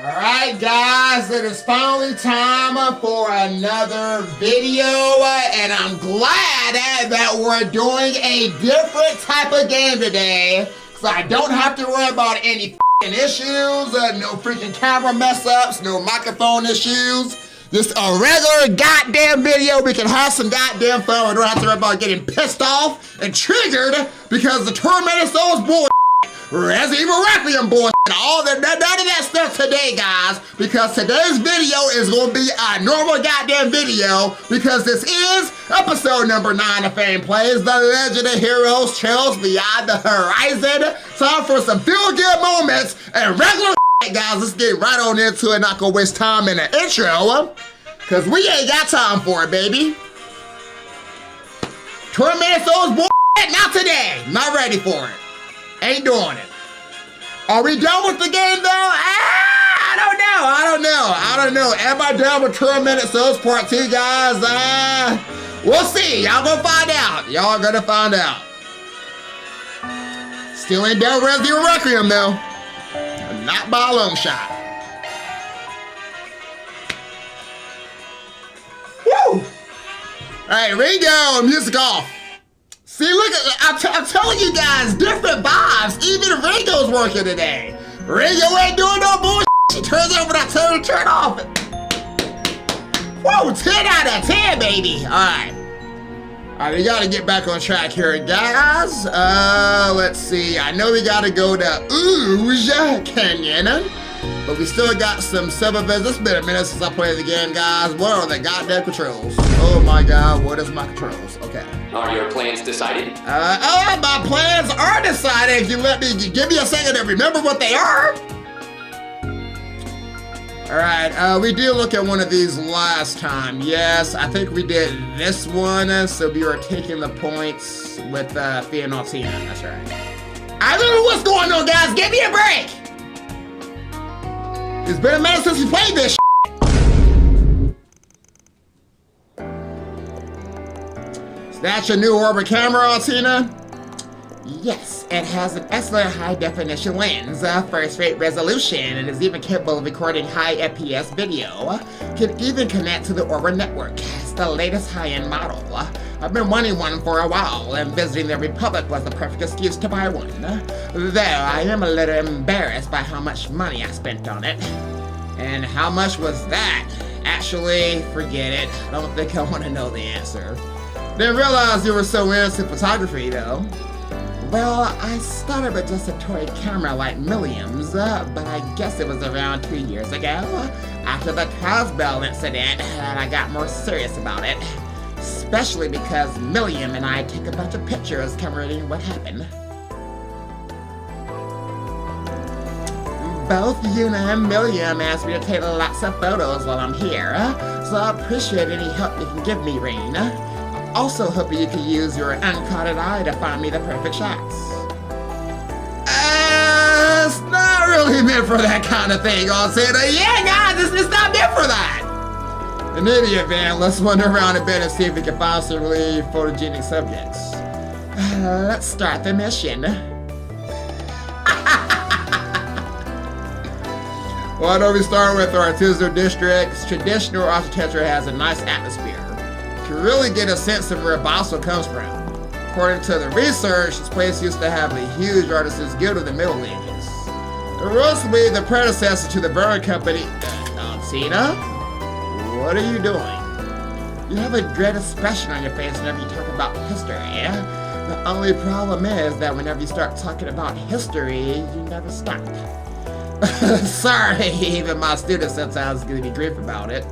Alright guys, it is finally time for another video, and I'm glad that we're doing a different type of game today, so I don't have to worry about any issues, no freaking camera mess ups, no microphone issues. Just a regular goddamn video. We can have some goddamn fun. We don't have to worry about getting pissed off and triggered because the Tormented Souls bullshit, Resident Evil Requiem bullshit, all that, none of that stuff today, guys, because today's video is going to be a normal goddamn video because this is episode number 9 of Fang Plays The Legend of Heroes Trails Beyond the Horizon. Time for some feel-good moments and regular guys. Let's get right on into it, not gonna waste time in the intro, because we ain't got time for it, baby. Tormented Souls bullshit, not today. Not ready for it. Ain't doing it. Are we done with the game though? I don't know. Am I done with Tormented Souls Part 2, guys? We'll see. Y'all gonna find out. Y'all gonna find out. Still ain't done with Resident Evil Requiem though. Not by a long shot. Woo! Alright, Ringo, music off. See, look, I'm telling you guys, different vibes. Even Ringo's working today. Ringo ain't doing no bullshit. She turns on when I tell her to turn off. Whoa, 10 out of 10, baby. Alright. Alright, we gotta get back on track here, guys. Let's see. I know we gotta go to Ouge Canyon, but we still got some sub-events. It's been a minute since I played the game, guys. What are the goddamn controls? Oh my god, what is my controls? Okay. Are your plans decided? My plans are decided. If you let me, give me a second to remember what they are. Alright, we did look at one of these last time. Yes, I think we did this one, so we were taking the points with Fianaltina. That's right. I don't know what's going on, guys. Give me a break! It's been a minute since we played this So that's your new orbit camera, Altina? Yes, it has an excellent high-definition lens, first-rate resolution, and is even capable of recording high FPS video. Can even connect to the Orbit network. It's the latest high-end model. I've been wanting one for a while, and visiting the Republic was the perfect excuse to buy one. Though I am a little embarrassed by how much money I spent on it. And how much was that? Actually, forget it. I don't think I want to know the answer. Didn't realize you were so into photography, though. Well, I started with just a toy camera like Milliam's, but I guess it was around 2 years ago, after the Crossbell incident, and I got more serious about it. Especially because Milliam and I took a bunch of pictures commemorating what happened. Both Yuna and Milliam asked me to take lots of photos while I'm here, so I appreciate any help you can give me, Rain. Also hoping you can use your unclouded eye to find me the perfect shots. It's not really meant for that kind of thing, I'll say that. Yeah, guys, it's not meant for that. In any event, let's wander around a bit and see if we can find some really photogenic subjects. Let's start the mission. Why don't we start with our Artisanal District's traditional architecture has a nice atmosphere. To really get a sense of where Basel comes from. According to the research, this place used to have a huge artisans guild of the Middle Ages. It was to be the predecessor to the Burn Company. Tina? What are you doing? You have a dread expression on your face whenever you talk about history. The only problem is that whenever you start talking about history, you never stop. Sorry, even my students sometimes give me grief about it.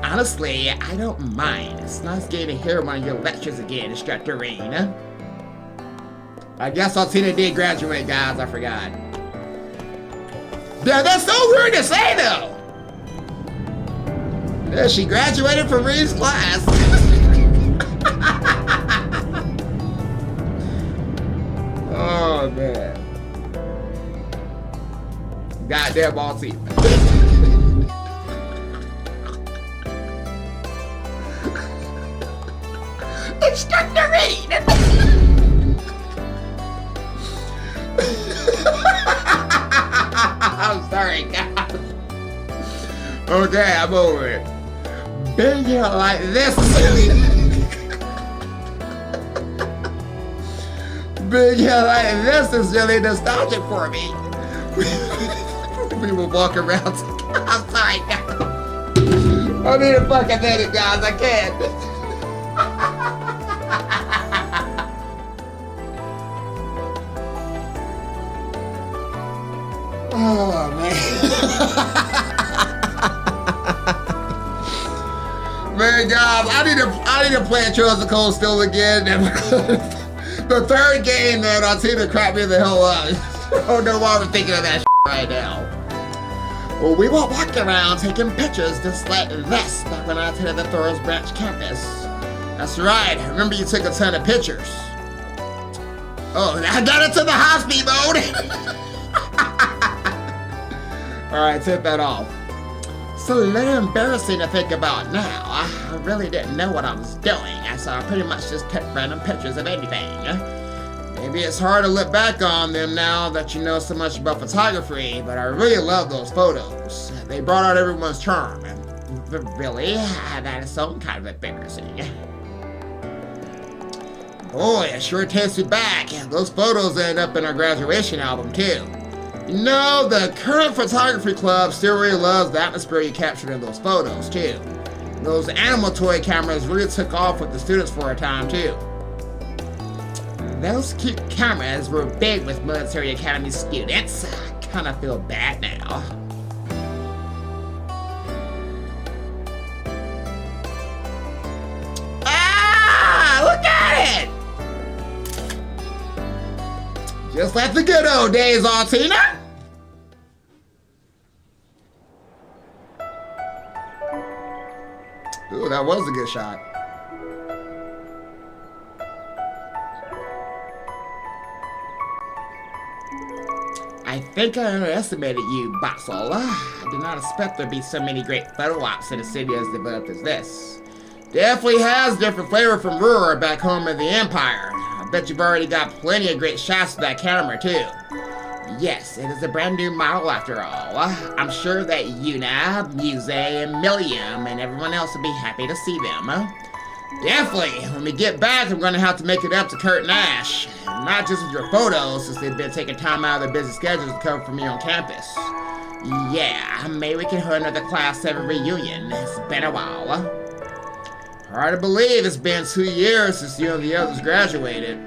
Honestly, I don't mind. It's nice getting to hear one of your lectures again, Instructor Rain. I guess Altina did graduate, guys. I forgot. Yeah, that's so weird to say, though. Yeah, she graduated from Rain's class. Oh, man. Goddamn Altina. Instructor Rain! I'm sorry, guys. Okay, I'm over it. Big hair like this. Big hair like this is really nostalgic for me. We will walk around. I'm sorry, guys. I need a fucking minute, guys. I can't. Oh man. Man, guys, I need to play Chosen Cold Still again. The third game that Artina cracked me the hell up. I don't know why I'm thinking of that shit right now. Well, we were walking around taking pictures just like this back when I attended the Thoros Branch campus. That's right. Remember you took a ton of pictures. Oh, I got into the high speed mode. Alright, take that off. It's a little embarrassing to think about now. I really didn't know what I was doing, so I pretty much just took random pictures of anything. Maybe it's hard to look back on them now that you know so much about photography, but I really love those photos. They brought out everyone's charm. Really? That is so kind of embarrassing. Boy, it sure takes me back. Those photos end up in our graduation album, too. You know, the current photography club still really loves the atmosphere you captured in those photos, too. Those animal toy cameras really took off with the students for a time, too. Those cute cameras were big with military academy students. I kind of feel bad now. Ah! Look at it! Just like the good old days, Artina. Ooh, that was a good shot. I think I underestimated you, Boxall. I did not expect there'd be so many great photo ops in a city as developed as this. Definitely has different flavor from Ruhr back home in the Empire. I bet you've already got plenty of great shots with that camera, too. Yes, it is a brand new model after all. I'm sure that Yuna, Muse, and Milliam, and everyone else will be happy to see them. Definitely. When we get back, I'm going to have to make it up to Kurt and Ash. Not just with your photos, since they've been taking time out of their busy schedules to cover for me on campus. Yeah, maybe we can hold another Class 7 reunion. It's been a while. Hard to believe it's been 2 years since you and the others graduated.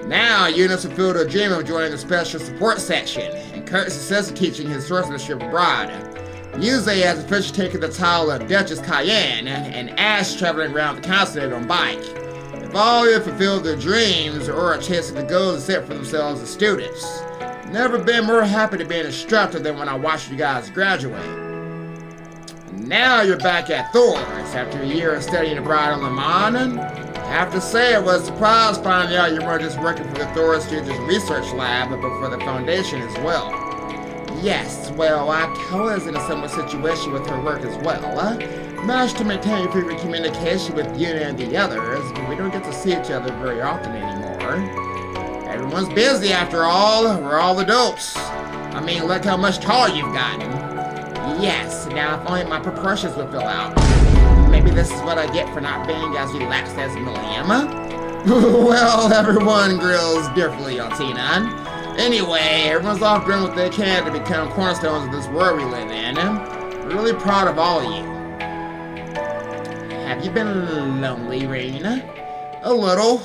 Now, Eunice fulfilled her dream of joining the special support section, and Kurt's successful teaching his sorcersmanship abroad. Muse has officially taken the title of Duchess Cayenne, and Ash traveling around the continent on bike. If all have fulfilled their dreams or are chasing the goals they set for themselves as students. Never been more happy to be an instructor than when I watched you guys graduate. Now you're back at Thor's after a year of studying abroad on Le Mans. I have to say I was surprised finding out you weren't just working for the Thor Studios Research Lab, but for the Foundation as well. Yes, well, Koa is in a similar situation with her work as well. Managed to maintain frequent communication with Yuna and the others, but we don't get to see each other very often anymore. Everyone's busy after all, we're all adults. I mean, look how much taller you've gotten. Yes, now if only my proportions would fill out. Maybe this is what I get for not being as relaxed as Milliam. Well, everyone grills differently, Artina. Anyway, everyone's off doing what they can to become cornerstones of this world we live in. We're really proud of all of you. Have you been lonely, Rain? A little.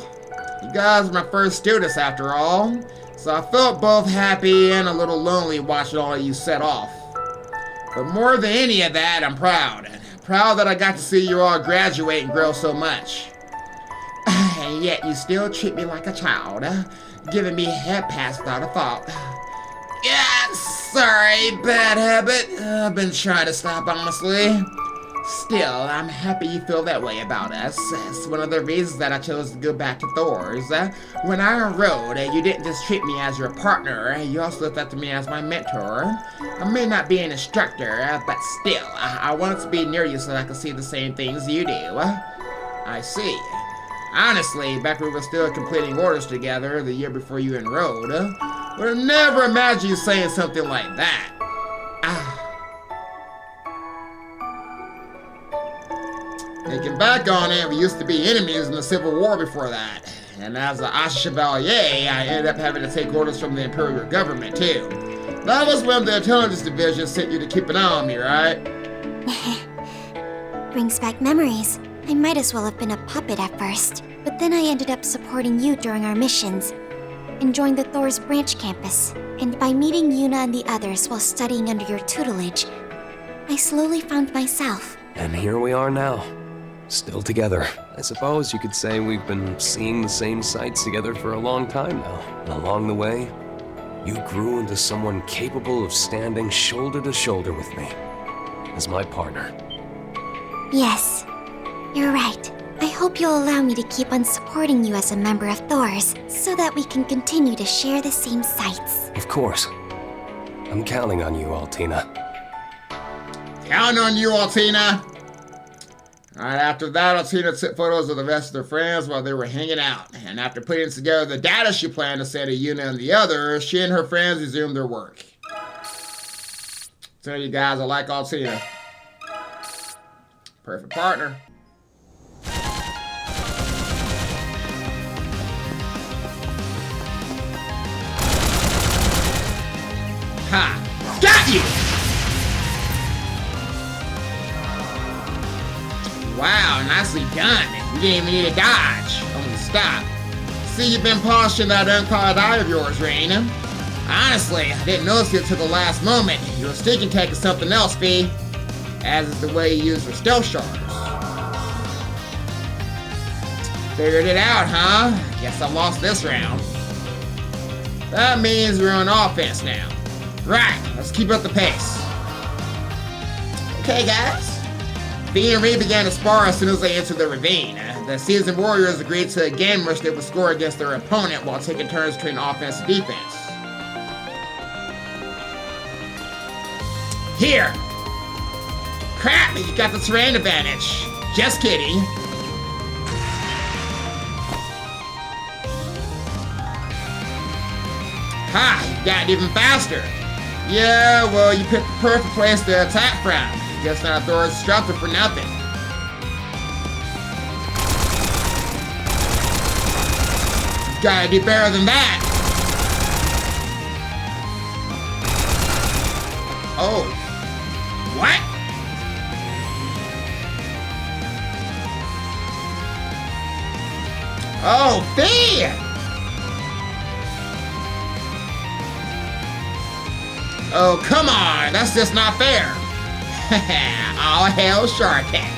You guys are my first students after all, so I felt both happy and a little lonely watching all of you set off. But more than any of that, I'm proud. Proud that I got to see you all graduate and grow so much. And yet you still treat me like a child, giving me head pats without a thought. Yeah, sorry, bad habit. I've been trying to stop, honestly. Still, I'm happy you feel that way about us. It's one of the reasons that I chose to go back to Thor's. When I enrolled, you didn't just treat me as your partner, you also looked up to me as my mentor. I may not be an instructor, but still, I wanted to be near you so that I could see the same things you do. I see. Honestly, back when we were still completing orders together the year before you enrolled, would have never imagined you saying something like that. Thinking back on it, we used to be enemies in the Civil War before that. And as an Asha Chevalier, I ended up having to take orders from the Imperial government, too. That was when the Intelligence Division sent you to keep an eye on me, right? Brings back memories. I might as well have been a puppet at first, but then I ended up supporting you during our missions, and joined the Thor's branch campus. And by meeting Yuna and the others while studying under your tutelage, I slowly found myself. And here we are now. Still together. I suppose you could say we've been seeing the same sights together for a long time now. And along the way, you grew into someone capable of standing shoulder to shoulder with me as my partner. Yes, you're right. I hope you'll allow me to keep on supporting you as a member of Thor's, so that we can continue to share the same sights. Of course. I'm counting on you, Altina. Counting on you, Altina! Alright, after that, Altina took photos of the rest of their friends while they were hanging out. And after putting together the data she planned to send to Yuna and the others, she and her friends resumed their work. Tell you guys, I like Altina. Perfect partner. Ha! Got you! Wow, nicely done. You didn't even need a dodge. Only stop. See, you've been polishing that unclogged eye of yours, Raina. Honestly, I didn't notice it until the last moment. Your stinking tech is something else, Fee. As is the way you use your stealth shards. Figured it out, huh? Guess I lost this round. That means we're on offense now. Right, let's keep up the pace. Okay, guys. Fee and Ree began to spar as soon as they entered the ravine. The seasoned warriors agreed to a game rush that would score against their opponent while taking turns between offense and defense. Here! Crap, you got the terrain advantage. Just kidding. Ha, you got it even faster. Yeah, well, you picked the perfect place to attack from. Guess not Thor's instructor for nothing. Gotta do better than that. Oh. What? Oh, Fee! Oh, come on. That's just not fair. All hail Shartek.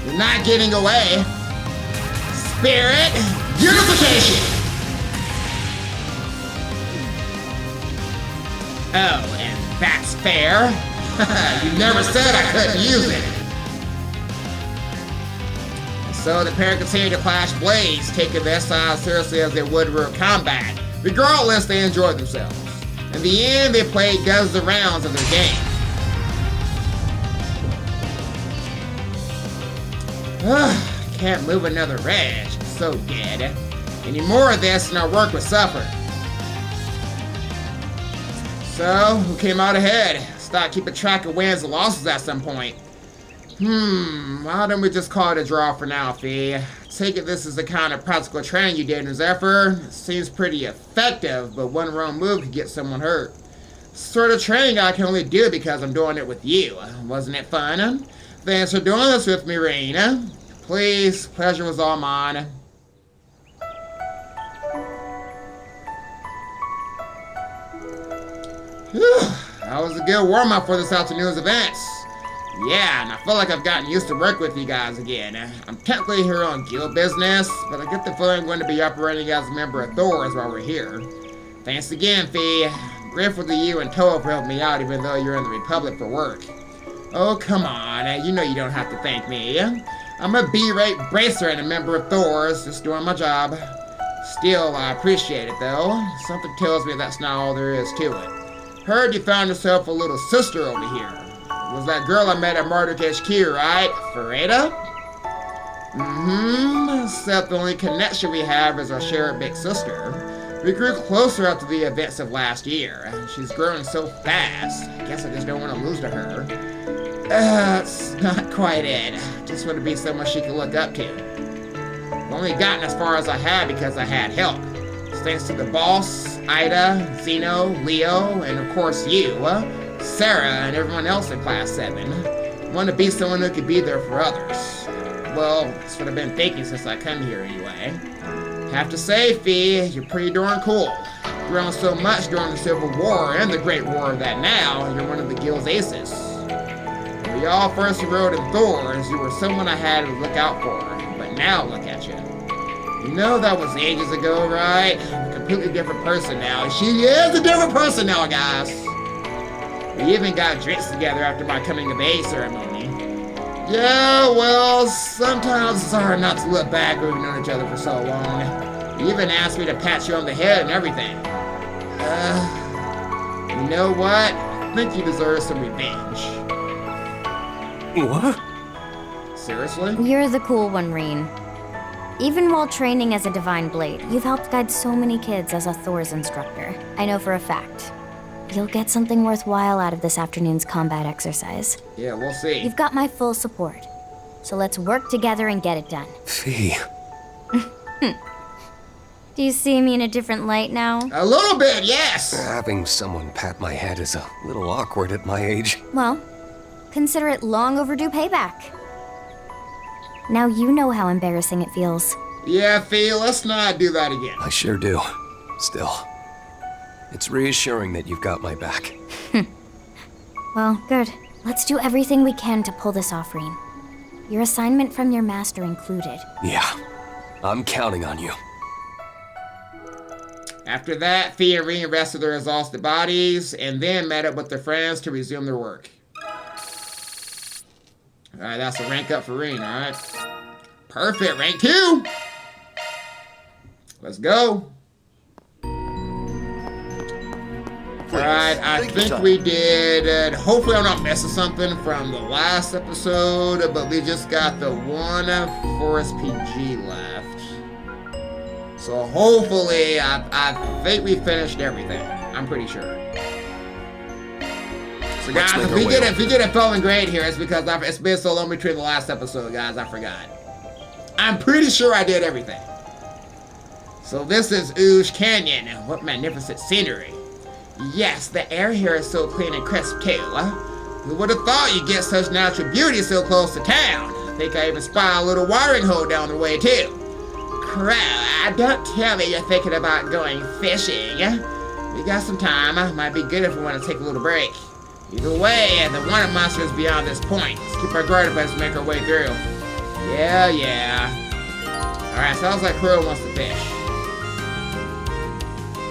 You're not getting away. Spirit unification. Oh, and that's fair. You never said I couldn't use it. So the pair continued to clash blades, taking this seriously as they would real combat. Regardless, they enjoyed themselves. In the end, they played dozens of rounds of their game. Can't move another reg. So dead. Any more of this and our work would suffer. So, who came out ahead? Start keeping track of wins and losses at some point. Why don't we just call it a draw for now, Fee? Take it this is the kind of practical training you did in Zephyr. Seems pretty effective, but one wrong move could get someone hurt. Sort of training I can only do because I'm doing it with you. Wasn't it fun? Thanks for doing this with me, Raina. Please, pleasure was all mine. Whew, that was a good warm-up for this afternoon's events. Yeah, and I feel like I've gotten used to work with you guys again. I'm technically here on guild business, but I get the feeling I'm going to be operating as a member of Thor's while we're here. Thanks again, Fee. I'm grateful to you and Toa for helping me out even though you're in the Republic for work. Oh, come on. You know you don't have to thank me. I'm a B-rate bracer and a member of Thor's, just doing my job. Still, I appreciate it, though. Something tells me that's not all there is to it. Heard you found yourself a little sister over here. Was that girl I met at Marduk HQ, right? Fareda? Except the only connection we have is our shared big sister. We grew closer after the events of last year. She's growing so fast. I guess I just don't want to lose to her. That's not quite it. Just want to be someone she can look up to. I've only gotten as far as I have because I had help. It's thanks to the boss, Ida, Zeno, Leo, and of course you, Sarah, and everyone else in Class 7. I want to be someone who could be there for others. Well, that's what I've been thinking since I come here anyway. Have to say, Fee, you're pretty darn cool. You've grown so much during the Civil War and the Great War that now you're one of the guild's aces. When we all first enrolled in Thor's, you were someone I had to look out for. But now look at you. You know that was ages ago, right? I'm a completely different person now. She is a different person now, guys. We even got drinks together after my coming of age ceremony. Yeah, well, sometimes it's hard not to look back when we've known each other for so long. You even asked me to pat you on the head and everything. You know what? I think you deserve some revenge. What? Seriously? You're the cool one, Reen. Even while training as a Divine Blade, you've helped guide so many kids as a Thor's instructor. I know for a fact. You'll get something worthwhile out of this afternoon's combat exercise. Yeah, we'll see. You've got my full support. So let's work together and get it done. Fee. Do you see me in a different light now? A little bit, yes! Having someone pat my head is a little awkward at my age. Well, consider it long overdue payback. Now you know how embarrassing it feels. Yeah, Fee, let's not do that again. I sure do. Still. It's reassuring that you've got my back. Well, good. Let's do everything we can to pull this off, Reen. Your assignment from your master included. Yeah. I'm counting on you. After that, Fee and Reen rested their exhausted bodies and then met up with their friends to resume their work. Alright, that's a rank up for Reen, alright? Perfect, rank 2! Let's go! Alright, I think we did, hopefully I'm not missing something from the last episode, but we just got the one Forest PG left. So hopefully, I think we finished everything. I'm pretty sure. So guys, if we get a feeling great here, it's because it's been so long between the last episode, guys, I forgot. I'm pretty sure I did everything. So this is Ooze Canyon. What magnificent scenery. Yes, the air here is so clean and crisp too. Who would have thought you'd get such natural beauty so close to town? I think I even spy a little wiring hole down the way too. Crow, don't tell me you're thinking about going fishing. We got some time. Might be good if we want to take a little break. Either way, the water monster is beyond this point. Let's keep our guard up as we make our way through. Yeah. Alright, sounds like Crow wants to fish.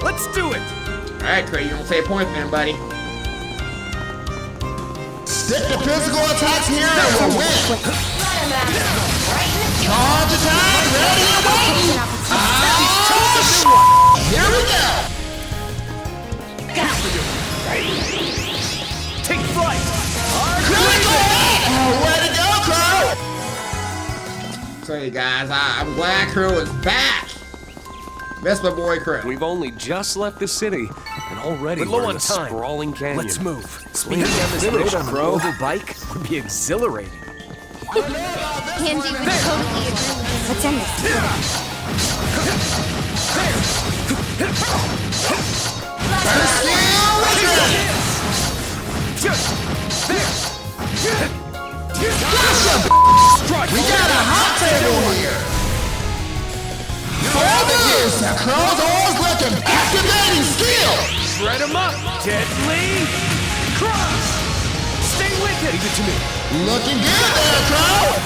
Let's do it! Alright, Crow, you don't say a point then, buddy. Stick to physical attacks here and we'll win! Charge attack, ready and waiting! Here we go! Take flight! Way to go, Crow! So you guys, I'm glad Crow is back! That's my boy Crow. We've only just left the city, and already We're low we're on in a time. sprawling canyon. Let's move. Speeding down this road on a mobile bike would be exhilarating. Candy, totally agree. Let's end We got a hot table here! For the use of Crow's always looking activating skill! Shred him up! Deadly cross! Stay with it! Leave it to me. Looking good there, Crow!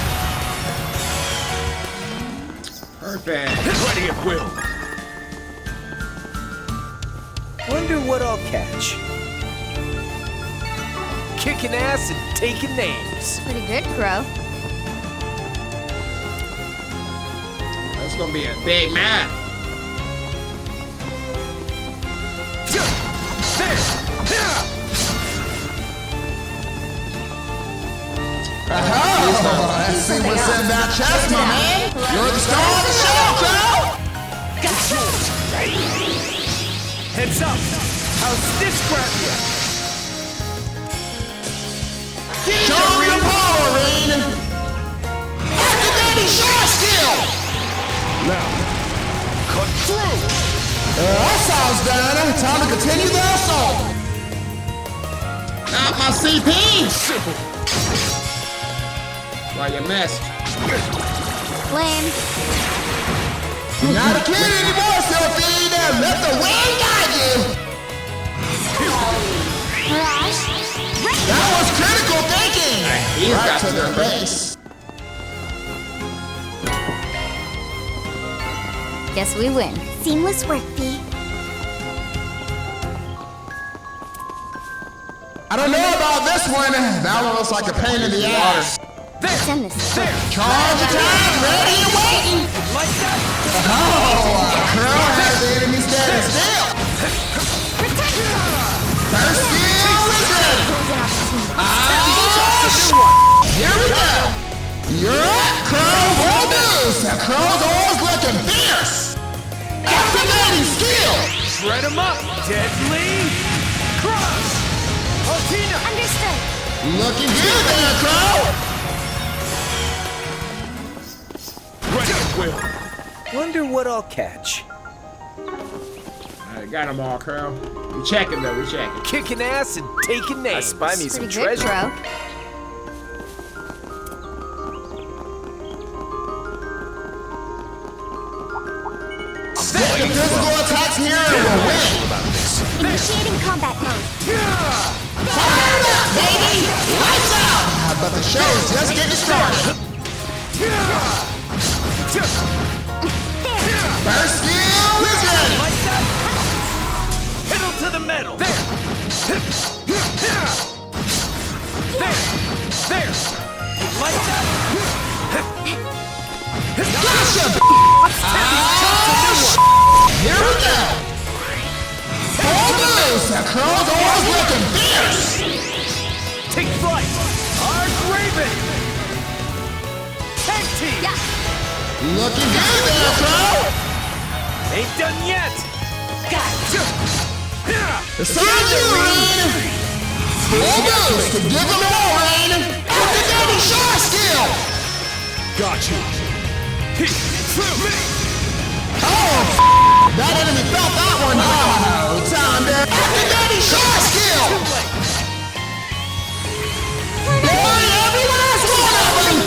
Perfect. Ready at will. Wonder what I'll catch. Kicking ass and taking names. Pretty good, Crow. That's gonna be a big map. Oh, let's see what's in that chest, my man! You're the star of the show, Crow! Heads up! How's this grab you? Show your power, Rain! Activating shot skill! Now, cut through! That sounds done. Time to continue the assault. Not my CP! Simple. Why you missed? Flame. Not a kid anymore, Sophie. Let the wind guide you. That was critical thinking. He's Right got to to the go. base. Guess we win. Seamless work, Fee. I don't know about this one. That one looks like a pain in the ass. Let's end this. There! Charge attack, ready and waiting. Like that! Crow has the enemy standing still. First skill is ready. Here we go. You're up, Crow. Roll news. That Crow's always looking fierce. Activating skill. Shred him up! Deadly! Cross! Altina! Understood. Looking good there, Crow. Right at will. Wonder what I'll catch. Alright, got them all, Crow. We checking though, we checking. Kicking ass and taking names. I spy me some Pretty good, treasure. Crow. Stick the physical attacks here and we'll win. Initiating combat mode. Fire it up, baby! Lights out! But the show's just getting started. First skill is ready. Like that! Pedal to the metal! There! There! Like that! Gotcha! Here we go! Full boost! That Crow's always looking fierce! Take flight! Arkride! Tag team! Looking good there, Crow! Ain't done yet! It's on you, Rain! Full boost to give them all, Rain! Activating shot skill! Got you! Oh, that enemy felt that one! Oh, time to activating shot skill! Boy, every last one of them!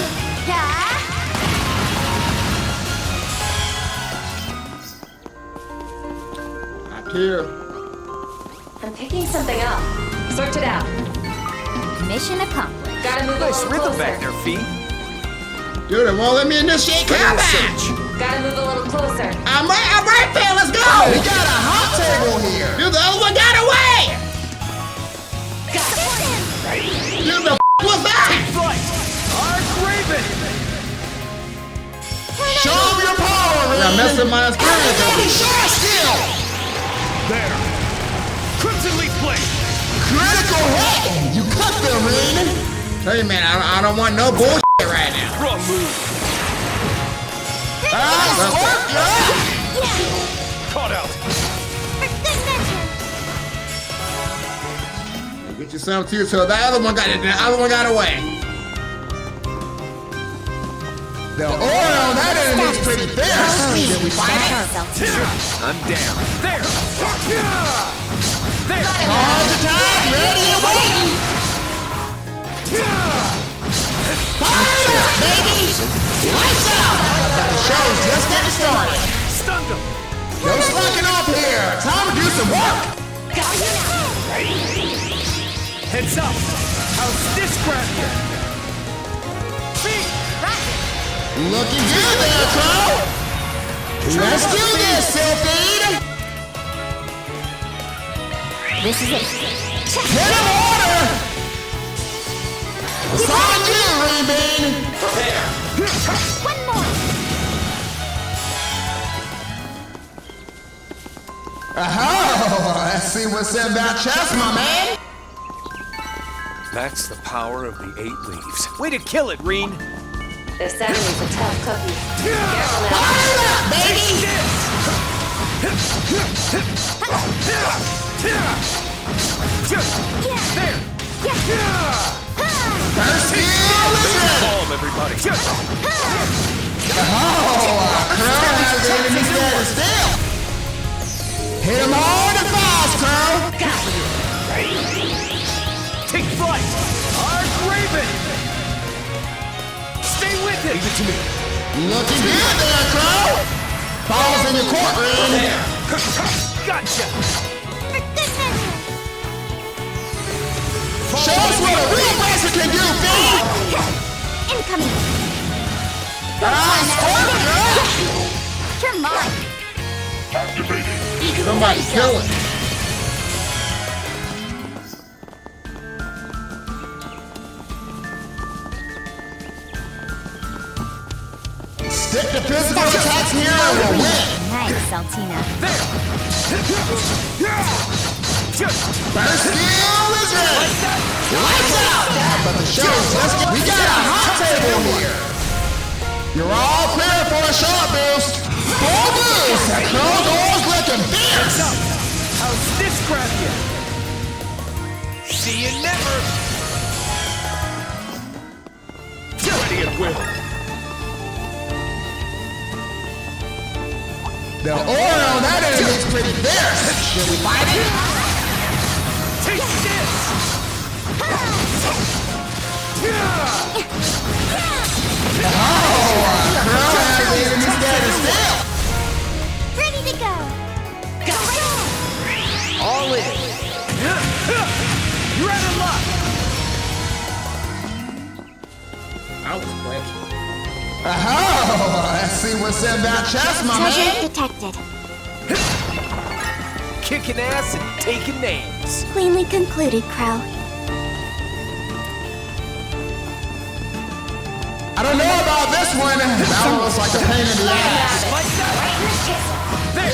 Up here. I'm picking something up. Search it out. Mission accomplished. Gotta move a Nice little rhythm closer. back there, Fee. Dude, it won't let me initiate combat! Gotta move a little closer. I'm right there, let's go! We got a hot table here! Dude, the other one got away! Dude, the was that? Flight! Arkride! Show them your power, Rain! I'm messing my experience up. Activating shot skill! There! Crimson Leaf Blade! Critical hit! You cut them, Rain! Tell you, man, I don't want no bullshit right now. Wrong move! Caught out! Get you some too, so the other one got away. The oil on that enemy's pretty fierce! Did we fight it? I'm down. There! There! Charge attack, ready and waiting! Fire it up, baby! Lights out! The show's just getting started. Stunned him! No slacking off here. Time to do some work. Heads up! How's this grab you? Feet! Looking good there, Crow. Let's do this, Sylphide. This is it. Hit him order. It's on you, Rebean. One more. Oh, let's see what's in that chest, my man. That's the power of the 8 leaves. Way to kill it, Reen! This enemy's a tough cookie. Careful now. Fire it up, baby. First skill is ready. Calm, everybody. Crow has the enemy standing still. Hit him hard and fast, Crow. Take flight. Arkride. Stay with it. Leave it to me. Looking good there, Crow. Balls in your court, Ring. Gotcha. Show us what a real wrestler can do, Fang. Incoming! Nice work, girl. You're mine! Somebody kill it. Stick to physical attacks here and we'll win. Nice, Saltina. First skill is ready. Lights out. But the show's just we got a hot table here. You're all clear for a short boost. Full boost. That Crow door's looking fierce. How's this grab you? See you never. Ready at will. The aura on that enemy's pretty fierce. Should we fight it? Take this! Crow has the enemy standing still. Ready to go! All in. You're out of luck. That was quick. Let's see what's in that chest, my Treasure man. detected. Kicking ass and taking names. Cleanly concluded, Crow. I don't know about this one. That one looks like a pain in the ass. Like that. There.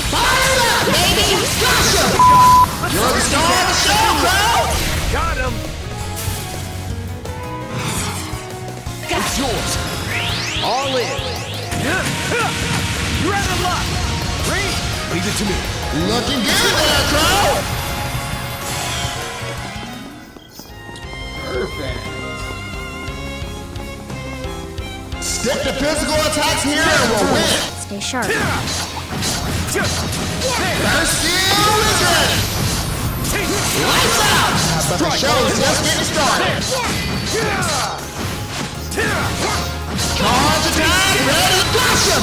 Fire it up, baby! Gotcha! You're the star of the show, Crow! Got him. It's yours. All in. You're out of luck. Reed, leave it to me. Looking good there, Crow! Perfect. Stick to physical attacks here and we'll win. Stay sharp. First skill is ready. Lights out! But the show's just getting started. Charge attack, ready, gotcha!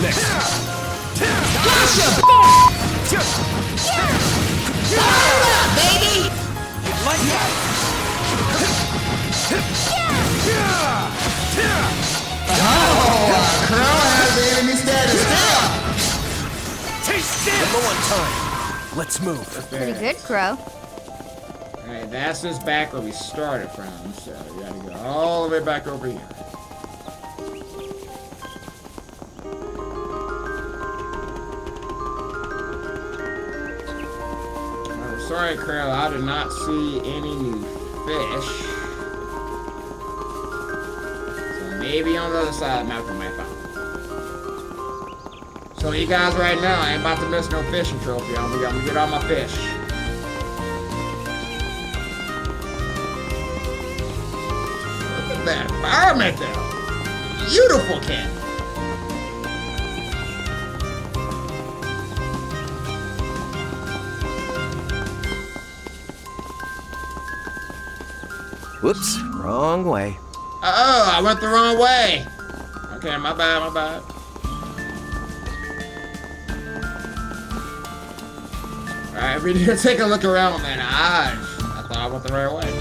Next. Gotcha! Fire up, baby! Like that. Crow has the enemy standing still. Taste it. Low on time. Let's move. Pretty good, Crow. Alright, that's just back where we started from, so we gotta go all the way back over here. Oh, sorry, Crow, I did not see any new fish. So maybe on the other side of the map we might find them. So you guys right now, I ain't about to miss no fishing trophy. I'm gonna get all my fish. That environment though. Beautiful cat. Whoops, wrong way. Oh, I went the wrong way. Okay, my bad, my bad. Alright, we need to take a look around then. I thought I went the right way.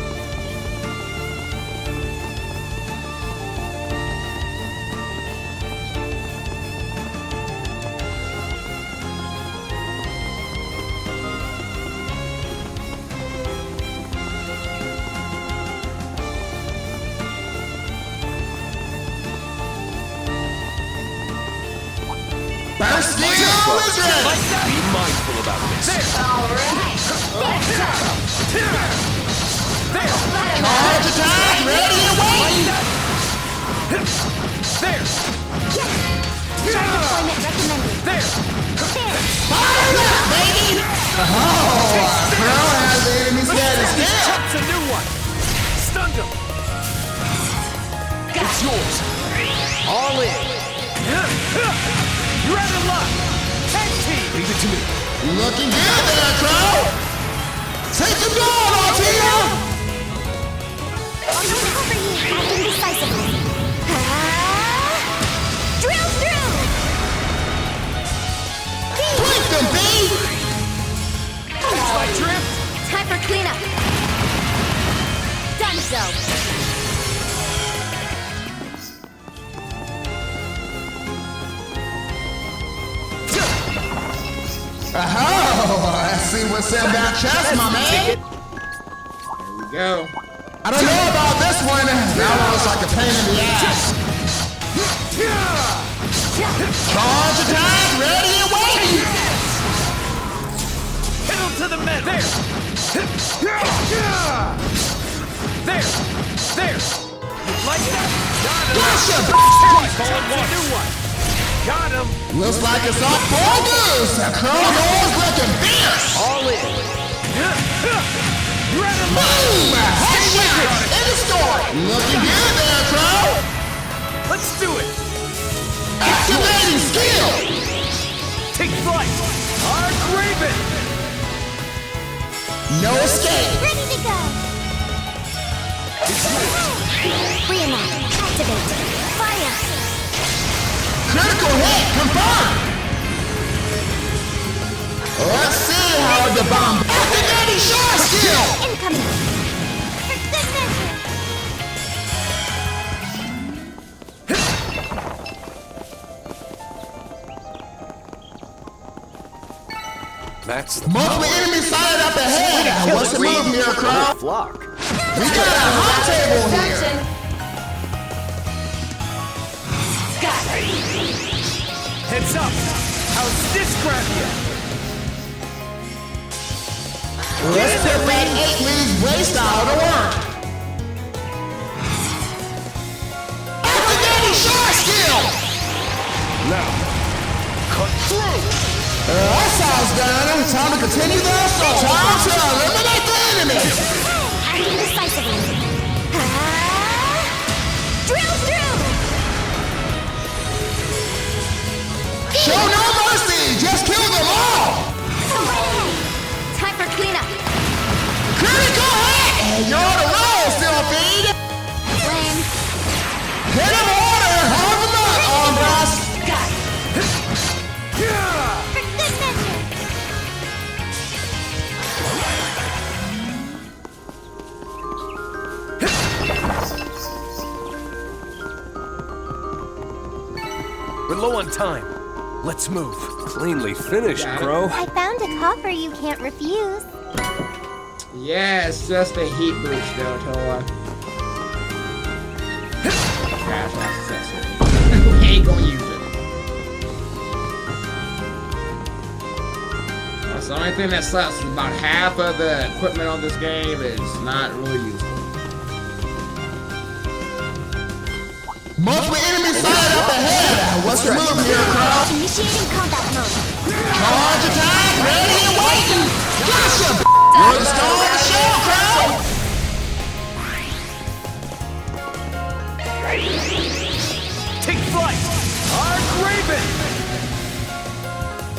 First skill is ready. Be mindful about this. Charge attack, ready and wait. There! Short deployment recommended. There! Fire that, baby! Oh, Crow has the enemy standing still. Chuck's a new one! Stunned him! It's yours! All in! You're out of luck! Tag team! Leave it to me! Looking good there, Crow! Take the goal, Artia! I'll just cover you, acting decisively. Drill through! Blink them, B! That's my drift! Time for cleanup. Done so. Oh, let's see what's in that chest, my man. There we go. I don't know about this one. That one looks like a pain in the ass. Charge attack, ready and waiting. Hit him to the med! There! There! There! Like that! Got him! Gotcha! That's a new one! Got him! Looks like it's all for goose. That Crow is looking fierce. All in! You're out of luck! Boom! Headshot in the story. Looking good there, Crow. Let's do it! Activating skill. Take flight! Arkride! No escape. Ready to go. Reenact. Activate. Fire. Critical hit confirmed. Let's see how the bomb. Activating shot skill. Incoming. For good measure. That's the Multiple enemies sighted up ahead. What's the move here, Crow? Flock! We got a hot table here. Heads up! How's this grab you? Let's put that 8 leaves waste out to work. Activating shot skill. Now, cut through! That sounds done. Time to continue the assault. Time to eliminate the enemy. Acting decisively. Drill through! Show no mercy. Just kill them all. Time for cleanup. Critical hit. And you're on the roll, still feed. Lame. Hit him order. Hold him up, arm boss. For good measure. We're low on time. Let's move. cleanly finished, Got it. Crow. I found a coffer you can't refuse. Yeah, it's just a heat boost though, Toa. Trash accessory. We ain't gonna use it. That's the only thing that sucks is about half of the equipment on this game is not really useful. Multiple enemies sighted up ahead. What's the move here, Crow? Initiating combat mode. Charge attack, ready and waiting. Gotcha. You're the star of the show, Crow. Take flight! Arkride!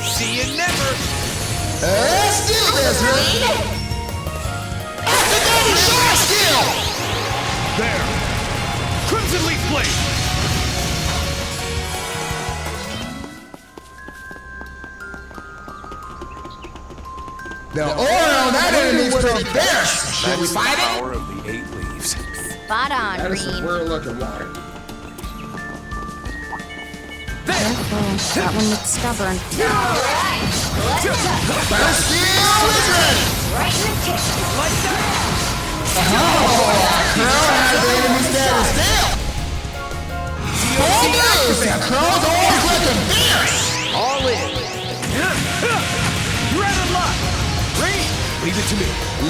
See you never! Let's do this, Reed. Activating shot skill. There! Crimson Leaf Blade! The aura on that enemy's pretty fierce. Should we That's the fight it? power of the 8 leaves. Spot on, That is some Reed. weird looking water. That one looks stubborn. First skill is ready. Like that! Crow has the enemy standing still. Full boost. Crow's always looking fierce. All in! You're out of luck! Reed, leave it to me.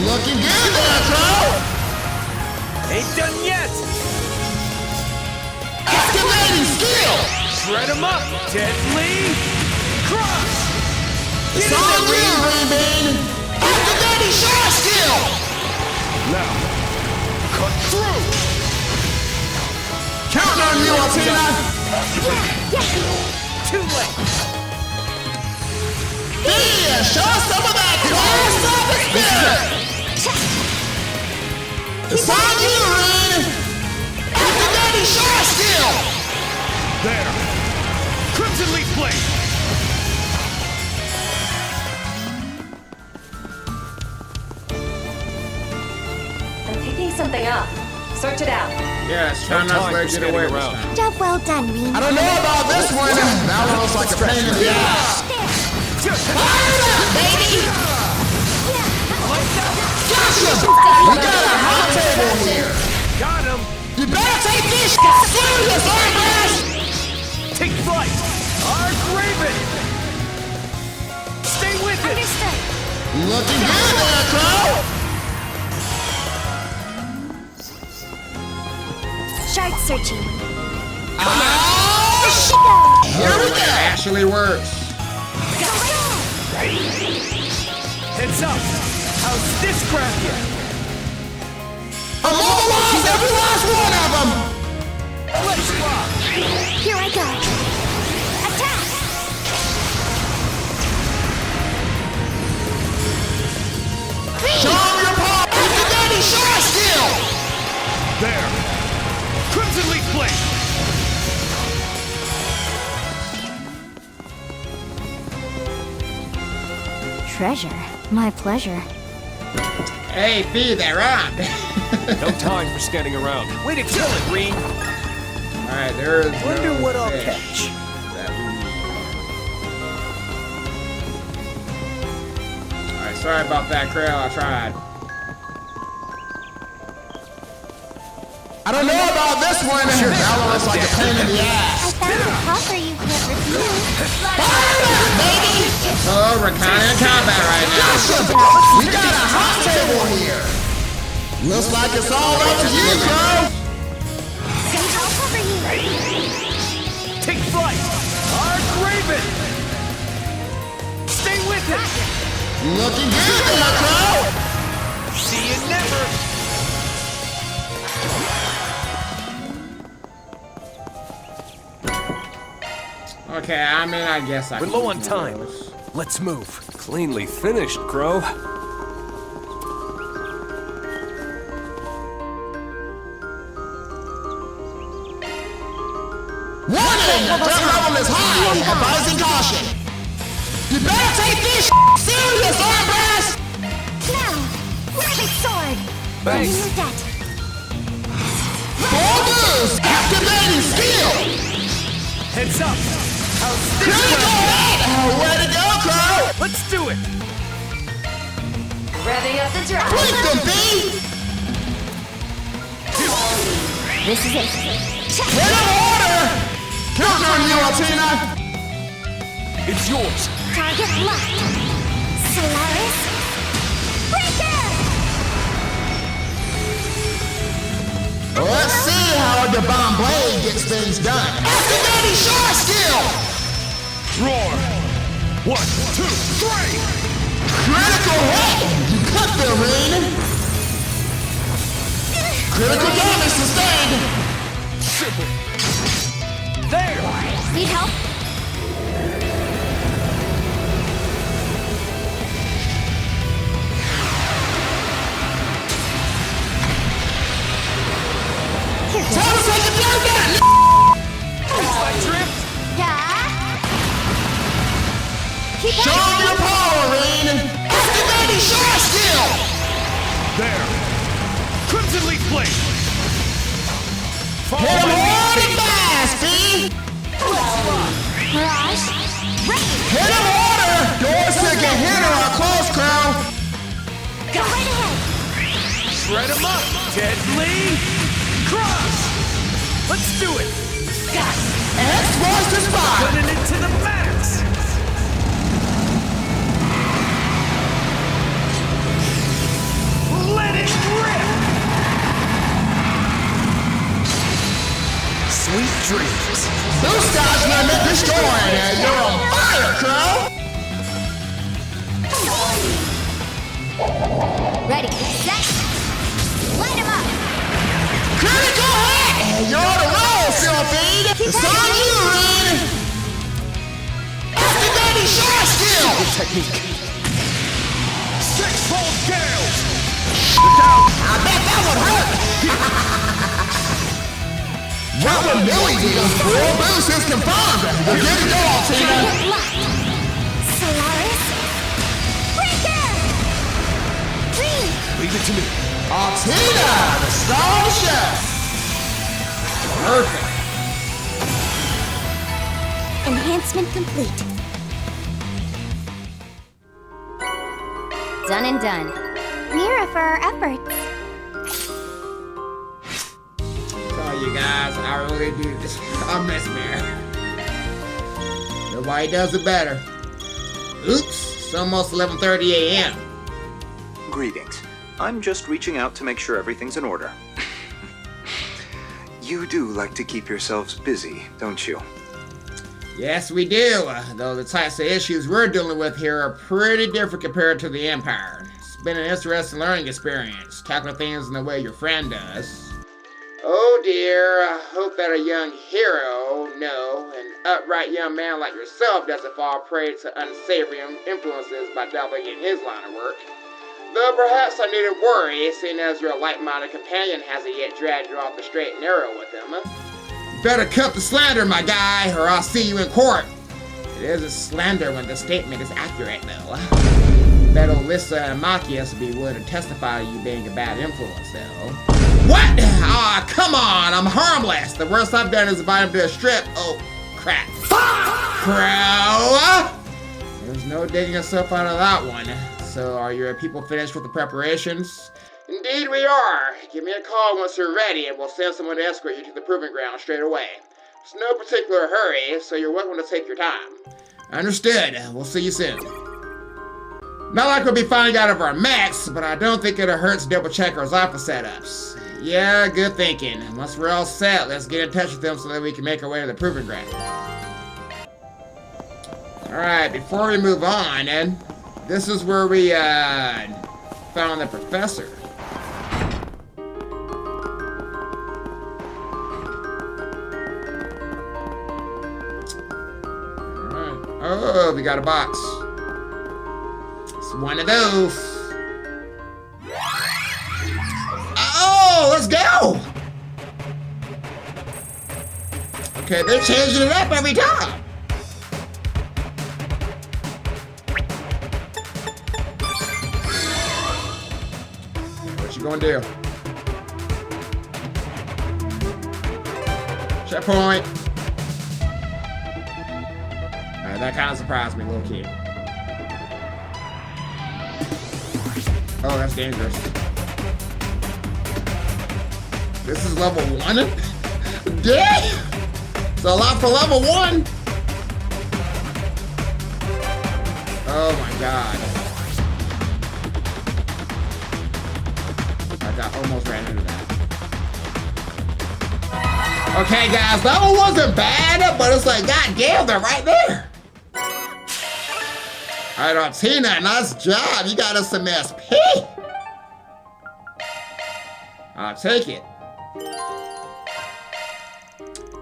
Looking good there, Crow. Ain't done yet! Shred him up! Deadly Cross! It's on you, Green Bean! Activating shot skill! Now, cut through! Counting on you, Altina! Too late! Yeah, show us some of that class of the spirit! It's on you, Rin! Activating shot skill! There! Crimson Leaf Blade! I'm picking something up. Search it out. Yes, try not to let it get away this time. Job well done, Rin. I don't know about this one. That one looks like a pain in the ass. Fire it up, baby! Gotcha! We got a hot table here. Got him! You better take this serious, Arkride! Take flight! Arkride! Stay with it! Understood. Looking good there, Crow! Shard searching. Oh, shit! Here we go! Actually works. Heads up! How's this grab you? Immobilize every last one of them! Let's rock! Here I go. Attack! Show them your power! Activating shot skill! There! Crimson Leaf Blade! Treasure. My pleasure. Hey, feed that rock. No time for standing around. Way to kill it, Green! Alright, there is Wonder no what I'll fish catch. that we need. Alright, sorry about that, Krill. I tried. I don't know about this one. That one looks like a pain in the ass. I found a copper you can't refuse. Fire it up, baby! Oh, we're kind of in combat right now. Gotcha! We got a hot table here. Looks like it's all up to you, Crow. I'll cover you. Take flight! Arkride! Stay with it! Looking good there, Crow. See you never! Okay, I mean, I guess I We're can low do on time. those. Let's move. Cleanly finished, Crow. Warning! Threat level is high. Advising caution. You better take this serious, Arkride. Now, Rabbit Sword. Thanks. Your debt. Full boost. Activating skill. Heads up! How's this Critical grab hit. Way to go, Crow. you? Let's do it! Revving up the drive. Blink them, B. This is it. Hit of order. Counting on you, Altina. It's yours! Target locked. Solaris. Breaker! Let's see how a Divine Blade gets things done. Activating shot skill. Roar! 1, 2, 3! Critical hit. You cut the ring. Critical damage sustained. Simple! There! Need help? Here, Time to take it down. Fix my drift! yeah. Keep Show it. your power, Rain. Activating shot skill. There! Crimson Leaf Blade! Follow Hit him my lead! hard and fast, B. Mirage. Ready. Hit him harder. Doors to get hit or are close, Crow. Go right ahead. Shred him up! Deadly Cross! Let's do it! X was the spot. Running it to the max! Let it rip! Sweet dreams. Blue Sky's limit destroyed, and you're on fire, Crow! Ready, set, light him up! Critical hit! You're on a roll, Sylphide! It's on you, Ren! Activating shot skill! Good technique. Six-fold gales! I bet that would hurt! What would Millie do? Full boost is confirmed! We're good to go, Altina! Solaris? Breaker! Green! Leave it to me. Altina, the star of the show! Perfect. Enhancement complete. Done and done. Mira for our efforts. Tell you guys, I really do this. I miss Mira. Nobody does it better. Oops, it's almost 11:30 a.m. Greetings. I'm just reaching out to make sure everything's in order. You do like to keep yourselves busy, don't you? Yes, we do, though the types of issues we're dealing with here are pretty different compared to the Empire. It's been an interesting learning experience, tackling things in the way your friend does. Oh dear, I hope that a young hero, no, an upright young man like yourself doesn't fall prey to unsavory influences by dabbling in his line of work. Though perhaps I needn't worry, seeing as your light-minded companion hasn't yet dragged you off the straight and narrow with him. Better cut the slander, my guy, or I'll see you in court. It isn't slander when the statement is accurate, though. Bet Alyssa and Machias would be willing to testify to you being a bad influence, though. What? Ah, come on, I'm harmless. The worst I've done is invite him to a strip. Oh, crap. Crow! There's no digging yourself out of that one. So, are your people finished with the preparations? Indeed we are. Give me a call once you're ready and we'll send someone to escort you to the proving ground straight away. It's no particular hurry, so you're welcome to take your time. Understood. We'll see you soon. Not like we'll be finding out of our mechs, but I don't think it'll hurt to double check our Zypha setups. Yeah, good thinking. Once we're all set, let's get in touch with them so that we can make our way to the proving ground. Alright, before we move on, this is where we found the professor. Alright. Oh, we got a box. It's one of those. Oh, let's go! Okay, they're changing it up every time. What you gonna do? Checkpoint. That kind of surprised me, little kid. Oh, that's dangerous. This is level 1? Damn! It's a lot for level 1! Oh my god. I almost ran into that. Okay guys, that one wasn't bad, but it's like, god damn, they're right there! Alright, Altina, nice job. You got us some SP. I'll take it.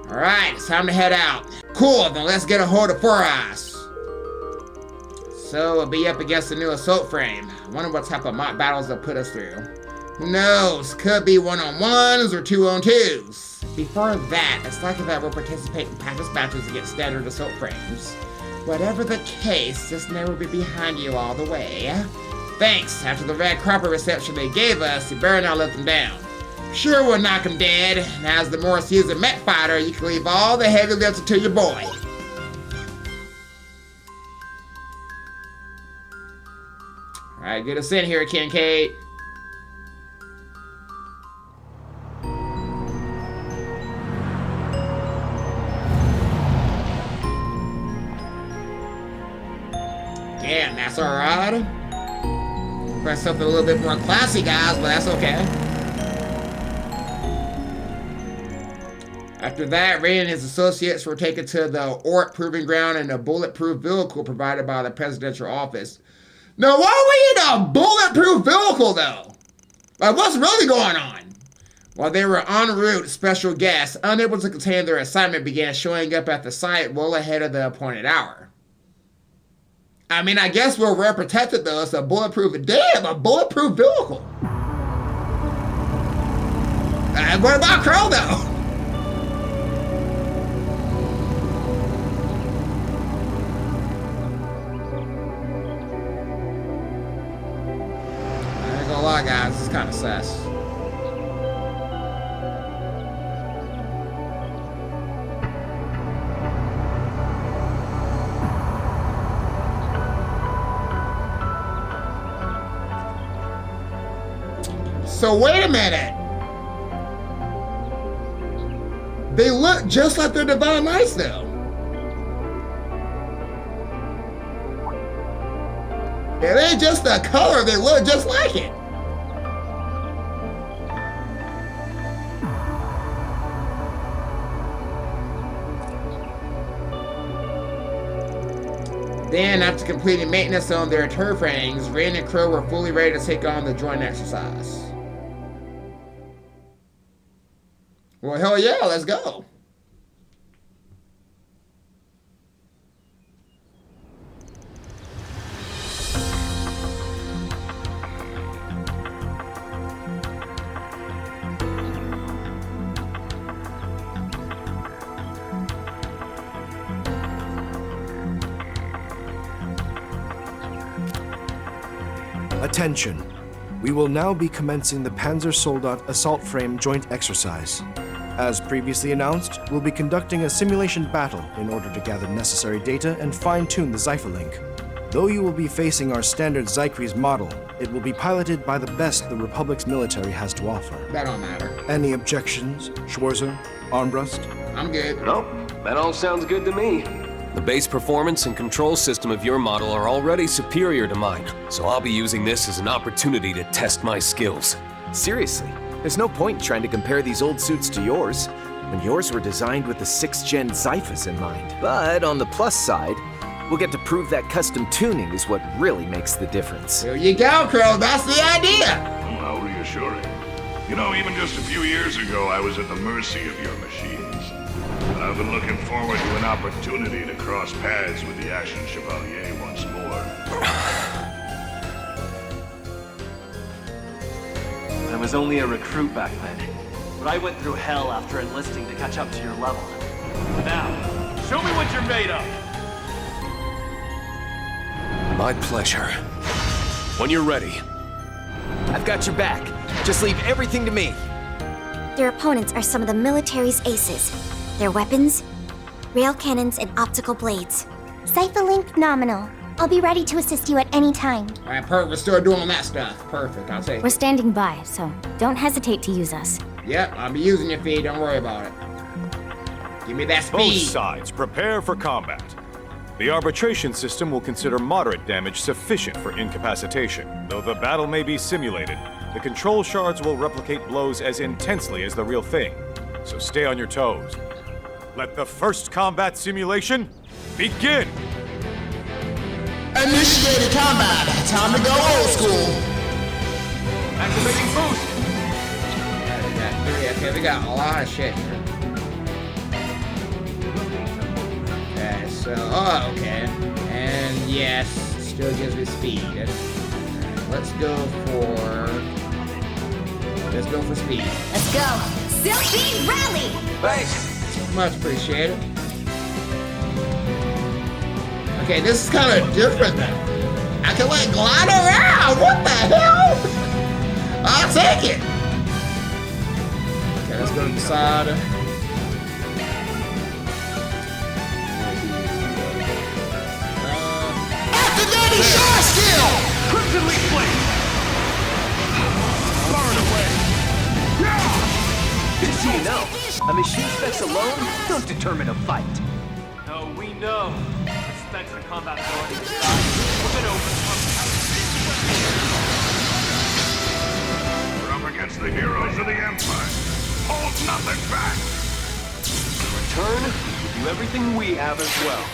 Alright, it's time to head out. Cool, then let's get a hold of Four Eyes. So, we'll be up against the new assault frame. I wonder what type of mock battles they'll put us through. Who knows? Could be 1-on-1s or 2-on-2s. Before that, it's likely that we'll participate in practice matches against standard assault frames. Whatever the case, this man will be behind you all the way. Thanks. After the red carpet reception they gave us, you better not let them down. Sure, we'll knock him dead. And as the more seasoned mech fighter, you can leave all the heavy lifting to your boy. Alright, get us in here, Kincaid. Damn, that's alright. Press something a little bit more classy, guys, but that's okay. After that, Ray and his associates were taken to the Orc Proving Ground in a bulletproof vehicle provided by the presidential office. Now, why are we in a bulletproof vehicle, though? Like, what's really going on? While they were en route, special guests, unable to contain their excitement, began showing up at the site well ahead of the appointed hour. I mean, I guess we're well protected, though. It's a bulletproof... Damn, a bulletproof vehicle. What about Crow, though? I ain't gonna lie, guys. This is kind of sus. So wait a minute. They look just like their Divine Knights, though. It ain't just the color, they look just like it. Then, after completing maintenance on their turf rings, Rain and Crow were fully ready to take on the joint exercise. Well, hell yeah, let's go. Attention. We will now be commencing the Panzersoldat Assault Frame Joint Exercise. As previously announced, we'll be conducting a simulation battle in order to gather necessary data and fine-tune the Zypherlink. Though you will be facing our standard Zycres model, it will be piloted by the best the Republic's military has to offer. That don't matter. Any objections, Schwarzer? Armbrust? I'm good. Nope, that all sounds good to me. The base performance and control system of your model are already superior to mine, so I'll be using this as an opportunity to test my skills. Seriously, there's no point in trying to compare these old suits to yours, when yours were designed with the 6th-gen Zyphus in mind. But on the plus side, we'll get to prove that custom tuning is what really makes the difference. There you go, Crow. That's the idea. How reassuring. You know, even just a few years ago, I was at the mercy of your machines. But I've been looking forward to an opportunity to cross paths with the Ashen Chevalier once more. I was only a recruit back then, but I went through hell after enlisting to catch up to your level. Now, show me what you're made of! My pleasure. When you're ready. I've got your back. Just leave everything to me. Their opponents are some of the military's aces. Their weapons, rail cannons, and optical blades. Zypherlink nominal. I'll be ready to assist you at any time. All right, perfect. We're still doing that stuff. Perfect. I'll take it. We're standing by, so don't hesitate to use us. Yep, I'll be using your feed. Don't worry about it. Give me that speed. Both sides prepare for combat. The arbitration system will consider moderate damage sufficient for incapacitation. Though the battle may be simulated, the control shards will replicate blows as intensely as the real thing. So stay on your toes. Let the first combat simulation begin! Initiated combat. Time to go old school. Activating boost! We got 3. Okay, we got a lot of shit here. Okay, so, okay. And yes, still gives me speed. Let's go for speed. Let's go. Silky Rally! Thanks! Much appreciated. Okay, this is kind of different though. I can like glide around. What the hell? I'll take it. Okay, let's go to the side. Activating shot skill. Crimson Leaf Blade! Far away! Just so you know, a machine specs alone don't determine a fight. No, we know. The specs of combat ability aside, we're gonna overcome. We're up against the heroes of the Empire. Hold nothing back! turn, we'll do everything we have as well.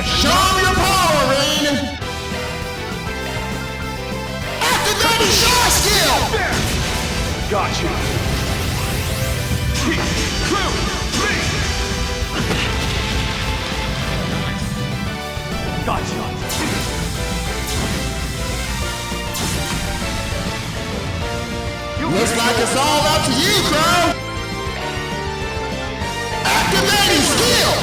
Show me your power, Rain! Activating shot skill! Gotcha. Crew, me! Gotcha. Looks like it's all up to you, Crow! Activating skill!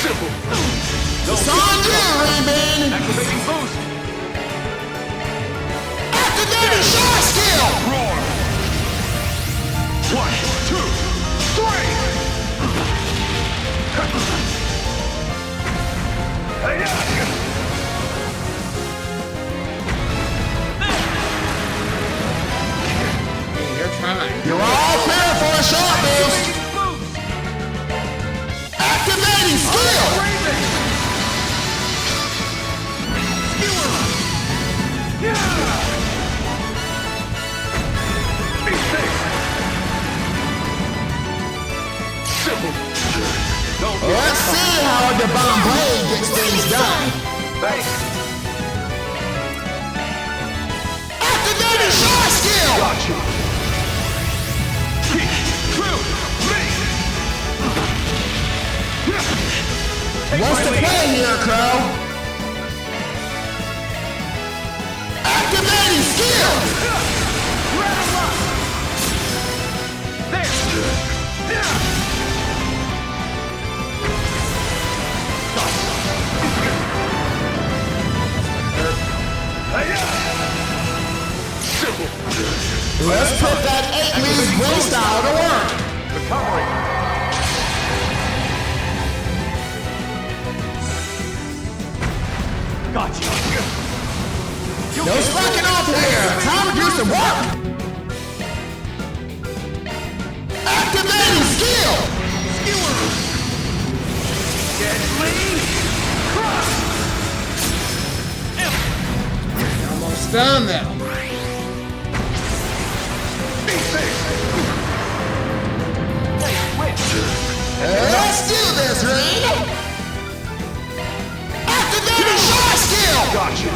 Simple. It's on you, Rainbeam! Activating boost. Activating shot skill! Roar. 1, 2, 3! Hey-ya! You're trying. You're all clear for a shot boost! Activating skill! Let's see how a Divine Blade gets things done. Activating shot skill! Gotcha. What's the play here, Crow? Activating skill! Let's put that 8-leaf wind style to work. Recovery. Gotcha. No slacking off here. Time to do some work. Activating skill. Almost done now. Let's do this, Rain. Activating shot skill. Gotcha.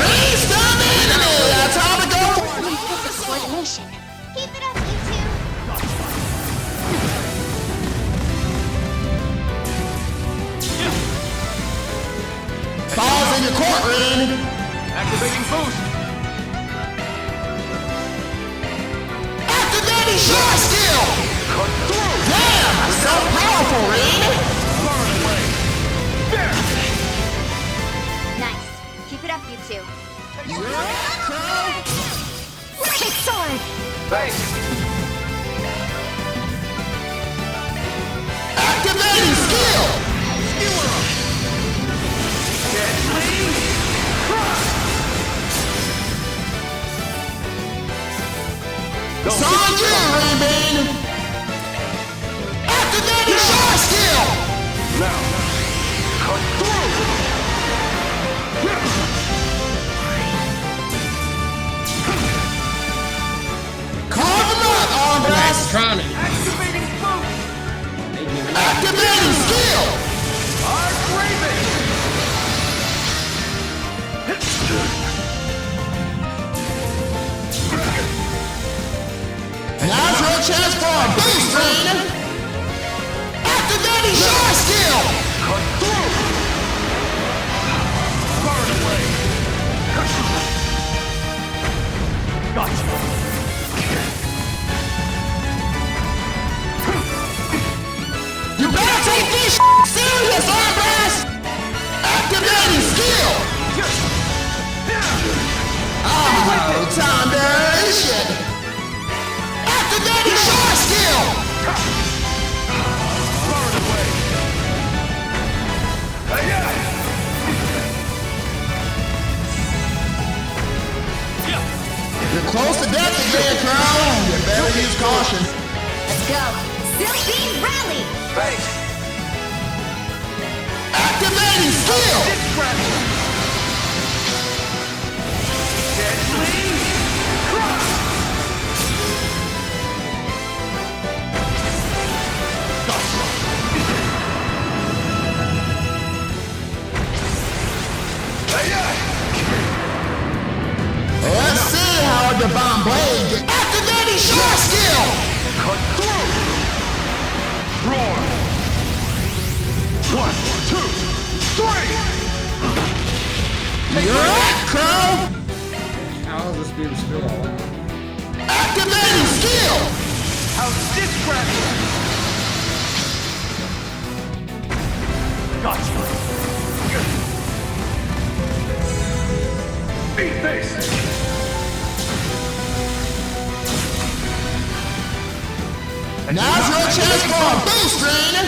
Rain's down the enemy. Time to go. Perfect coordination. Keep it up, you two. Balls in your court, Rain. Activating boost. Activating shot skill. Damn, so powerful, Rain. Nice. Keep it up, you two. Perfect sword! Thanks. Activating skill. It's on you, Rainbeam. Activating shot skill. Now, cut through. Call them up, Armbrust. Electronic. Activating boost. Activating skill. Arkride. Now's your chance for a boost, Rain. Activating shot skill. Cut through. Burn away. Gotcha. You better take this serious, Armbrust. Activating skill. Oh, foundation. Activating shot skill. Burn away. You're close to death again, Crown. You better use caution. Let's go. Still being rally! Thanks. Activating skill! Deadly Cross! Let's see how a divine blade gets activating short skill! Cut through! Roar! 1, 2, 3! You're up, Crow! How is this dude still on? Activating skill! How's this crap? Gotcha! Beat this! Now's your chance for a boost, Rain!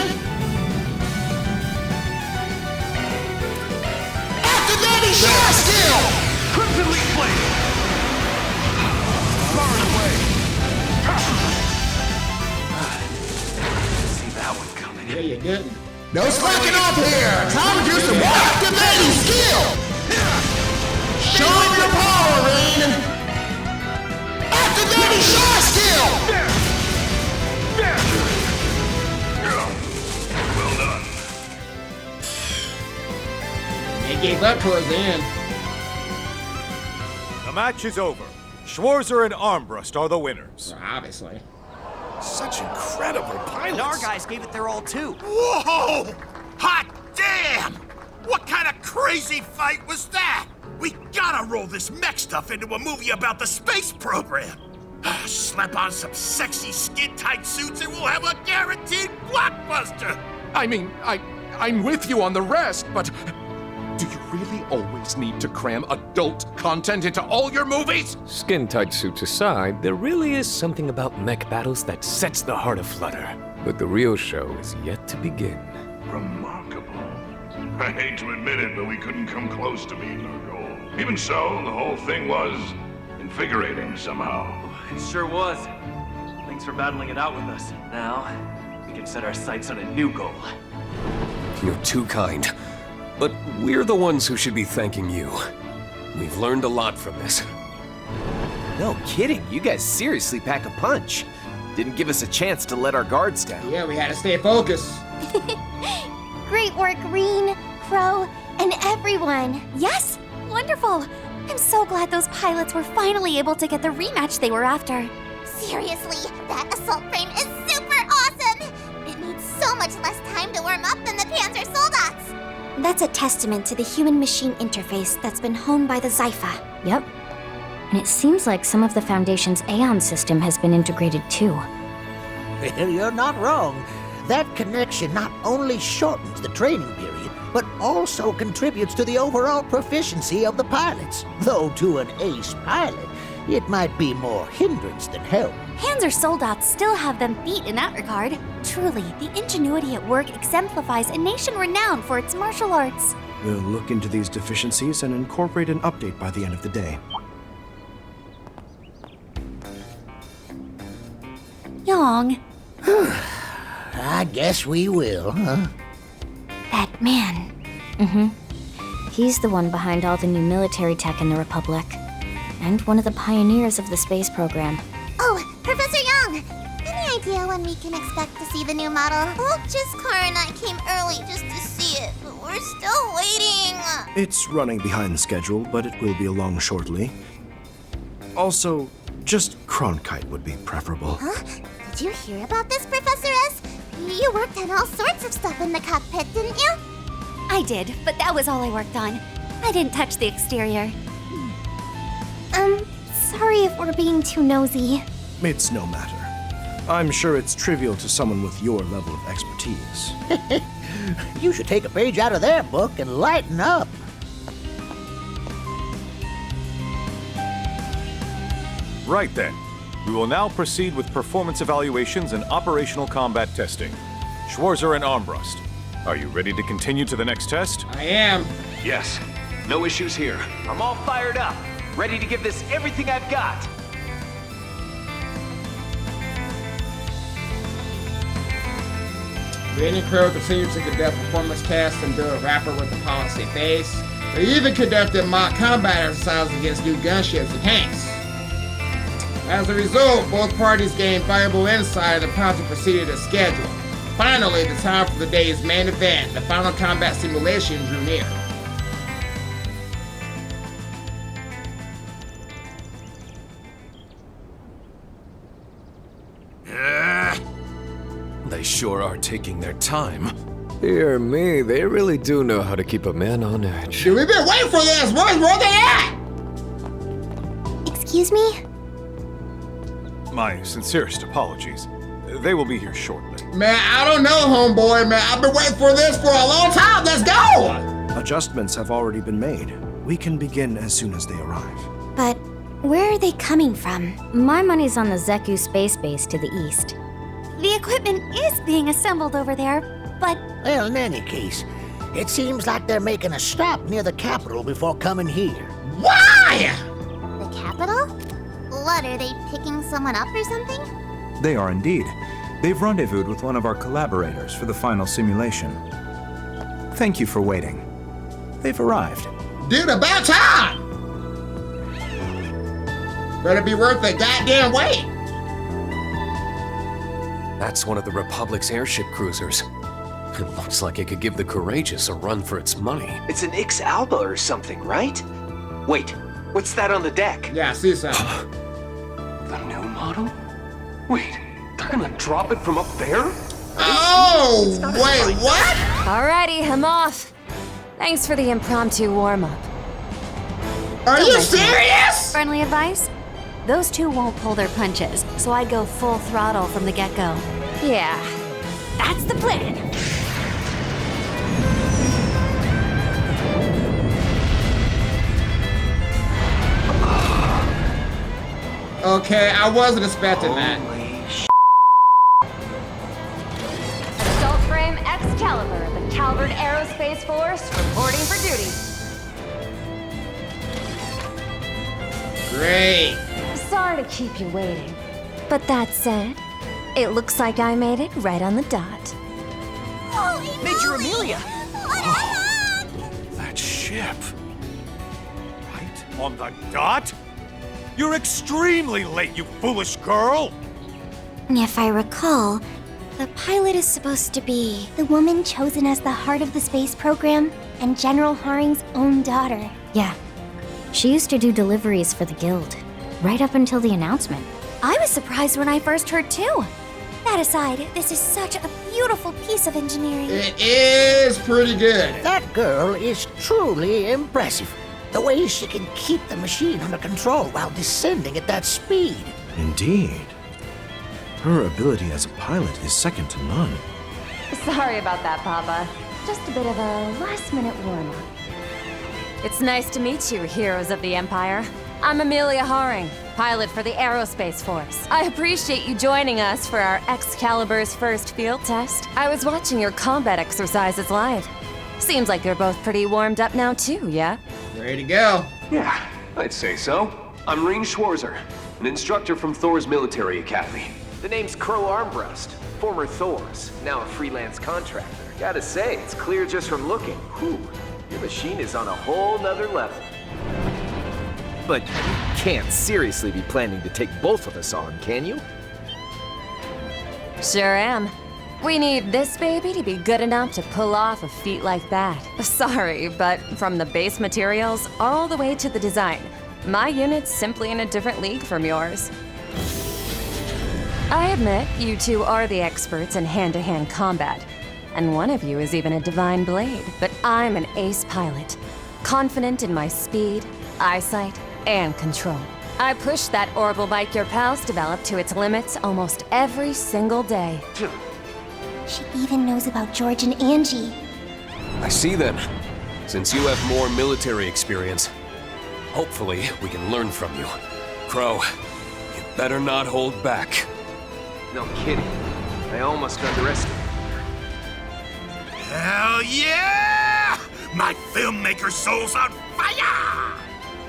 Activating short skill! Crimson Leaf Blade! Far away! See that one coming. Yeah, you didn't. No slacking off here! Time to do some more activating skill! Show them your power, Rain! Activating short skill! Well done. He gave up towards the end. The match is over. Schwarzer and Armbrust are the winners. Well, obviously. Such incredible pilots. And our guys gave it their all too. Whoa! Hot damn! What kind of crazy fight was that? We gotta roll this mech stuff into a movie about the space program. Slap on some sexy skin-tight suits and we'll have a guaranteed blockbuster! I mean, I'm with you on the rest, but do you really always need to cram adult content into all your movies? Skin-tight suits aside, there really is something about mech battles that sets the heart aflutter. But the real show is yet to begin. Remarkable. I hate to admit it, but we couldn't come close to meeting our goal. Even so, the whole thing was invigorating somehow. It sure was. Thanks for battling it out with us. Now, we can set our sights on a new goal. You're too kind. But we're the ones who should be thanking you. We've learned a lot from this. No kidding, you guys seriously pack a punch. Didn't give us a chance to let our guards down. Yeah, we had to stay focused. Great work, Green, Crow, and everyone. Yes, wonderful. I'm so glad those pilots were finally able to get the rematch they were after. Seriously, that assault frame is super awesome! It needs so much less time to warm up than the Panzer Soldats! That's a testament to the human-machine interface that's been honed by the Zypha. Yep. And it seems like some of the Foundation's Aeon system has been integrated too. Well, you're not wrong. That connection not only shortens the training period, but also contributes to the overall proficiency of the pilots. Though to an ace pilot, it might be more hindrance than help. Panzer Soldats still have them beat in that regard. Truly, the ingenuity at work exemplifies a nation renowned for its martial arts. We'll look into these deficiencies and incorporate an update by the end of the day. Yong. I guess we will, huh? That man. He's the one behind all the new military tech in the Republic. And one of the pioneers of the space program. Oh, Professor Young! Any idea when we can expect to see the new model? Well, just Car and I came early just to see it, but we're still waiting. It's running behind schedule, but it will be along shortly. Also, just Cronkite would be preferable. Huh? Did you hear about this, Professor S? You worked on all sorts of stuff in the cockpit, didn't you? I did, but that was all I worked on. I didn't touch the exterior. Sorry if we're being too nosy. It's no matter. I'm sure it's trivial to someone with your level of expertise. You should take a page out of their book and lighten up. Right then. We will now proceed with performance evaluations and operational combat testing. Schwarzer and Armbrust, are you ready to continue to the next test? I am. Yes. No issues here. I'm all fired up. Ready to give this everything I've got. Rain and Crow continued to conduct performance tests and build a Rapper with a policy base. They even conducted mock combat exercises against new gunships and tanks. As a result, both parties gained valuable insight and the project proceeded as scheduled. Finally, the time for the day's main event, the final combat simulation, drew near. They sure are taking their time. Dear me, they really do know how to keep a man on edge. Dude, we've been waiting for this! Where they at? Excuse me? My sincerest apologies. They will be here shortly. Man, I don't know, homeboy, man. I've been waiting for this for a long time. Let's go! Adjustments have already been made. We can begin as soon as they arrive. But where are they coming from? My money's on the Zeku space base to the east. The equipment is being assembled over there, but... Well, in any case, it seems like they're making a stop near the capital before coming here. Why? The capital? What, are they picking someone up or something? They are indeed. They've rendezvoused with one of our collaborators for the final simulation. Thank you for waiting. They've arrived. Dude, about time! Better be worth the goddamn wait. That's one of the Republic's airship cruisers. It looks like it could give the Courageous a run for its money. It's an X-Alba or something, right? Wait, what's that on the deck? Yeah, I see something. The new model? Wait, they're gonna drop it from up there? Oh, wait, what? Alrighty, I'm off. Thanks for the impromptu warm-up. Are you serious? Friendly advice? Those two won't pull their punches, so I'd go full throttle from the get-go. Yeah, that's the plan. Okay, I wasn't expecting that. Assault Frame Excalibur, the Calvert Aerospace Force, reporting for duty. Great. Sorry to keep you waiting. But that said, it looks like I made it right on the dot. Major Amelia! That ship. Right on the dot? You're extremely late, you foolish girl! If I recall, the pilot is supposed to be the woman chosen as the heart of the space program and General Haring's own daughter. Yeah. She used to do deliveries for the Guild, right up until the announcement. I was surprised when I first heard too. That aside, this is such a beautiful piece of engineering. It is pretty good. That girl is truly impressive. The way she can keep the machine under control while descending at that speed. Indeed. Her ability as a pilot is second to none. Sorry about that, Papa. Just a bit of a last-minute warm-up. It's nice to meet you, heroes of the Empire. I'm Amelia Haring, pilot for the Aerospace Force. I appreciate you joining us for our Excalibur's first field test. I was watching your combat exercises live. Seems like you're both pretty warmed up now too, yeah? Ready to go. Yeah, I'd say so. I'm Reen Schwarzer, an instructor from Thor's military academy. The name's Crow Armbrust, former Thor's, now a freelance contractor. Gotta say, it's clear just from looking. Whew, your machine is on a whole nother level. But you can't seriously be planning to take both of us on, can you? Sure am. We need this baby to be good enough to pull off a feat like that. Sorry, but from the base materials all the way to the design, my unit's simply in a different league from yours. I admit you two are the experts in hand-to-hand combat, and one of you is even a divine blade, but I'm an ace pilot, confident in my speed, eyesight, and control. I push that orbital bike your pals developed to its limits almost every single day. She even knows about George and Angie. I see then. Since you have more military experience, hopefully we can learn from you. Crow, you better not hold back. No kidding. I almost underestimated her. Hell yeah! My filmmaker soul's on fire!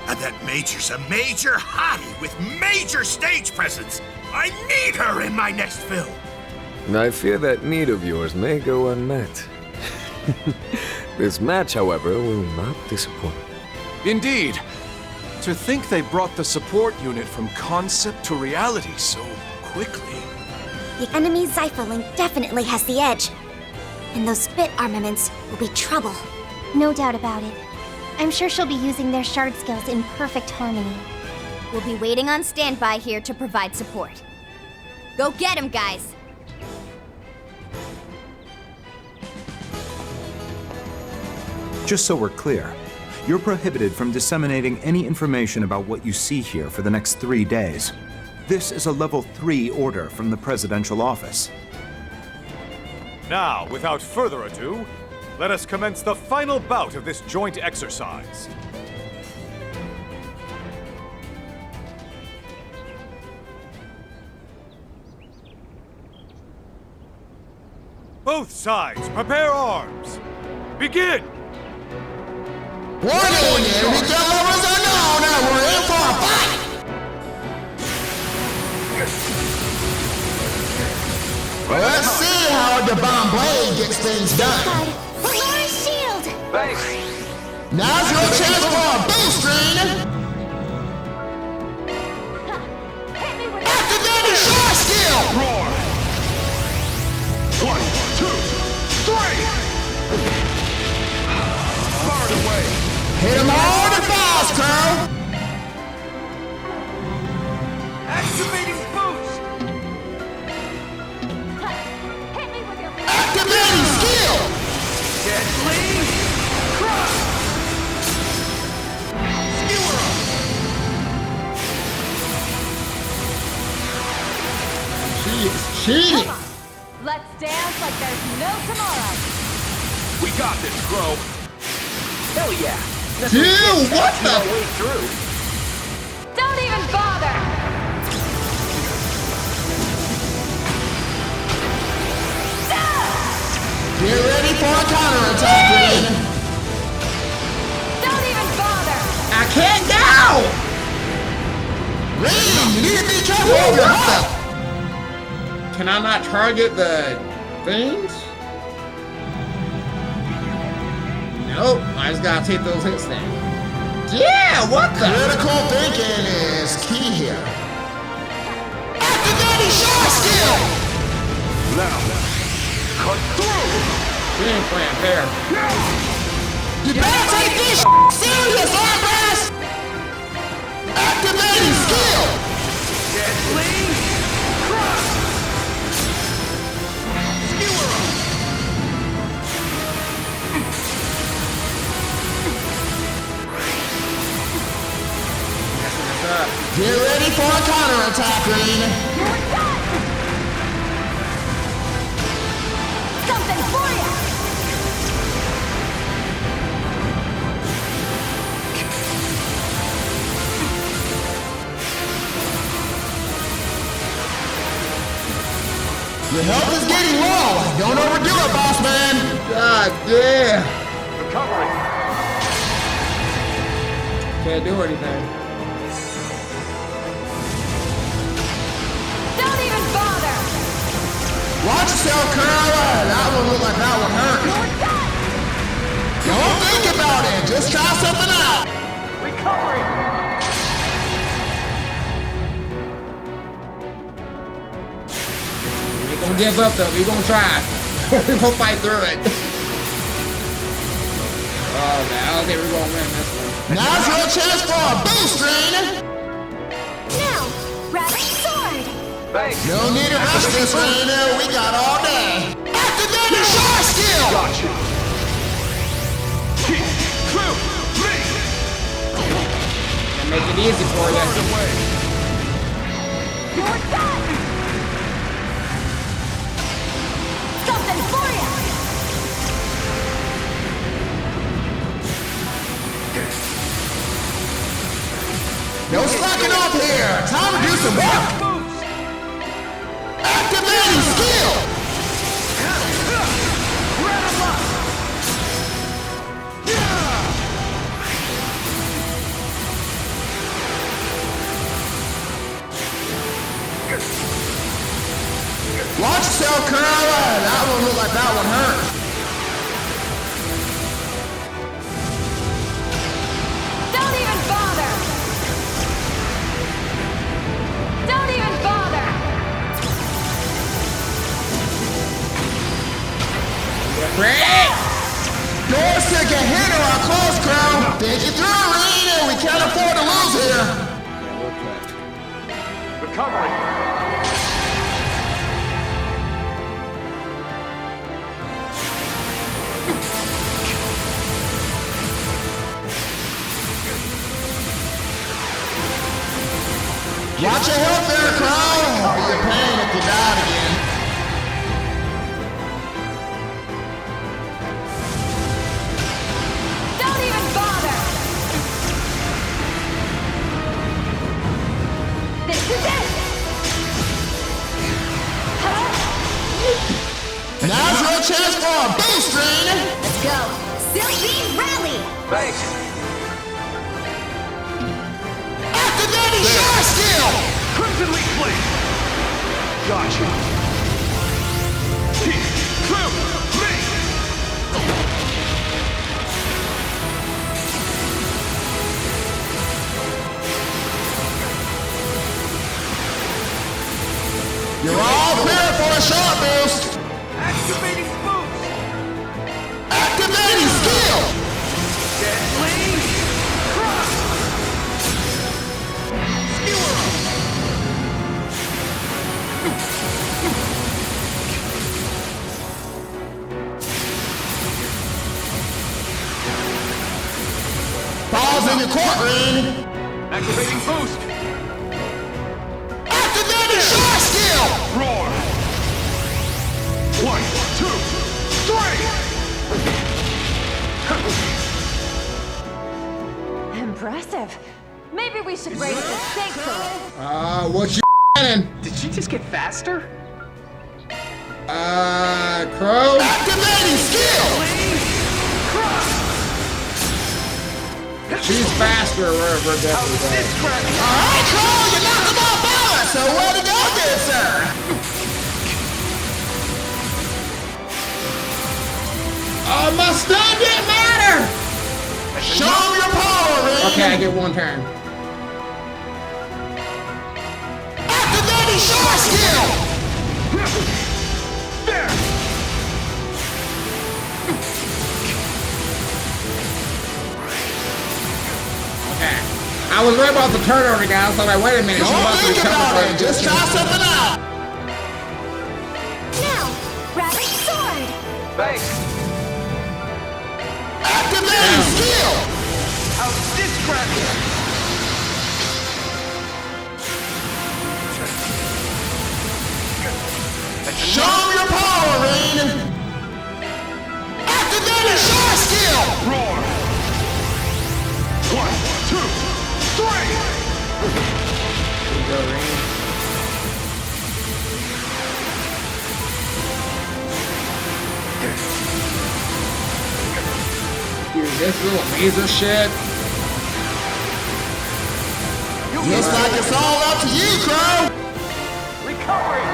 And that Major's a major hottie with major stage presence. I need her in my next film. I fear that need of yours may go unmet. This match, however, will not disappoint. Indeed. To think they brought the support unit from concept to reality so quickly. The enemy Zypherling definitely has the edge. And those bit armaments will be trouble. No doubt about it. I'm sure she'll be using their shard skills in perfect harmony. We'll be waiting on standby here to provide support. Go get him, guys! Just so we're clear, you're prohibited from disseminating any information about what you see here for the next 3 days. This is a level 3 order from the Presidential Office. Now, without further ado, let us commence the final bout of this joint exercise. Both sides, prepare arms. Begin! Warning! Enemy kill levels unknown, and we're in for a fight! Let's see how a Divine Blade gets things done. Polaris Shield! Thanks. Now's your chance for a boost, Green! Activate your short skill! Roar! 1, 2, 3! Far away! Hit him hard and fast, Curl! Activating boost! Activating skill! Deadly crush! Skewer up! She is cheating! Let's dance like there's no tomorrow. We got this, Crow. Hell yeah! Dude, what the? Way through. Don't even bother! Get ready for a counterattack, Green! Don't even bother! I can't go! Green, you need to be careful of your health! Can I not target the things? Nope, I just gotta take those hits then. Yeah, what the? Critical thinking is key here. Activating short skill! Now, cut through! We ain't playing fair. You better take this serious, Arkride! Activating skill! Deadly crush! Skewer up! Get ready for a counterattack, Green! Something for you! Your health is getting low! Don't overdo it, boss man! God damn! Recovery! Can't do anything. Don't even bother! Watch yourself, Curl! That one looked like that one hurt. Don't think about it! Just try something out! Recovery! We ain't gonna give up though, we gonna try. We gonna fight through it. Oh man, I don't think we're gonna win this one. Now's your chance for a boost, Rain! Now, Rapid Sword! Thanks! No need to rush this, Rain. We got all day. Activate your short skill! Gotcha! Keep through me! Make it easy for you. You're done! Something for you! No slacking off here! Time to do some work! Activating skill! Watch yourself, Curl! Let's take a hit or our close, Crow. Think it through, Reed, we can't afford to lose here. Recovery. Watch your health there, Crow. Be a pain if you died again. Don't even bother! This is it! Now's your chance for a boost, Reed. Let's go! Sylvie Rally! Thanks. Activating shot skill! Crimson Leaf Blade! Gotcha. Keep through me! You're all clear for a shot boost. Activating boost! Activating skill! Deadly Cross! Balls in your court, Reed. Activating boost! Activating shot skill! Roar! 1, 2, 3! Impressive. Maybe we should raise the stakes a little. What you planning? Did she just get faster? Crow? Activating skill! She's faster, we're definitely better. Alright, Crow, you knocked them off balance, so way to go, good sir! My stun didn't matter! Show them your power, Reed! Okay, I get one turn. Activating shot skill! There! Okay. I was right about the turnover, guys. I thought, wait a minute, she's about to Don't think recover about from it, just try something out! Now, Rabbit Sword! Thanks! Activating skill! How's this cracking? Show them your power, Reed! Activating shot skill! Roar! 1, 2, 3! Dude, this little laser shit. Looks like it's all up to you, Crow! Recovery!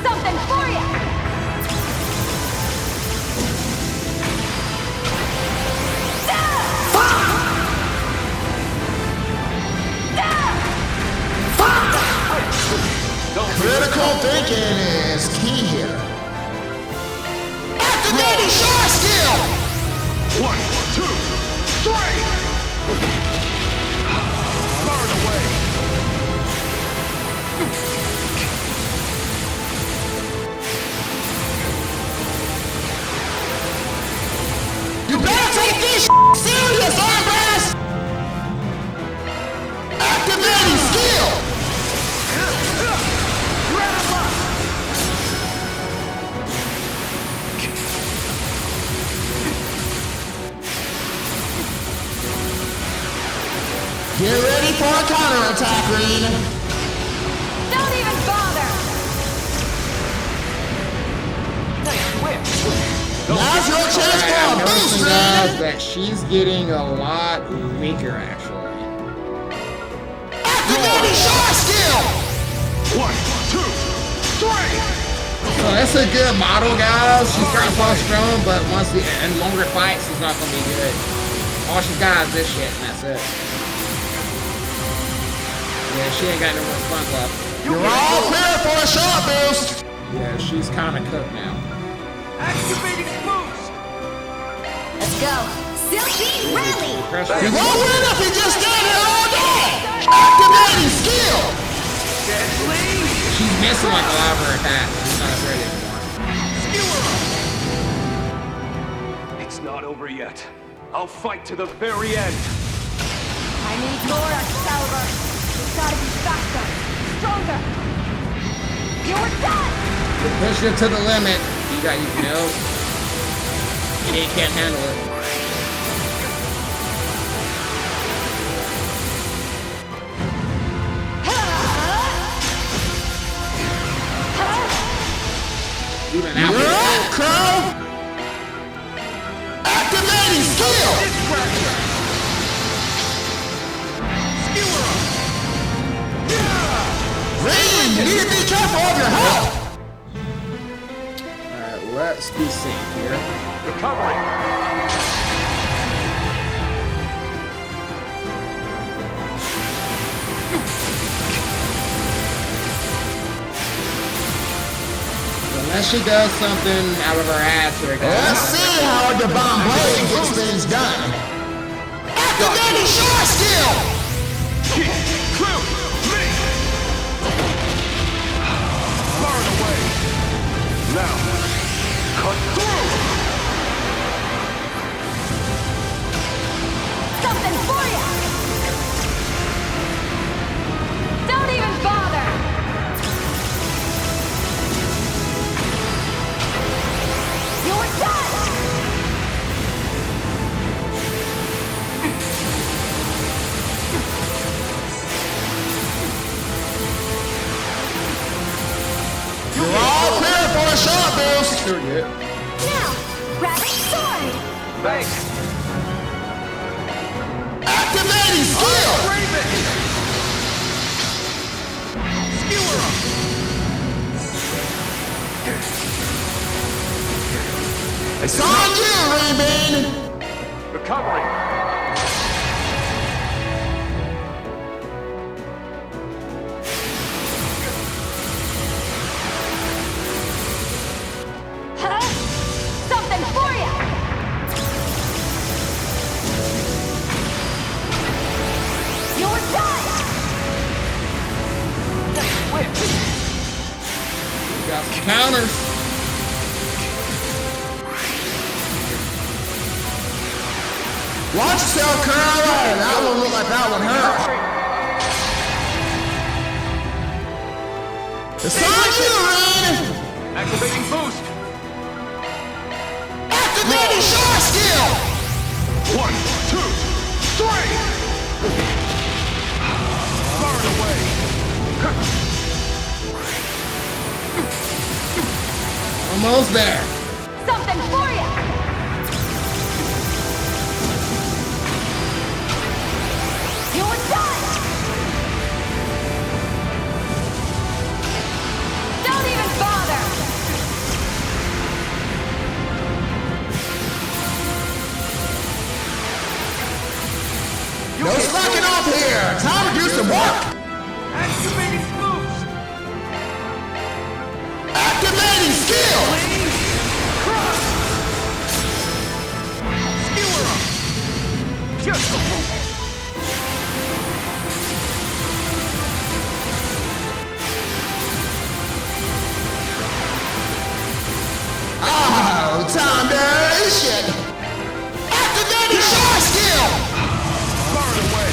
Something for ya! Critical thinking is key here. Activating shot skill! 1, 2, 3! Burn away! You better take this serious, Arkride! Activating skill! Get ready for a counterattack, Reed. Don't even bother! Now's your chance for a boost, Reed. That she's getting a lot weaker, actually. Activating shot skill! 1, 2, 3! So that's a good model, guys. She's got far strong, but once in longer fights, she's not gonna be good. All she's got is this shit, and that's it. Yeah, she ain't got no more spunk left. You're all clear for a shot boost. Yeah, Yeah, she's kind of cooked now. Activating boost! Let's go! Silky Rally! You won't win if you just stand here all day! Activating skill! She's missing like a lot of her attacks. She's not ready anymore. It's not over yet. I'll fight to the very end. I need more, Excalibur! You've gotta be faster! Stronger! You're done! You push her to the limit. You got, you know, he can't handle it. Even after that. Crow! Activating skill! Rain, you need to be careful of your health! Alright, let's be safe here. Recovering! Unless she does something out of her ass or let's see how a Divine Blade gets things done. Activating short skill! Far and away! Now, cut through! Something for ya! Don't even bother! You're done! You're all clear for a shot boost! Now, Rabbit Sword! Thanks! Activating skill! It's on you, Rainbeam! Recovering! Huh? Something for ya! You're done! got some counters. Watch yourself, Curl! That one looked like that one hurt. It's on you, Rain! Activating boost! Activating short skill! 1, 2, 3! Far and away! Almost there. Something for ya! You're done! Don't even bother! No slacking off here! Time to do some work! Activating boost! Activating skill! Skewer him! Just Oh, time to shit! Activating short skill! Far and away!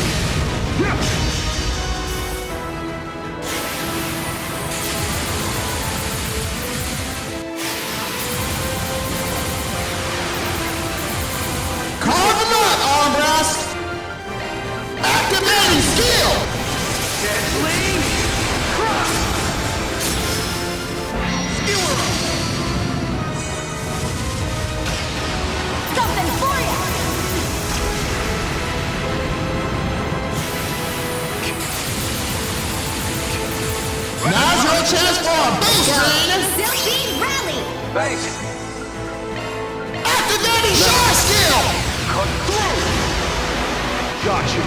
Carve them up, arm brass! Activating skill! deadly crush! Skewer him! Something for ya! Now's your chance for a boost, Rain! Silky Rally! Thanks! Activating short skill! Cut through! Gotcha!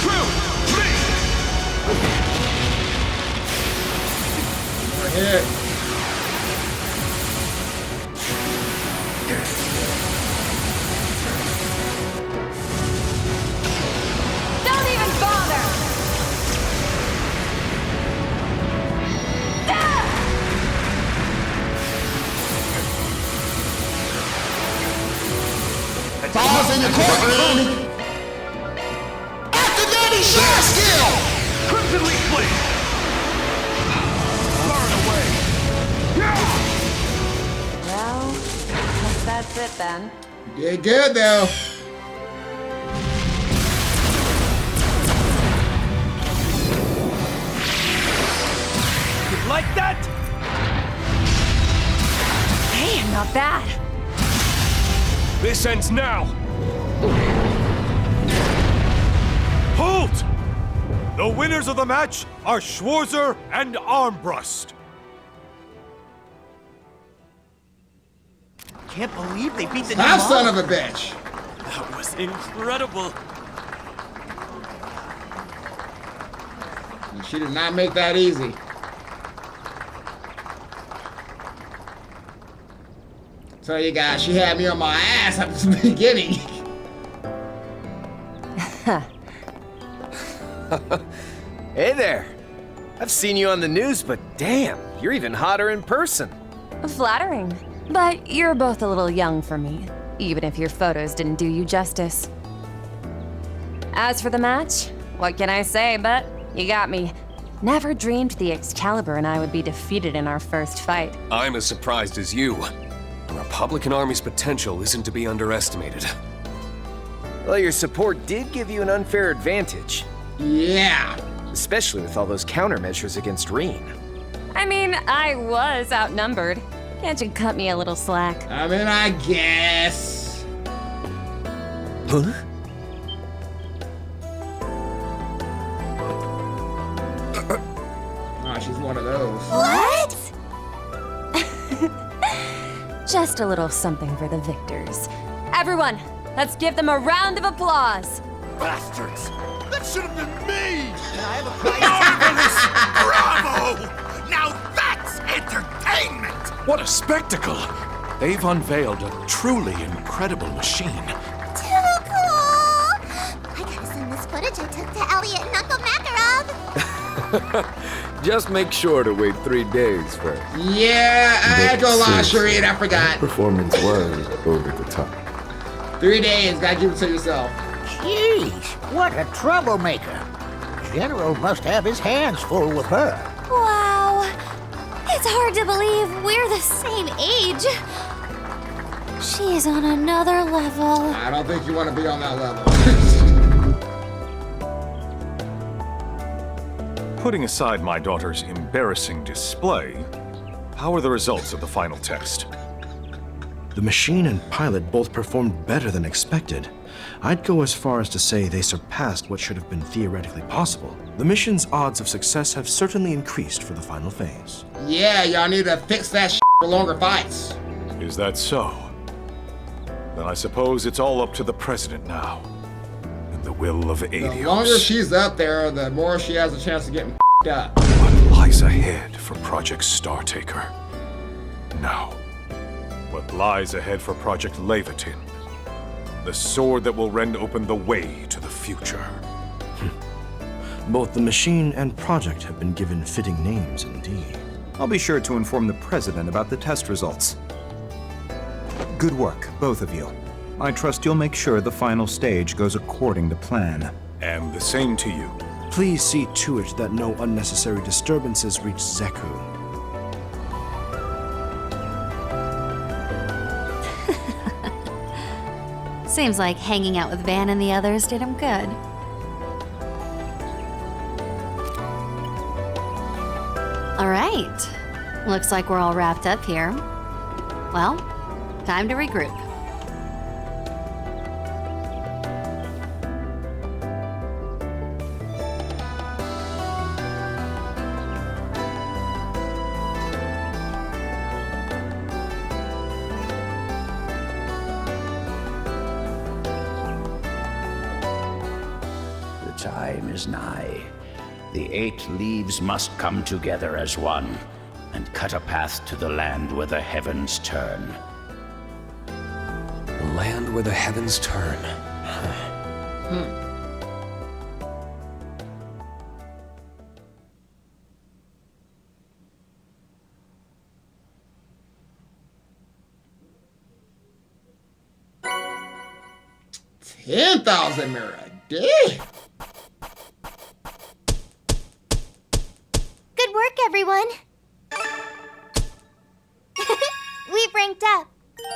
Through me! it. Don't even bother! Balls in your court, man. Activating shot skill. Crimson Leaf Blade! Burn away! Well, guess that's it then. You did good, though. You like that? Damn, not bad. This ends now! Halt! The winners of the match are Schwarzer and Armbrust. Can't believe they beat the That new son model. of a bitch. That was incredible. She did not make that easy. Tell you guys, she had me on my ass at the beginning. Hey there. I've seen you on the news, but damn, you're even hotter in person. Flattering. But you're both a little young for me, even if your photos didn't do you justice. As for the match, what can I say, but you got me. Never dreamed the Excalibur and I would be defeated in our first fight. I'm as surprised as you. The Republican Army's potential isn't to be underestimated. Well, your support did give you an unfair advantage. Yeah. Especially with all those countermeasures against Reen. I mean, I was outnumbered. Can't you cut me a little slack? I mean, I guess. Huh? Oh, she's one of those. What? Just a little something for the victors. Everyone, let's give them a round of applause. Bastards! That should have been me! And I have a Bravo! Now that's entertainment! What a spectacle! They've unveiled a truly incredible machine. Too cool! I gotta send this footage I took to Elliot and Uncle Makarov. Just make sure to wait 3 days first. Yeah, I go lie, Shireen, I forgot. Performance was over the top. 3 days, gotta give it to yourself. Jeez, what a troublemaker. General must have his hands full with her. Wow. It's hard to believe we're the same age. She's on another level. I don't think you want to be on that level. Putting aside my daughter's embarrassing display, how are the results of the final test? The machine and pilot both performed better than expected. I'd go as far as to say they surpassed what should have been theoretically possible. The mission's odds of success have certainly increased for the final phase. Yeah, y'all need to fix that shit for longer fights. Is that so? Then I suppose it's all up to the President now. And the will of Adios. The longer she's up there, the more she has a chance of getting up. What lies ahead for Project Startaker? Now, what lies ahead for Project Levitin? The sword that will rend open the way to the future. Both the machine and project have been given fitting names indeed. I'll be sure to inform the President about the test results. Good work, both of you. I trust you'll make sure the final stage goes according to plan. And the same to you. Please see to it that no unnecessary disturbances reach Zeku. Seems like hanging out with Van and the others did him good. All right. Looks like we're all wrapped up here. Well, time to regroup. Time is nigh. The 8 leaves must come together as one. and cut a path to the land where the heavens turn. The land where the heavens turn. $10,000 mirror. Damn. Good work, everyone. We've ranked up.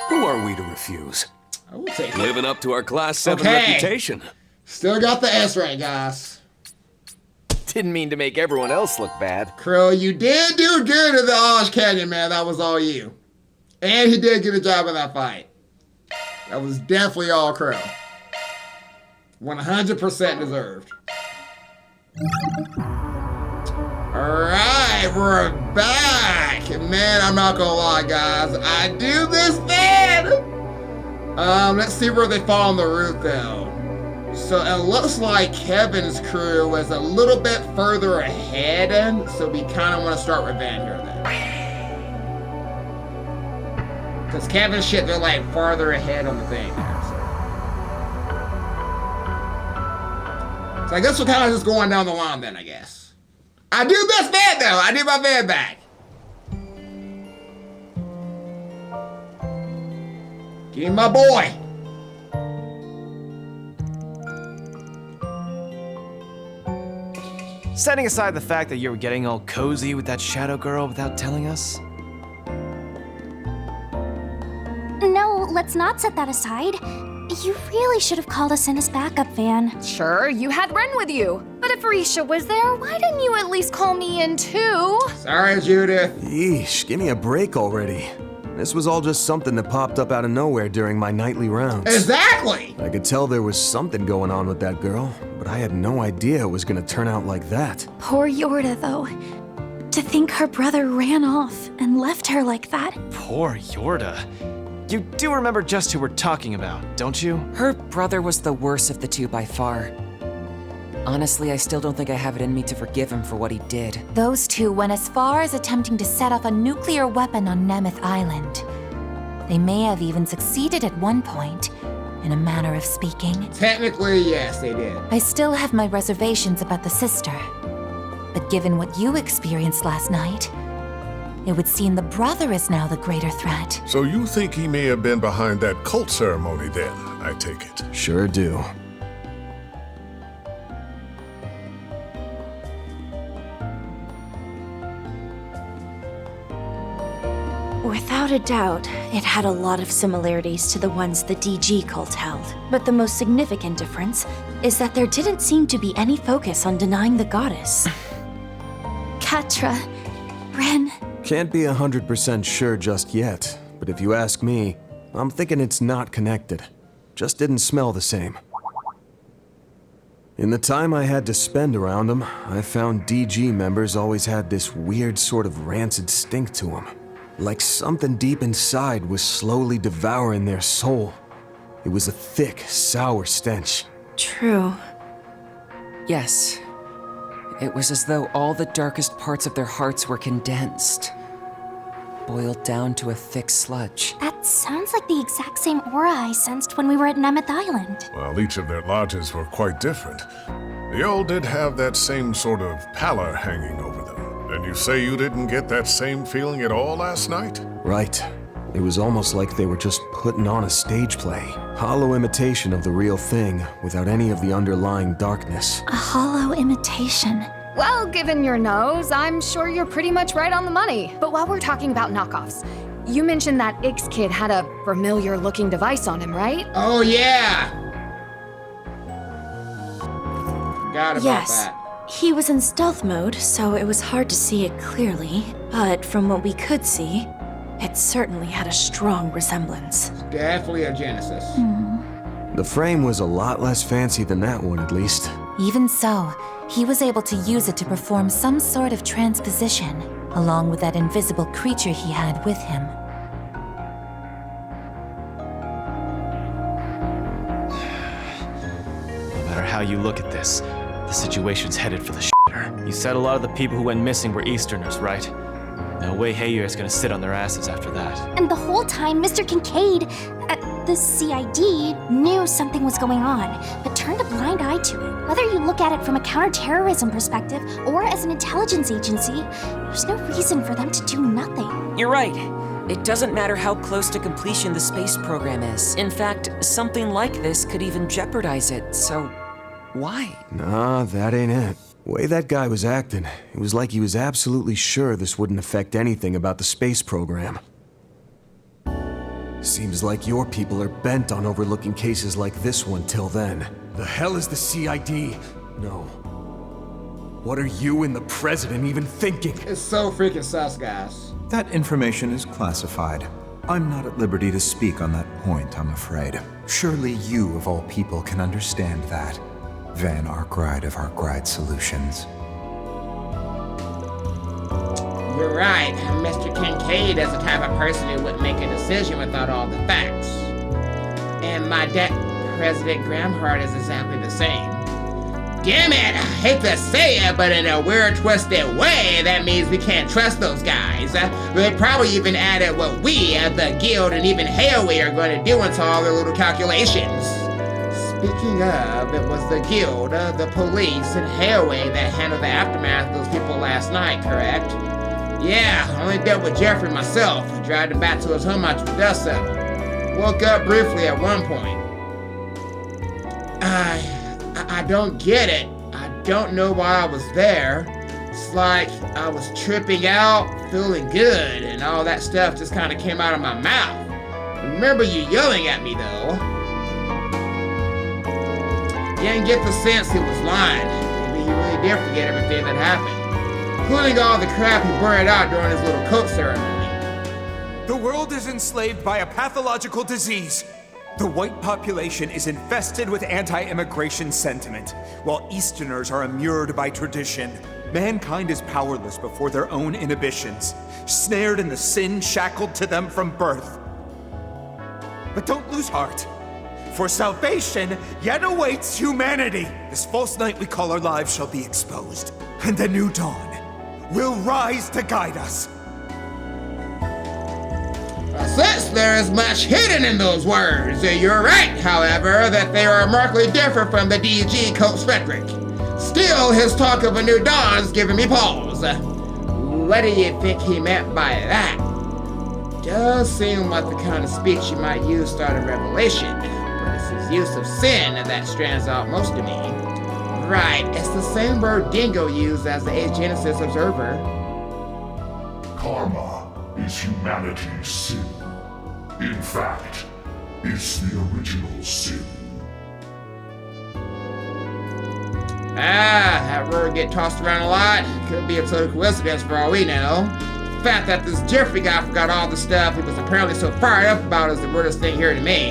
Who are we to refuse? I will take it. Living up to our Class 7 Okay. reputation. Still got the S rank, guys. Didn't mean to make everyone else look bad. Crow, you did do good in the Orange Canyon, man. That was all you. And he did get a job in that fight. That was definitely all Crow. 100% deserved. Alright, we're back. Man, I'm not gonna lie, guys. I do this bad. Let's see where they fall on the route, though. So it looks like Kevin's crew is a little bit further ahead, so we kind of want to start with Van here, then. Because Kevin's shit, they're like farther ahead on the thing here, so I guess we're kind of just going down the line then, I guess. I do best van, though. I do my van back. Give me my boy. Setting aside the fact that you were getting all cozy with that shadow girl without telling us. No, let's not set that aside. You really should have called us in as backup, Van. Sure, you had Ren with you. But if Risha was there, why didn't you at least call me in too? Sorry, Judith. Yeesh, give me a break already. This was all just something that popped up out of nowhere during my nightly rounds. Exactly! I could tell there was something going on with that girl, but I had no idea it was gonna turn out like that. Poor Yorda, though. To think her brother ran off and left her like that. Poor Yorda. You do remember just who we're talking about, don't you? Her brother was the worst of the two by far. Honestly, I still don't think I have it in me to forgive him for what he did. Those two went as far as attempting to set off a nuclear weapon on Nemeth Island. They may have even succeeded at one point, in a manner of speaking. Technically, yes, they did. I still have my reservations about the sister. But given what you experienced last night, it would seem the brother is now the greater threat. So you think he may have been behind that cult ceremony then, I take it? Sure do. Without a doubt, it had a lot of similarities to the ones the DG cult held. But the most significant difference is that there didn't seem to be any focus on denying the goddess. Katra, Ren. Can't be 100% sure just yet, but if you ask me, I'm thinking it's not connected. Just didn't smell the same. In the time I had to spend around them, I found DG members always had this weird sort of rancid stink to them. Like something deep inside was slowly devouring their soul. It was a thick, sour stench. True. Yes. It was as though all the darkest parts of their hearts were condensed, boiled down to a thick sludge. That sounds like the exact same aura I sensed when we were at Nemeth Island. Well, each of their lodges were quite different. They all did have that same sort of pallor hanging over them. And you say you didn't get that same feeling at all last night? Right. It was almost like they were just putting on a stage play. Hollow imitation of the real thing, without any of the underlying darkness. A hollow imitation. Well, given your nose, I'm sure you're pretty much right on the money. But while we're talking about knockoffs, you mentioned that Ix kid had a familiar-looking device on him, right? Oh, yeah! Forgot about Yes. that. He was in stealth mode, so it was hard to see it clearly. But from what we could see, it certainly had a strong resemblance. Definitely a Genesis. The frame was a lot less fancy than that one, at least. Even so, he was able to use it to perform some sort of transposition, along with that invisible creature he had with him. No matter how you look at this, the situation's headed for the shitter. You said a lot of the people who went missing were Easterners, right? No way Heiyu's gonna sit on their asses after that. And the whole time, Mr. Kincaid, the CID, knew something was going on, but turned a blind eye to it. Whether you look at it from a counterterrorism perspective or as an intelligence agency, there's no reason for them to do nothing. You're right. It doesn't matter how close to completion the space program is. In fact, something like this could even jeopardize it, so why? Nah, that ain't it. The way that guy was acting, it was like he was absolutely sure this wouldn't affect anything about the space program. Seems like your people are bent on overlooking cases like this one till then. The hell is the CID? No. What are you and the President even thinking? It's so freaking sus, guys. That information is classified. I'm not at liberty to speak on that point, I'm afraid. Surely you, of all people, can understand that. Van Arkride of Arkride Solutions. You're right. Mr. Kincaid is the type of person who wouldn't make a decision without all the facts. And my President Gramhart is exactly the same. Damn it! I hate to say it, but in a weird, twisted way, that means we can't trust those guys. They probably even added what we, the Guild, and even Hayway are going to do into all their little calculations. Speaking of, it was the Guild, the police, and Hayway that handled the aftermath of those people last night, correct? Yeah, I only dealt with Jeffrey myself. I dragged him back to his home after the dust settled. Woke up briefly at one point. I don't get it. I don't know why I was there. It's like I was tripping out, feeling good, and all that stuff just kind of came out of my mouth. I remember you yelling at me, though. Didn't get the sense he was lying. Maybe he really did forget everything that happened, including all the crap he burned out during his little coat ceremony. The world is enslaved by a pathological disease. The white population is infested with anti-immigration sentiment, while Easterners are immured by tradition. Mankind is powerless before their own inhibitions, snared in the sin shackled to them from birth. But don't lose heart, for salvation yet awaits humanity. This false night we call our lives shall be exposed, and the new dawn will rise to guide us. Since there is much hidden in those words, you're right, however, that they are markedly different from the DG Coach Frederick. Still, his talk of a new dawn's giving me pause. What do you think he meant by that? Does seem like the kind of speech you might use to start a revelation, but it's his use of sin that stands out most to me. Right, it's the same word Dingo used as the Genesis observer. Karma is humanity's sin. In fact, it's the original sin. That word get tossed around a lot. Could be a total coincidence for all we know. The fact that this Jeffrey guy forgot all the stuff he was apparently so fired up about is the weirdest thing here to me.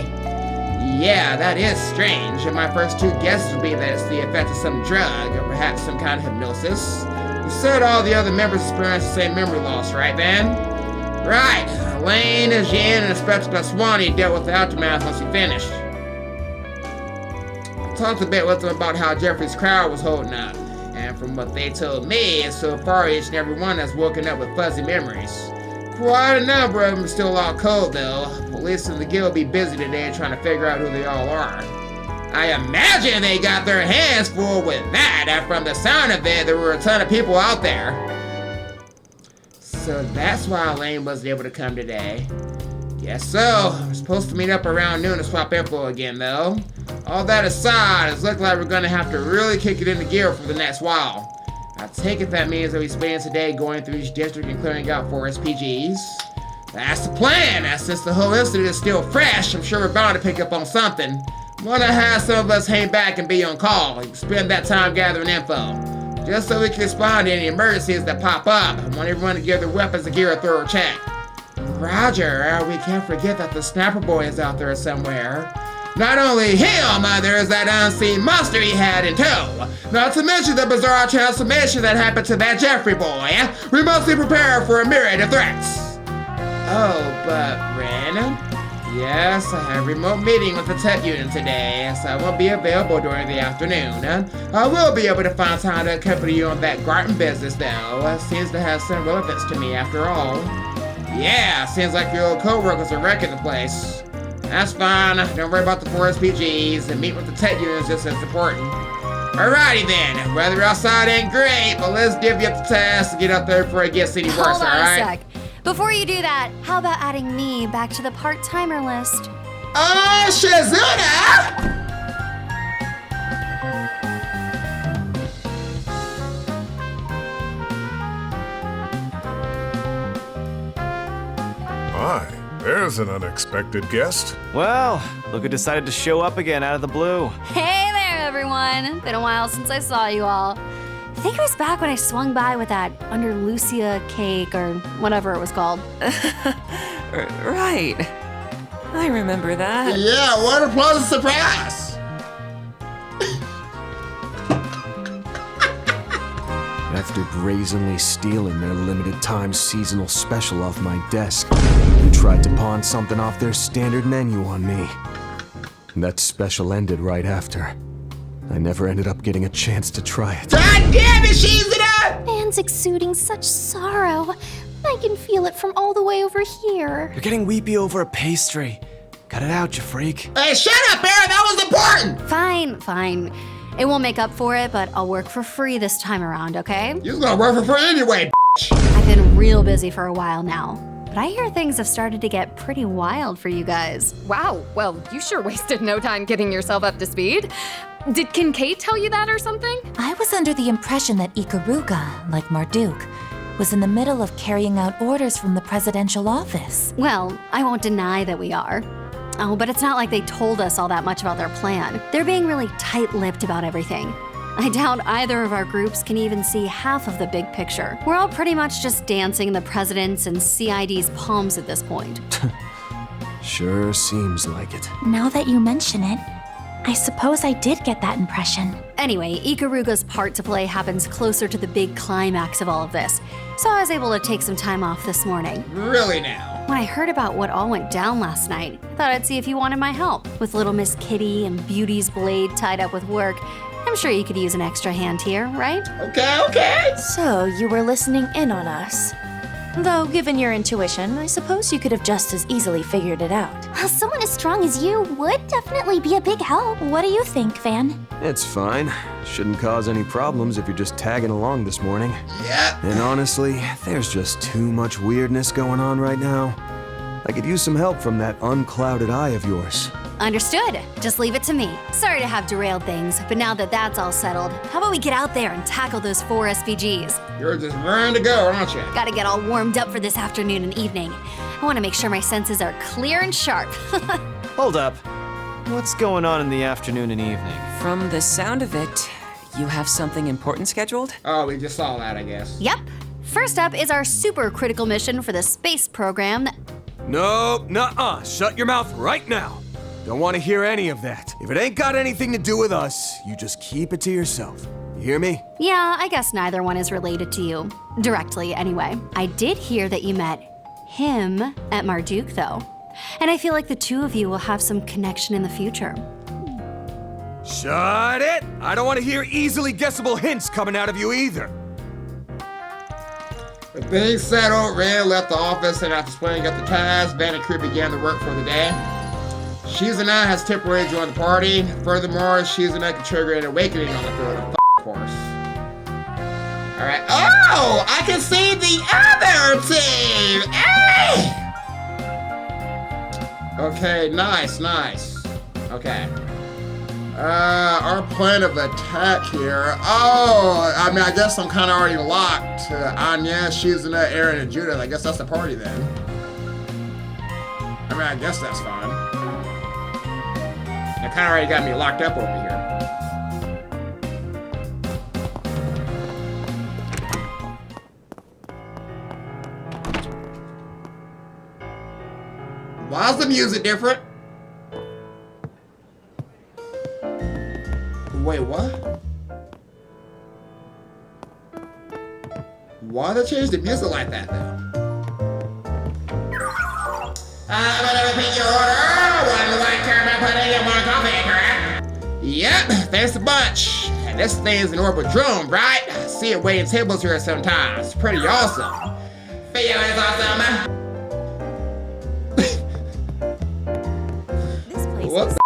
Yeah, that is strange, and my first two guesses would be that it's the effect of some drug, or perhaps some kind of hypnosis. You said all the other members experienced the same memory loss, right, Van? Right, Lane, Jin, and Inspector Swanee dealt with the aftermath once he finished. I talked a bit with them about how Jeffrey's crowd was holding up, and from what they told me, so far each and every one has woken up with fuzzy memories. Quite a number of them are still out cold, though. Police and the Guild will be busy today trying to figure out who they all are. I imagine they got their hands full with that, and from the sound of it, there were a ton of people out there. So that's why Lane wasn't able to come today. Guess so. We're supposed to meet up around noon to swap info again, though. All that aside, it's looking like we're gonna have to really kick it into gear for the next while. I take it that means that we spend today going through each district and clearing out forest PGs. That's the plan. Since the whole incident is still fresh, I'm sure we're bound to pick up on something. Wanna have some of us hang back and be on call. You can spend that time gathering info, just so we can respond to any emergencies that pop up. I want everyone to give their weapons and gear a thorough check. Roger, we can't forget that the Snapper Boy is out there somewhere. Not only him, there's that unseen monster he had in tow. Not to mention the bizarre transformation that happened to that Jeffrey boy. We must be prepared for a myriad of threats. Oh, but Ren, Yes, I have a remote meeting with the tech unit today, so I won't be available during the afternoon. I will be able to find time to accompany you on that garden business, though. It seems to have some relevance to me after all. Yeah, seems like your old co-workers are wrecking the place. That's fine, don't worry about the 4 SPGs, and meet with the tech unit is just as important. Alrighty then, weather outside ain't great, but let's divvy up the task and get out there before it gets any worse, Hold on alright? a sec. Before you do that, how about adding me back to the part-timer list? Oh, Shizuna! My, there's an unexpected guest. Well, look who decided to show up again out of the blue. Hey there, everyone. Been a while since I saw you all. I think it was back when I swung by with that Under Lucia cake or whatever it was called. Right. I remember that. Yeah, what a pleasant surprise! After brazenly stealing their limited time seasonal special off my desk, they tried to pawn something off their standard menu on me. That special ended right after. I never ended up getting a chance to try it. God damn it, Shizuna! Fan's exuding such sorrow. I can feel it from all the way over here. You're getting weepy over a pastry. Cut it out, you freak. Hey, shut up, Aaron! That was important! Fine. It won't make up for it, but I'll work for free this time around, okay? You're gonna work for free anyway, I've been real busy for a while now, but I hear things have started to get pretty wild for you guys. Wow, well, you sure wasted no time getting yourself up to speed. Did Kincaid tell you that or something? I was under the impression that Ikaruga, like Marduk, was in the middle of carrying out orders from the presidential office. Well, I won't deny that we are. Oh, but it's not like they told us all that much about their plan. They're being really tight-lipped about everything. I doubt either of our groups can even see half of the big picture. We're all pretty much just dancing in the president's and CID's palms at this point. Sure seems like it. Now that you mention it, I suppose I did get that impression. Anyway, Ikaruga's part to play happens closer to the big climax of all of this, so I was able to take some time off this morning. Really now? When I heard about what all went down last night, I thought I'd see if you wanted my help. With little Miss Kitty and Beauty's Blade tied up with work, I'm sure you could use an extra hand here, right? Okay. So, you were listening in on us. Though, given your intuition, I suppose you could have just as easily figured it out. Well, someone as strong as you would definitely be a big help. What do you think, Fan? It's fine. Shouldn't cause any problems if you're just tagging along this morning. Yeah. And honestly, there's just too much weirdness going on right now. I could use some help from that unclouded eye of yours. Understood. Just leave it to me. Sorry to have derailed things, but now that that's all settled, how about we get out there and tackle those 4 SPGs? You're just raring to go, aren't you? Gotta get all warmed up for this afternoon and evening. I want to make sure my senses are clear and sharp. Hold up. What's going on in the afternoon and evening? From the sound of it, you have something important scheduled? Oh, we just saw that, I guess. Yep. First up is our super critical mission for the space program that... No, nuh-uh. Shut your mouth right now. Don't want to hear any of that. If it ain't got anything to do with us, you just keep it to yourself. You hear me? Yeah, I guess neither one is related to you. Directly, anyway. I did hear that you met him at Marduk, though. And I feel like the two of you will have some connection in the future. Shut it! I don't want to hear easily guessable hints coming out of you either. The thing settled, Ren left the office, and after splitting up the ties, Van and crew began the work for the day. Shizuna has temporarily joined the party. Furthermore, Shizuna can trigger an awakening on the field of force. Alright. Oh! I can see the other team! Hey! Okay, nice. Okay. Our plan of attack here. Oh, I mean, I guess I'm kind of already locked to Anya, Shizuna, Aaron, and Judith. I guess that's the party then. I mean, I guess that's fine. It kind of already got me locked up over here. Why is the music different? Wait, what? Why they change the music like that, though? I'm gonna repeat your order. putting in more coffee, correct? Yep, thanks a bunch. And this thing's an orbital drone, right? I see it waiting tables here sometimes. Pretty awesome. Video is awesome. This place What is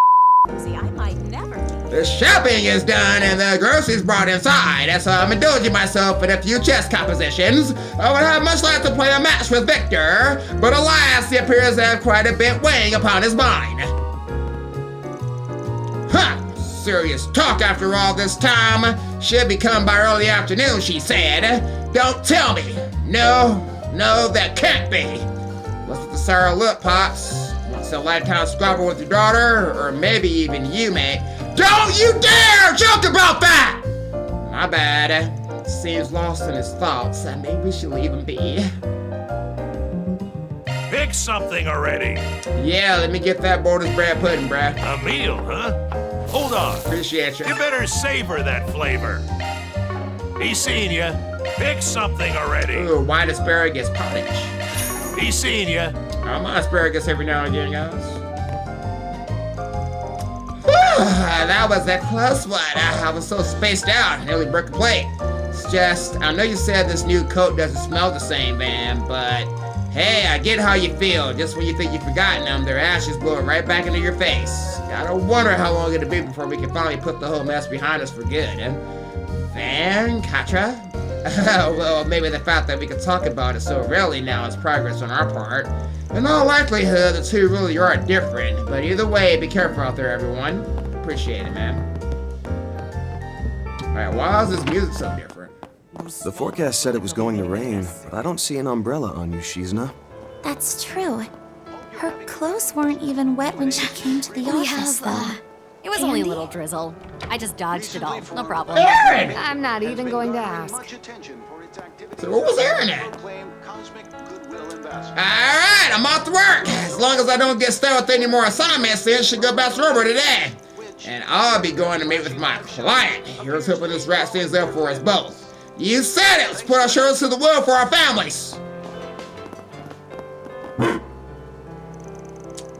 cozy. I might never leave. The shopping is done and the groceries brought inside, so I'm indulging myself in a few chess compositions. I would have much like to play a match with Victor, but alas, he appears to have quite a bit weighing upon his mind. Huh! Serious talk after all this time. Should be come by early afternoon, she said. Don't tell me. No, that can't be. What's with the sour look, Pops? What's a lifetime squabble with your daughter? Or maybe even you, mate? Don't you dare joke about that! My bad. Seems lost in his thoughts. Maybe we should leave him be. Pick something already. Yeah, let me get that Borders bread pudding, bruh. A meal, huh? Hold on. Appreciate you. You better savor that flavor. He's seen ya. Pick something already. Ooh, white asparagus pottage. He's seen ya. I'm on asparagus every now and again, guys. That was a close one. I was so spaced out. Nearly broke a plate. It's just, I know you said this new coat doesn't smell the same, man, but hey, I get how you feel. Just when you think you've forgotten them, their ashes blow right back into your face. Gotta wonder how long it'll be before we can finally put the whole mess behind us for good. Van Katra? Well, maybe the fact that we can talk about it so rarely now is progress on our part. In all likelihood, the two really are different, but either way, be careful out there, everyone. Appreciate it, man. Alright, why is this music so different? The forecast said it was going to rain. I don't see an umbrella on you, Shizna. That's true. Her clothes weren't even wet when she came to the office, though. It was only a little drizzle. I just dodged it all. No problem. Aaron! I'm not even going to ask. So what was Aaron at? Alright, I'm off to work. As long as I don't get stuck with any more assignments, things should go best over today. And I'll be going to meet with my client. Here's hoping this rat stays there for us both. You said it! Let's put our shoulders to the wheel for our families!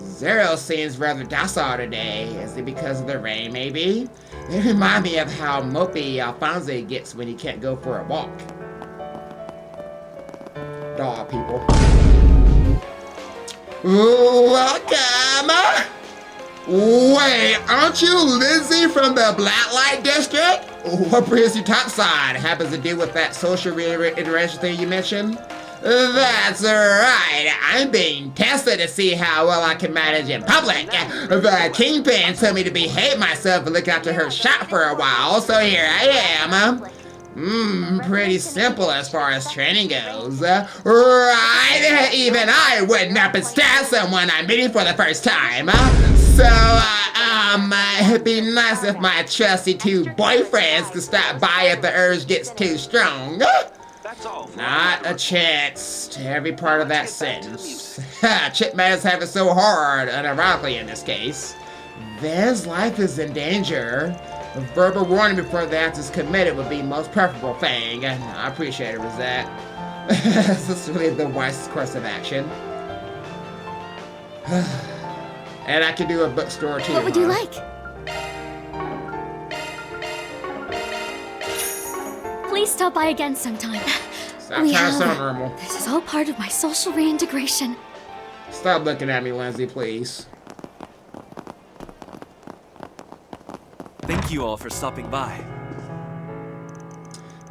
Zero seems rather docile today. Is it because of the rain, maybe? They remind me of how mopey Alphonse gets when he can't go for a walk. Dog people. Welcome! Wait, aren't you Lizzie from the Blacklight District? What brings you topside? Happens to do with that social interaction thing you mentioned? That's right. I'm being tested to see how well I can manage in public. The Kingpin told me to behave myself and look after her shop for a while, so here I am. Pretty simple as far as training goes. Right? Even I wouldn't up and stab someone I'm meeting for the first time. So, it'd be nice if my trusty two boyfriends could stop by if the urge gets too strong. Not a chance to every part of that sentence. Chipman's having so hard, unironically in this case. Van's life is in danger. A verbal warning before the act is committed would be most preferable, Fang. I appreciate it, Rosette. This is really the wisest course of action. And I could do a bookstore too. What would you like? Please stop by again sometime. Stop trying to sound normal. This is all part of my social reintegration. Stop looking at me, Lindsay, please. Thank you all for stopping by.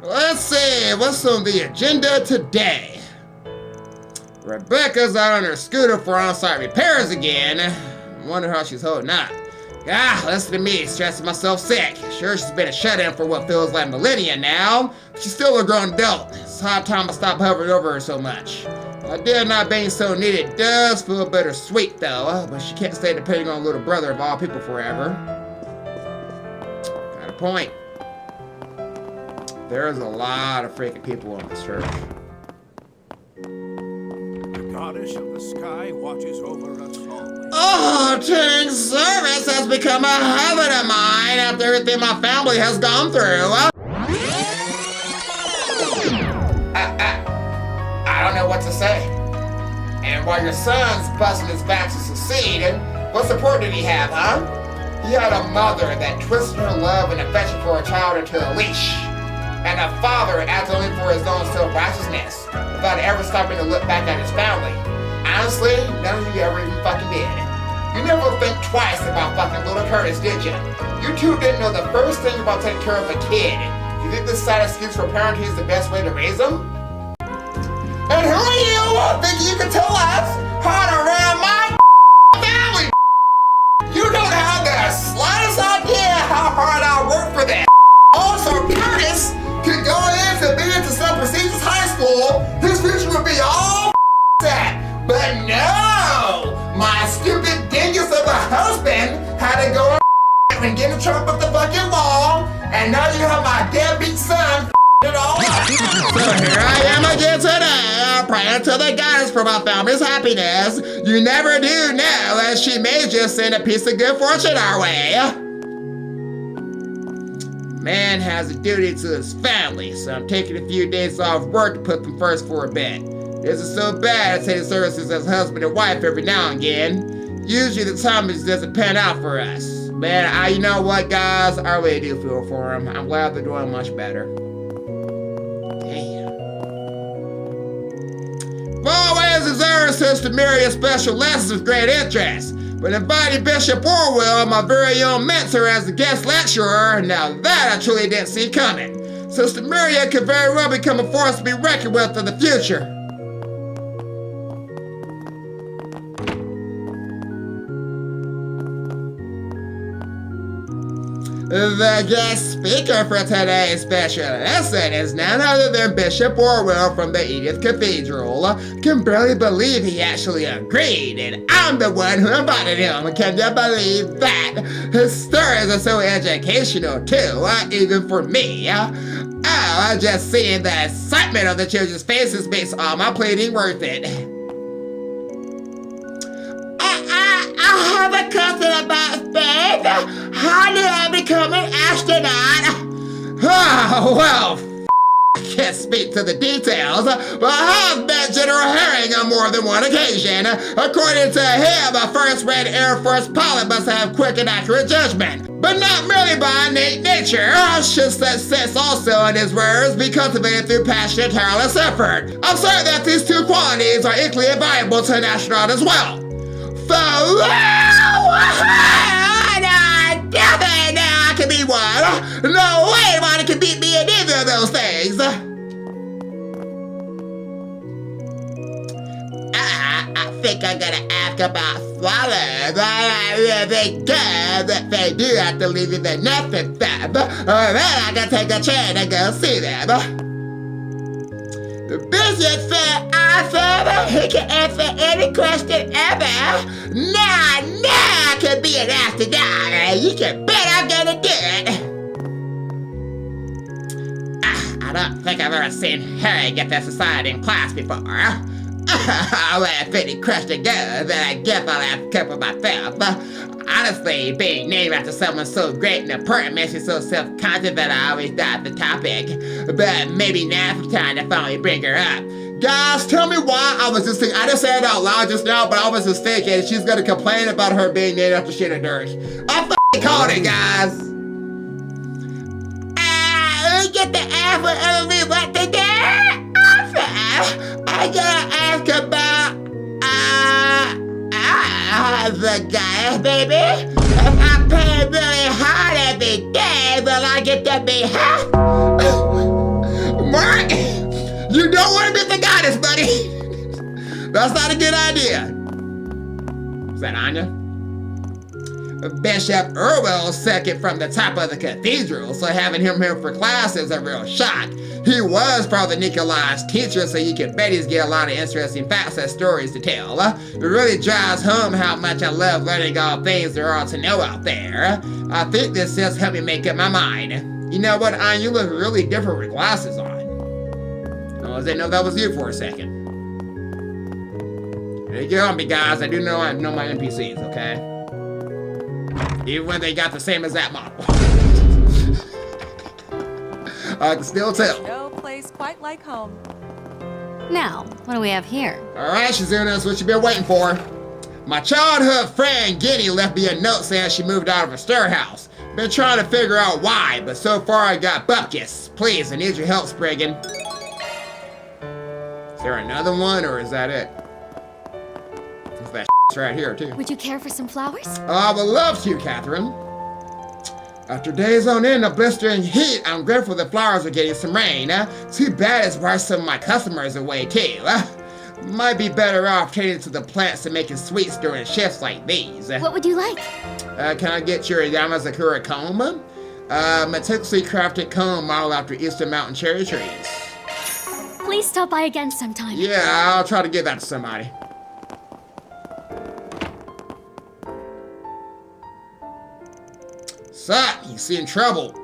Let's see, what's on the agenda today? Rebecca's out on her scooter for on-site repairs again. Wonder how she's holding up. Listen to me, stressing myself sick. Sure, she's been a shut-in for what feels like millennia now. She's still a grown adult. It's high time I stop hovering over her so much. Idea of not being so needed does feel bittersweet though, but she can't stay depending on little brother of all people forever. Got a point. There's a lot of freaking people in this church. The goddess of the sky watches over us always. Oh, attending service has become a habit of mine after everything my family has gone through. I don't know what to say. And while your son's busting his back to succeed, What support did he have, huh? He had a mother that twisted her love and affection for her child into a leash. And a father acting only for his own self-righteousness, without ever stopping to look back at his family. Honestly, none of you ever even fucking did. You never think twice about fucking little Curtis, did you? You two didn't know the first thing about taking care of a kid. You think this side excuse for parenting is the best way to raise them? And who are you thinking you can tell us how to run my family? You don't have the slightest idea how hard I work for that. Also, Curtis could go into being to some prestigious high school. His future would be all set. But no! My stupid dingus of a husband had to go and get in trouble with the fucking law. And now you have my deadbeat son it all up. So here I am again today, praying to the goddess for my family's happiness. You never do know, as she may just send a piece of good fortune our way. Man has a duty to his family, so I'm taking a few days off work to put them first for a bit. This is so bad I take services as husband and wife every now and again. Usually the time just doesn't pan out for us. Man, you know what, guys? I really do feel for them. I'm glad they're doing much better. Damn. I've always observed Sister Mary's special lessons with great interest. But inviting Bishop Orwell, my very own mentor, as a guest lecturer, now that I truly didn't see coming. Sister Maria could very well become a force to be reckoned with in the future. The guest speaker for today's special lesson is none other than Bishop Orwell from the Edith Cathedral. Can barely believe he actually agreed, and I'm the one who invited him. Can you believe that? His stories are so educational too, even for me. Just seeing the excitement on the children's faces makes all my pleading worth it. I have a question about space. How did I become an astronaut? Oh, well, I can't speak to the details, but I have met General Herring on more than one occasion. According to him, a first-rate Air Force pilot must have quick and accurate judgment, but not merely by innate nature. Should such sense also, in his words, be cultivated through passionate, tireless effort. I'm certain that these two qualities are equally valuable to an astronaut as well. Definitely now I can be one. No way anybody can beat me in either of those things. I think I'm gonna ask about swallows. They good that they do have to leave in the nest and stuff. Then I can take a train and go see them. The bishop said he can answer any question ever. Nah, I can be an astronaut. You can bet I'm gonna do it. I don't think I've ever seen Harry get that society in class before. Well, if any question goes, then I guess I'll have to cover myself. Honestly, being named after someone so great and important makes me so self-conscious that I always dodge the topic. But maybe now's the time to finally bring her up. Guys, tell me why I was just thinking, I just said it out loud just now, but I was just thinking she's gonna complain about her being named after shit and dirt. I f***ing called it, guys. We get the ask whatever we want to do. I gotta ask about, the guy, baby. If I play really hard every day, will I get to be happy? Mark, you don't want to be the goddess, buddy. That's not a good idea. Is that Anya? Bishop Orwell's second from the top of the cathedral, so having him here for class is a real shock. He was Father Nikolai's teacher, so you can bet he's get a lot of interesting facts and stories to tell. It really drives home how much I love learning all things there are to know out there. I think this just helped me make up my mind. You know what, Anya, you look really different with glasses on. I didn't know that was you for a second. Get on me, guys. I know my NPCs, okay? Even when they got the same exact model. I can still tell. No place quite like home. Now, what do we have here? All right, Shizuna, that's what you've been waiting for. My childhood friend Giddy left me a note saying she moved out of her stair house. Been trying to figure out why, but so far I got bupkis. Please, I need your help, Spriggan. Is there another one, or is that it? That right here, too. Would you care for some flowers? I would love to, Catherine. After days on end of blistering heat, I'm grateful the flowers are getting some rain. Too bad it's brought some of my customers away, too. Might be better off tending to the plants and making sweets during shifts like these. What would you like? Can I get your Yamasakura comb? Meticulously crafted comb modeled after Eastern Mountain cherry trees. Please stop by again sometime. Yeah, I'll try to give that to somebody. Sup, you seem trouble.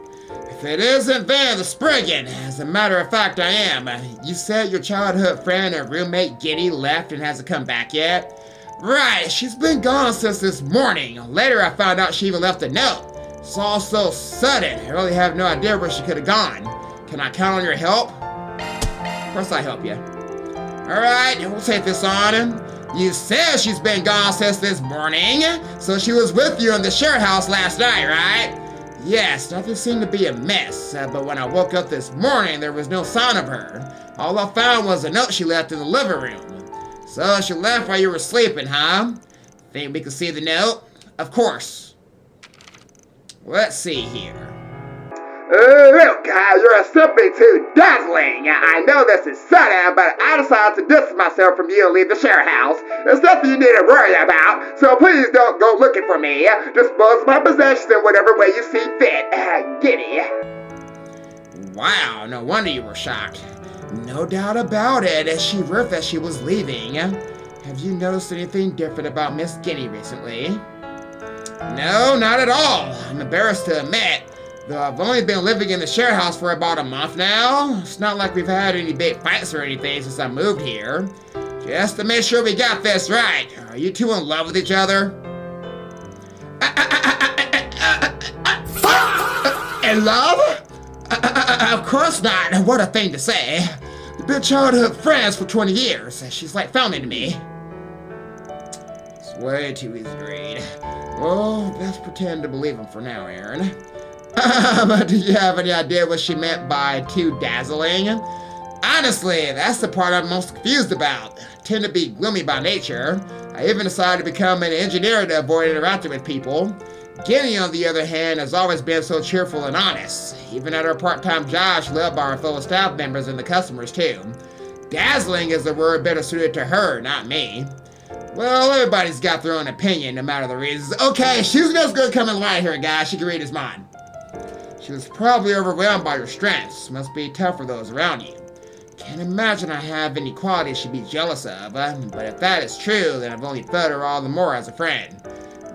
If it isn't Van the Spriggan, as a matter of fact I am. You said your childhood friend and roommate Giddy left and hasn't come back yet? Right, she's been gone since this morning. Later I found out she even left a note. It's all so sudden, I really have no idea where she could have gone. Can I count on your help? Of course I help you. Alright, we'll take this on. You said she's been gone since this morning, so she was with you in the share house last night, right? Yes, nothing seemed to be a mess, but when I woke up this morning, there was no sign of her. All I found was a note she left in the living room. So she left while you were sleeping, huh? Think we can see the note? Of course. Let's see here. Look, you're simply too dazzling. I know this is sudden, but I decided to distance myself from you and leave the share house. There's nothing you need to worry about, so please don't go looking for me. Dispose of my possessions in whatever way you see fit. Giddy. Wow, no wonder you were shocked. No doubt about it, she wrote that she was leaving. Have you noticed anything different about Miss Giddy recently? No, not at all. I'm embarrassed to admit. Though I've only been living in the share house for about a month now, it's not like we've had any big fights or anything since I moved here. Just to make sure we got this right, are you two in love with each other? In love? Of course not. What a thing to say. We've been childhood friends for 20 years. She's like family to me. It's way too easy to read. Well, let's pretend to believe him for now, Aaron. Do you have any idea what she meant by too dazzling? Honestly, that's the part I'm most confused about. I tend to be gloomy by nature. I even decided to become an engineer to avoid interacting with people. Giddy, on the other hand, has always been so cheerful and honest. Even at her part-time job, she led by her fellow staff members and the customers too. Dazzling is the word better suited to her, not me. Well, everybody's got their own opinion, no matter the reasons. Okay, she's just gonna come in line here, guys. She can read his mind. She was probably overwhelmed by your strengths. Must be tough for those around you. Can't imagine I have any qualities she'd be jealous of, but if that is true, then I've only felt her all the more as a friend.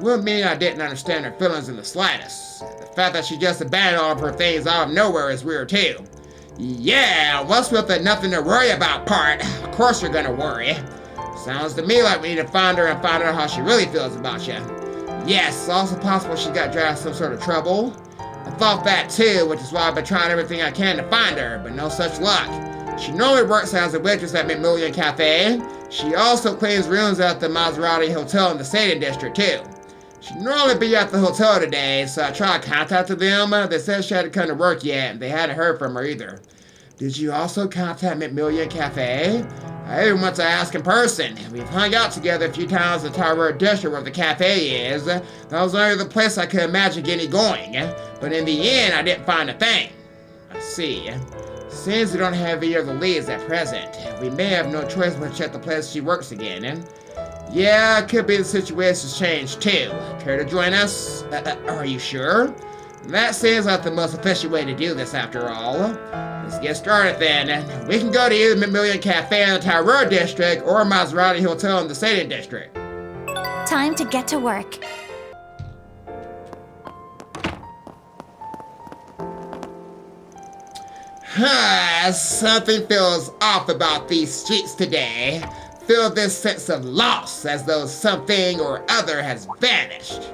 Wouldn't mean I didn't understand her feelings in the slightest. The fact that she just abandoned all of her things out of nowhere is weird too. Yeah, what's with the nothing to worry about part? Of course you're gonna worry. Sounds to me like we need to find her and find out how she really feels about you. Yes, it's also possible she got dragged some sort of trouble. I thought that too, which is why I've been trying everything I can to find her, but no such luck. She normally works as a waitress at McMillian Cafe. She also cleans rooms at the Maserati Hotel in the Stadium District too. She'd normally be at the hotel today, so I tried contacting them. They said she hadn't come to work yet, and they hadn't heard from her either. Did you also contact McMillian Cafe? I even went to ask in person. We've hung out together a few times in the Tower District where the cafe is. That was the only place I could imagine getting going. But in the end, I didn't find a thing. I see. Seems we don't have any of the leads at present. We may have no choice but to check the place she works again. Yeah, it could be the situation's changed too. Care to join us? Are you sure? That seems like the most efficient way to do this after all. Let's get started then. We can go to either McMillian Cafe in the Tower District or Maserati Hotel in the Stadium District. Time to get to work. Something feels off about these streets today. Feel this sense of loss as though something or other has vanished.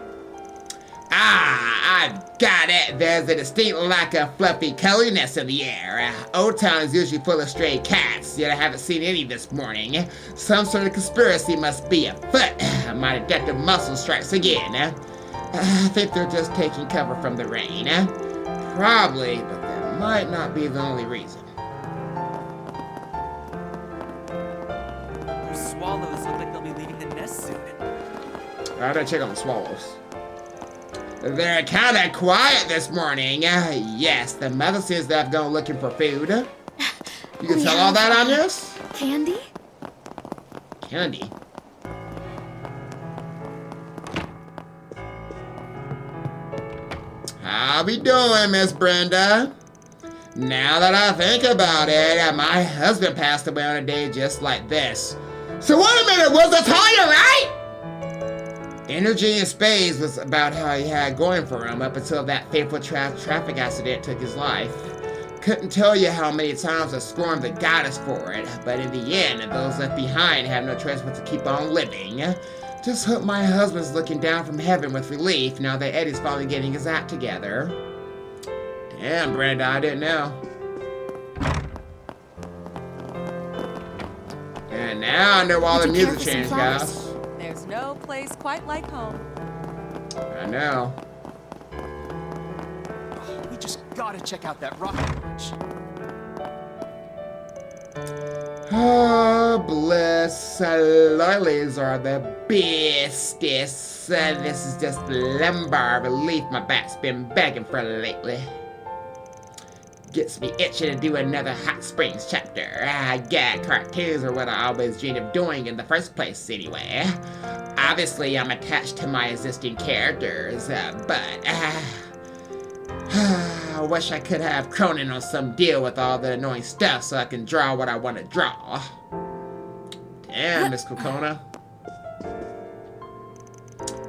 I've got it. There's a distinct lack of fluffy coloriness in the air. Old Town is usually full of stray cats, yet I haven't seen any this morning. Some sort of conspiracy must be afoot. My detective muscle strikes again. I think they're just taking cover from the rain. Probably, but that might not be the only reason. Those swallows look like they'll be leaving the nest soon. I gotta check on the swallows. They're kind of quiet this morning. Yes, the mother says that I've gone looking for food. You can tell all that on this? Candy? Candy? How we doing, Miss Brenda? Now that I think about it, my husband passed away on a day just like this. So wait a minute, was I telling you right? Energy in space was about how he had going for him up until that fateful traffic accident took his life. Couldn't tell you how many times I scorned the goddess for it, but in the end, those left behind have no choice but to keep on living. Just hope my husband's looking down from heaven with relief now that Eddie's finally getting his act together. Damn, Brenda, I didn't know. And now I know why the music changed, guys. There's no place quite like home. I know. We just gotta check out that rocket launch. Oh, bless. Lollies are the bestest. This is just lumbar relief my back's been begging for lately. Gets me itching to do another Hot Springs chapter. Yeah, cartoons are what I always dreamed of doing in the first place anyway. Obviously, I'm attached to my existing characters, but I wish I could have Cronin on some deal with all the annoying stuff so I can draw what I want to draw. Damn, Miss Kokona.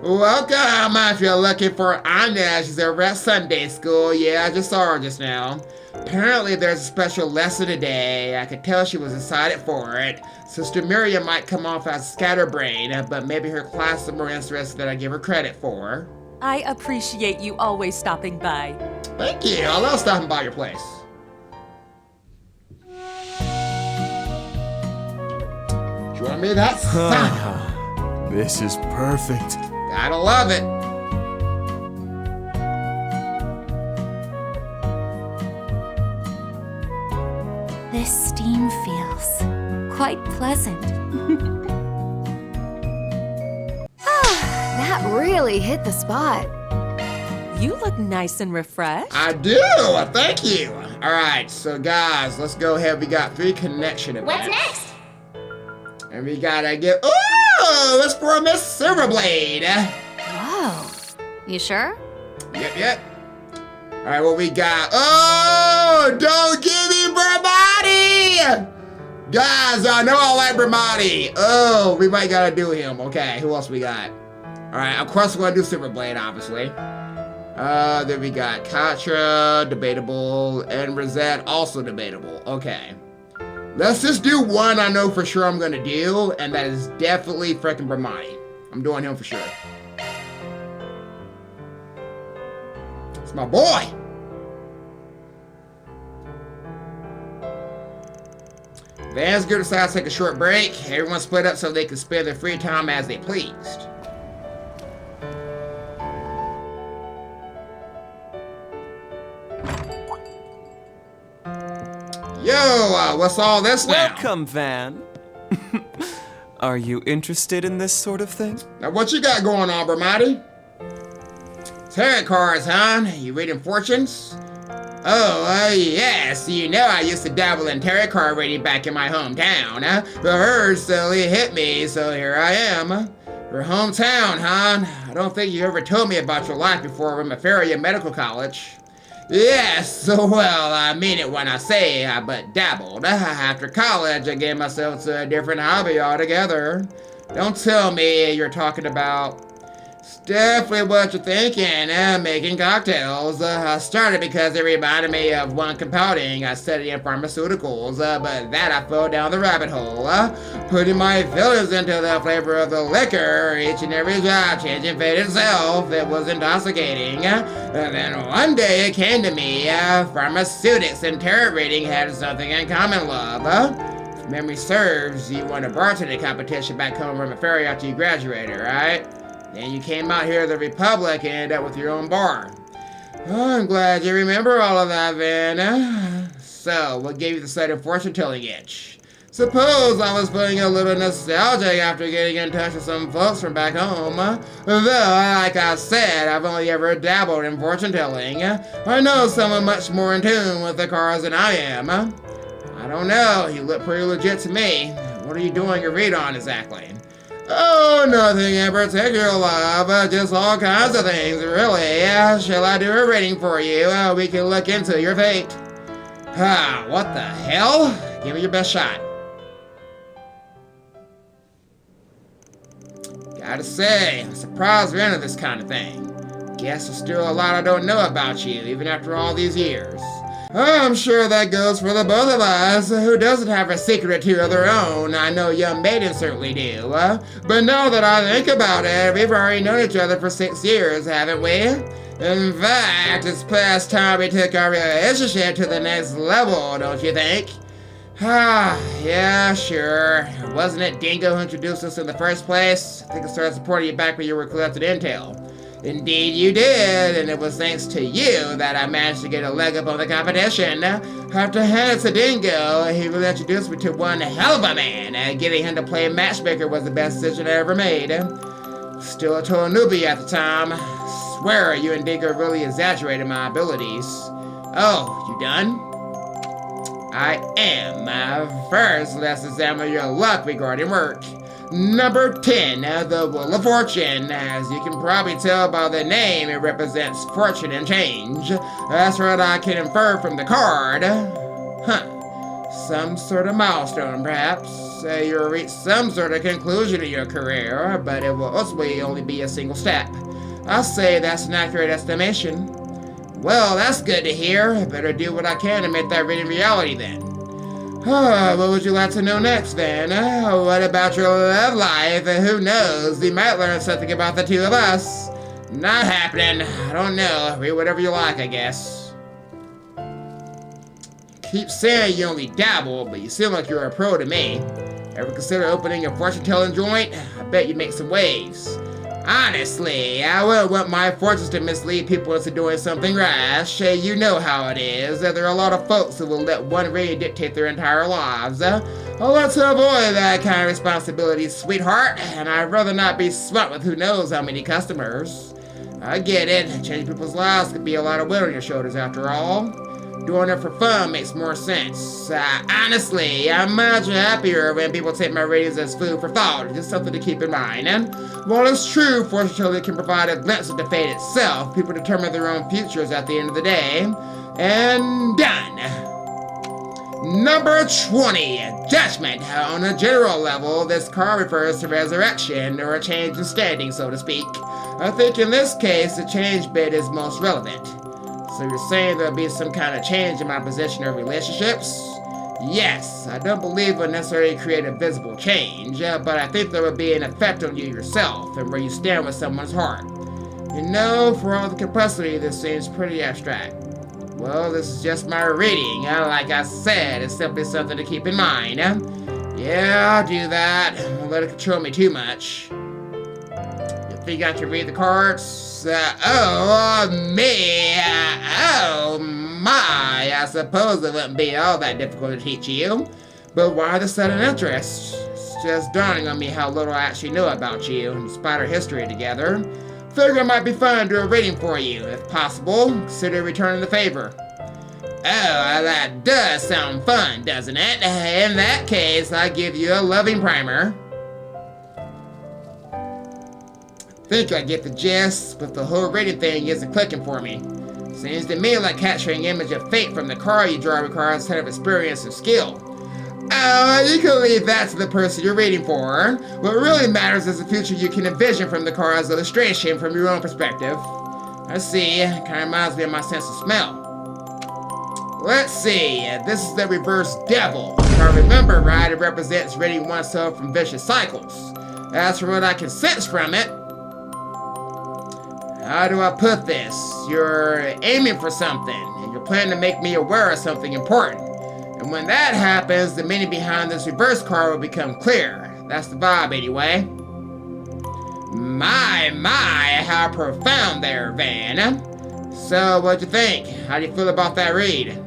Welcome, if you're looking for Anya. She's over at Sunday school. Yeah, I just saw her just now. Apparently there's a special lesson today. I could tell she was excited for it. Sister Miriam might come off as scatterbrained, but maybe her class is more interested than I give her credit for. I appreciate you always stopping by. Thank you. I love stopping by your place. Join me that sound. This is perfect. Gotta love it. This steam feels quite pleasant. That really hit the spot. You look nice and refreshed. I do. Thank you. All right, so guys, let's go ahead. We got 3 connection events. What's next? And we gotta get. Oh, it's for Miss Silverblade. Whoa. You sure? Yep. All right, what we got? Oh, don't give me Bramati! Guys, I know I like Bramati. Oh, we might gotta do him. Okay, who else we got? All right, of course we're gonna do Silverblade, obviously. Then we got Katra, debatable, and Rosette, also debatable. Okay. Let's just do one I know for sure I'm gonna do, and that is definitely frickin' Bramati. I'm doing him for sure. It's my boy! Van's gonna decide to take a short break. Everyone split up so they can spend their free time as they pleased. Yo, what's all this now? Welcome, Van. Are you interested in this sort of thing? Now, what you got going on, Bramati? Tarot cards, huh? You reading fortunes? Oh, yes. You know I used to dabble in tarot card reading back in my hometown, huh? The herd suddenly hit me, so here I am. Your hometown, huh? I don't think you ever told me about your life before Rimaferia Medical College. Yes, well, I mean it when I say I but dabbled. After college, I gave myself to a different hobby altogether. Don't tell me you're talking about It's definitely what you're thinking, making cocktails. I started because it reminded me of one compounding I studied in pharmaceuticals, but that I fell down the rabbit hole, putting my feelings into the flavor of the liquor, each and every drop changing fate itself. It was intoxicating. And then one day it came to me, pharmaceutics and tarot reading had something in common, love. If memory serves, you won a bartending competition back home from a ferry after you graduated, right? Then you came out here to the Republic and ended up with your own bar. Oh, I'm glad you remember all of that, Van. So, what gave you the sudden fortune-telling itch? Suppose I was feeling a little nostalgic after getting in touch with some folks from back home. Though, like I said, I've only ever dabbled in fortune-telling. I know someone much more in tune with the cards than I am. I don't know, you look pretty legit to me. What are you doing a read on exactly? Oh, nothing in particular, love. Just all kinds of things, really. Shall I do a reading for you? We can look into your fate. What the hell? Give me your best shot. Gotta say, I'm surprised you're into this kind of thing. Guess there's still a lot I don't know about you, even after all these years. I'm sure that goes for the both of us. Who doesn't have a secret or two of their own? I know young maidens certainly do. But now that I think about it, we've already known each other for 6 years, haven't we? In fact, it's past time we took our relationship to the next level, don't you think? Yeah, sure. Wasn't it Dingo who introduced us in the first place? I think I started supporting you back when you were collecting intel. Indeed you did, and it was thanks to you that I managed to get a leg up on the competition. Have to hand it to Dingo, he really introduced me to one hell of a man, and getting him to play matchmaker was the best decision I ever made. Still a total newbie at the time. Swear you and Dingo really exaggerated my abilities. Oh, you done? I am. First, let's examine your luck regarding work. Number 10, the Wheel of Fortune. As you can probably tell by the name, it represents fortune and change. That's what I can infer from the card. Some sort of milestone, perhaps. You'll reach some sort of conclusion in your career, but it will ultimately only be a single step. I'll say that's an accurate estimation. Well, that's good to hear. Better do what I can to make that reading reality then. What would you like to know next, then? What about your love life? Who knows? We might learn something about the two of us. Not happening. I don't know. Read whatever you like, I guess. Keep saying you only dabble, but you seem like you're a pro to me. Ever consider opening a fortune-telling joint? I bet you'd make some waves. Honestly, I wouldn't want my fortunes to mislead people into doing something rash. You know how it is. There are a lot of folks who will let one reading dictate their entire lives. I'll let to avoid that kind of responsibility, sweetheart, and I'd rather not be smart with who knows how many customers. I get it. Changing people's lives could be a lot of weight on your shoulders after all. Doing it for fun makes more sense. Honestly, I'm much happier when people take my readings as food for thought. Just something to keep in mind. And while it's true, fortune can provide a glimpse of the fate itself, people determine their own futures at the end of the day. And done. Number 20, Judgment. On a general level, this card refers to resurrection, or a change in standing, so to speak. I think in this case, the change bit is most relevant. So you're saying there'll be some kind of change in my position or relationships? Yes, I don't believe it will necessarily create a visible change, but I think there will be an effect on you yourself and where you stand with someone's heart. You know, for all the complexity, this seems pretty abstract. Well, this is just my reading. Like I said, it's simply something to keep in mind. Yeah, I'll do that. Don't let it control me too much. You think I can read the cards? Oh my, I suppose it wouldn't be all that difficult to teach you. But why the sudden interest? It's just dawning on me how little I actually know about you, despite our history together. Figure it might be fun to do a reading for you. If possible, consider returning the favor. Oh, that does sound fun, doesn't it? In that case, I give you a loving primer. Think I get the gist, but the whole reading thing isn't clicking for me. Seems to me like capturing an image of fate from the card you draw requires a ton of experience and skill. Oh, you can leave that to the person you're reading for. What really matters is the future you can envision from the card's illustration from your own perspective. I see. Kind of reminds me of my sense of smell. Let's see. This is the reverse devil. If I remember right, it represents ridding oneself from vicious cycles. As for what I can sense from it, how do I put this? You're aiming for something, and you're planning to make me aware of something important. And when that happens, the meaning behind this reverse card will become clear. That's the vibe, anyway. My, how profound there, Van. So, what'd you think? How do you feel about that read?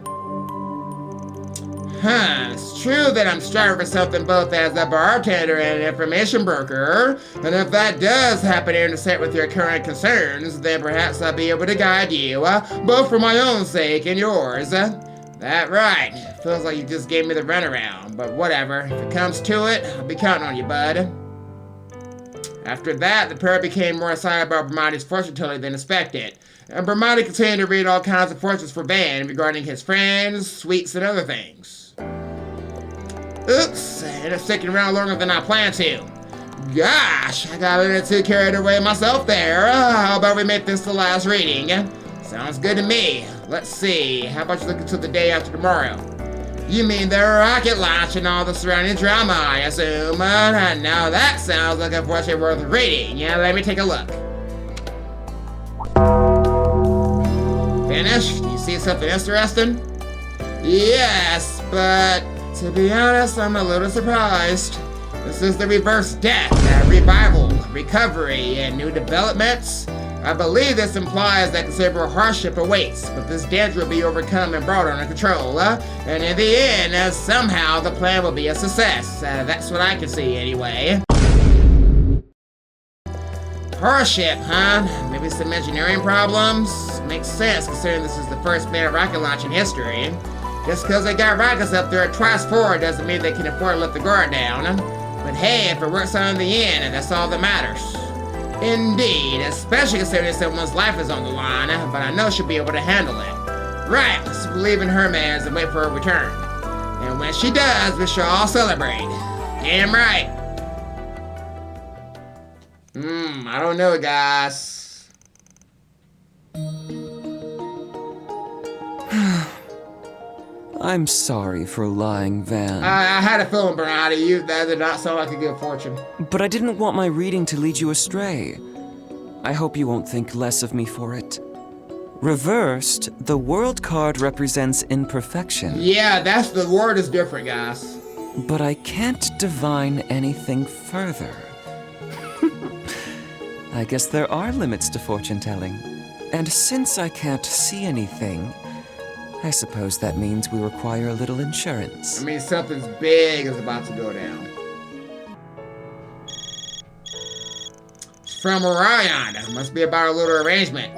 It's true that I'm striving for something both as a bartender and an information broker, and if that does happen to intersect with your current concerns, then perhaps I'll be able to guide you, both for my own sake and yours. That right. Feels like you just gave me the runaround, but whatever. If it comes to it, I'll be counting on you, bud. After that, the pair became more excited about Bramati's fortune telling than expected, and Bramati continued to read all kinds of fortunes for Van regarding his friends, sweets, and other things. Oops, ended up sticking around longer than I planned to. Gosh, I got a little too carried away myself there. How about we make this the last reading? Sounds good to me. Let's see, how about you look until the day after tomorrow? You mean the rocket launch and all the surrounding drama, I assume? Now that sounds like a portrait worth reading. Yeah, let me take a look. Finished? Do you see something interesting? Yes, but to be honest, I'm a little surprised. This is the reverse death, revival, recovery, and new developments. I believe this implies that considerable hardship awaits, but this danger will be overcome and brought under control. And in the end, somehow the plan will be a success. That's what I can see anyway. Hardship, huh? Maybe some engineering problems? Makes sense considering this is the first manned rocket launch in history. Just because they got rockets up there twice forward doesn't mean they can afford to let the guard down. But hey, if it works out in the end, that's all that matters. Indeed, especially considering someone's life is on the line, but I know she'll be able to handle it. Right, let's believe in her mans and wait for her return. And when she does, we shall all celebrate. Damn right. I don't know, guys. I'm sorry for lying, Van. I had a feeling, Bernardi, that did not sound like a good fortune. But I didn't want my reading to lead you astray. I hope you won't think less of me for it. Reversed, the world card represents imperfection. Yeah, the word is different, guys. But I can't divine anything further. I guess there are limits to fortune-telling. And since I can't see anything, I suppose that means we require a little insurance. I mean, something's big is about to go down. It's from Orion. Must be about a little arrangement.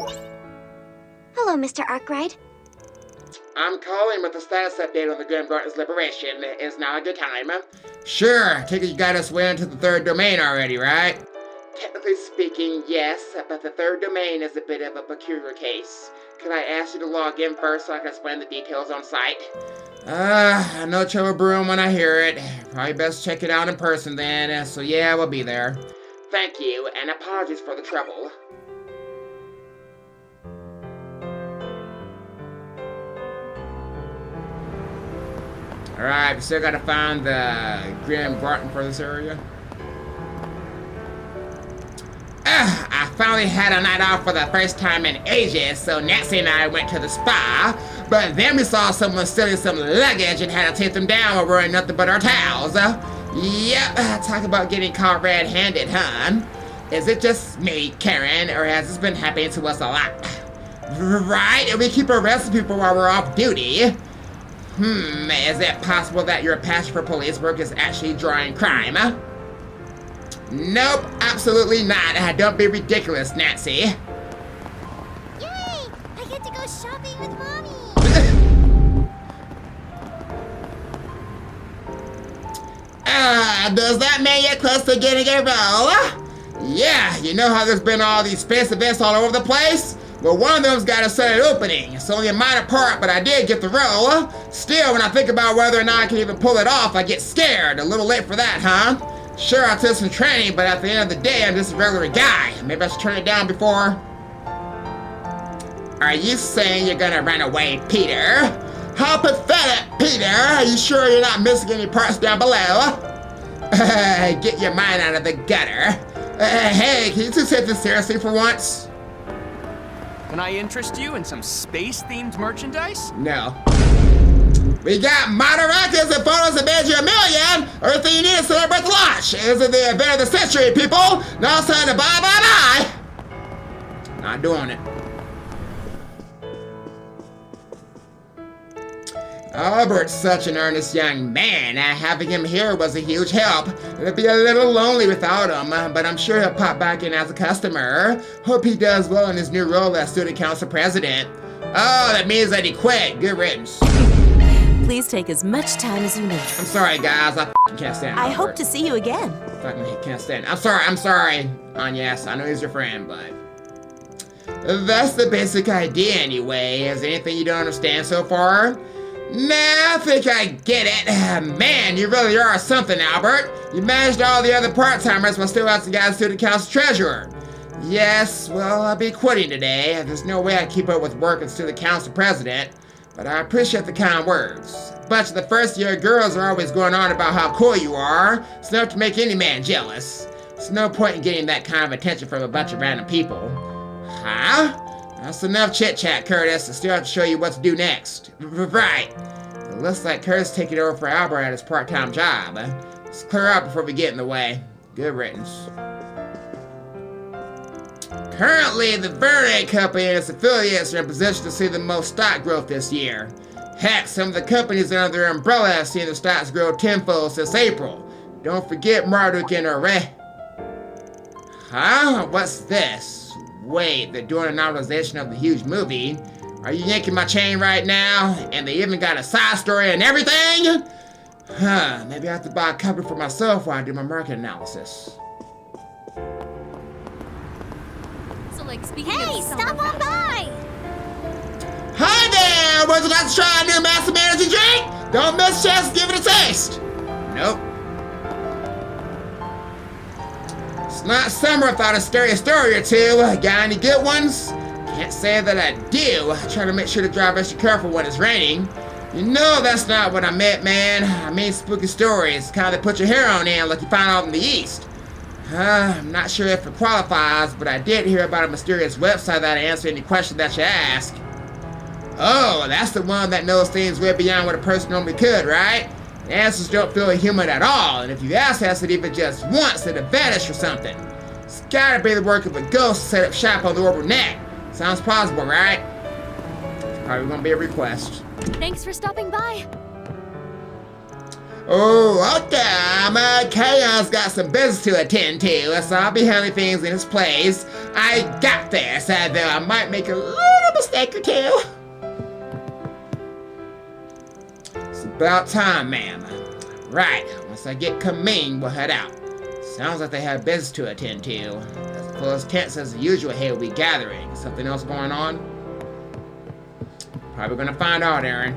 Hello, Mr. Arkride. I'm calling with a status update on the Grim Garden's liberation. Is now a good time? Sure. Take it you got us way into the third domain already, right? Technically speaking, yes, but the third domain is a bit of a peculiar case. Could I ask you to log in first so I can explain the details on site? I know trouble brewing when I hear it. Probably best check it out in person then, so yeah, we'll be there. Thank you, and apologies for the trouble. Alright, we still gotta find the Grim Garden for this area. I finally had a night off for the first time in ages, so Nancy and I went to the spa, but then we saw someone stealing some luggage and had to take them down while wearing nothing but our towels. Yep, talk about getting caught red-handed, huh? Is it just me, Karen, or has this been happening to us a lot? Right, and we keep arresting people while we're off duty. Is it possible that your passion for police work is actually drawing crime? Nope, absolutely not. Don't be ridiculous, Nancy. Yay! I get to go shopping with Mommy! Does that mean you're close to getting a role? Yeah, you know how there's been all these space events all over the place? Well, one of them's got a solid opening. It's only a minor part, but I did get the role. Still, when I think about whether or not I can even pull it off, I get scared. A little late for that, huh? Sure, I took some training, but at the end of the day, I'm just a regular guy. Maybe I should turn it down before... Are you saying you're gonna run away, Peter? How pathetic, Peter! Are you sure you're not missing any parts down below? Get your mind out of the gutter. Hey, can you two take this seriously for once? Can I interest you in some space-themed merchandise? No. We got model records and photos that made you a million. Everything you need to celebrate the launch. This is the event of the century, people. Now it's time to bye. Not doing it. Albert's such an earnest young man. Having him here was a huge help. It'd be a little lonely without him, but I'm sure he'll pop back in as a customer. Hope he does well in his new role as student council president. Oh, that means that he quit. Good riddance. Please take as much time as you need. I'm sorry, guys. I can't stand I Albert. hope to see you again. Fucking can't stand. I'm sorry. Yes, I know he's your friend, but that's the basic idea anyway. Is there anything you don't understand so far? Nah, I think I get it. Man, you really are something, Albert. You managed all the other part-timers while still acting as student council treasurer. Yes, well, I'll be quitting today. There's no way I keep up with work as student council president, but I appreciate the kind words. A bunch of the first-year girls are always going on about how cool you are. It's enough to make any man jealous. There's no point in getting that kind of attention from a bunch of random people. Huh? That's enough chit-chat, Curtis. I still have to show you what to do next. Right. It looks like Curtis taking over for Albert at his part-time job. Let's clear out before we get in the way. Good riddance. Currently, the Verde Company and its affiliates are in position to see the most stock growth this year. Heck, some of the companies under their umbrella have seen their stocks grow tenfold since April. Don't forget Marduk and Array. Huh? What's this? Wait, they're doing a novelization of the huge movie. Are you yanking my chain right now? And they even got a side story and everything? Huh, maybe I have to buy a copy for myself while I do my market analysis. So, like, speaking Hey, stop on by! Hi there! Would you like to try a new Massive Energy drink? Don't miss a chance to give it a taste. Nope. It's not summer without a scary story or two. Got any good ones? Can't say that I do. I try to make sure to drive extra careful when it's raining. You know that's not what I meant, man. I mean spooky stories. Kind of put your hair on end like you found out in the East. I'm not sure if it qualifies, but I did hear about a mysterious website that answers any question that you ask. Oh, that's the one that knows things way beyond what a person normally could, right? The answers don't feel human at all, and if you ask it even just once, it'll vanish or something. It's gotta be the work of a ghost to set up shop on the orbital net. Sounds plausible, right? It's probably gonna be a request. Thanks for stopping by. Oh, okay, Kayon's got some business to attend to, so I'll be handling things in his place. I got this, though I might make a little mistake or two. It's about time, ma'am. Right, once I get Kameen, we'll head out. Sounds like they have business to attend to. As close tense as the usual Hail Week gathering. Something else going on? Probably gonna find out, Aaron.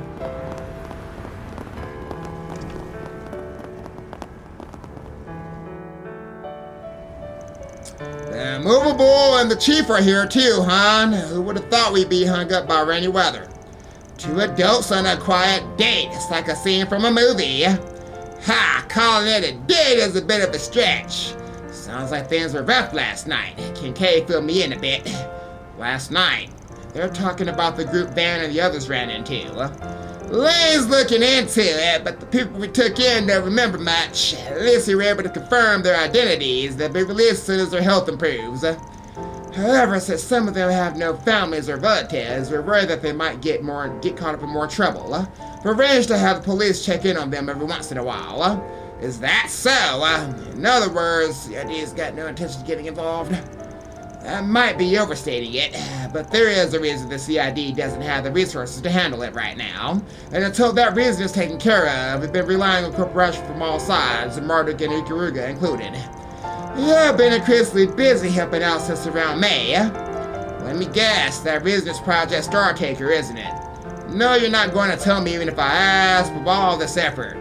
The movable and the chief are here too, hon. Who would have thought we'd be hung up by rainy weather? Two adults on a quiet date. It's like a scene from a movie. Ha! Calling it a date is a bit of a stretch. Sounds like things were rough last night. Kincaid filled me in a bit. Last night. They're talking about the group Van and the others ran into. Lane's looking into it, but the people we took in don't remember much. At least we were able to confirm their identities. They'll be released as soon as their health improves. However, since some of them have no families or relatives, we're worried that they might get caught up in more trouble. We've arranged to have the police check in on them every once in a while. Is that so? In other words, the ID's got no intention of getting involved. I might be overstating it, but there is a reason the CID doesn't have the resources to handle it right now. And until that reason is taken care of, we've been relying on cooperation from all sides, Marduk and Ikaruga included. Yeah, I've been increasingly busy helping out since around May. Let me guess, that reason is Project Startaker, isn't it? No, you're not going to tell me even if I ask for all this effort.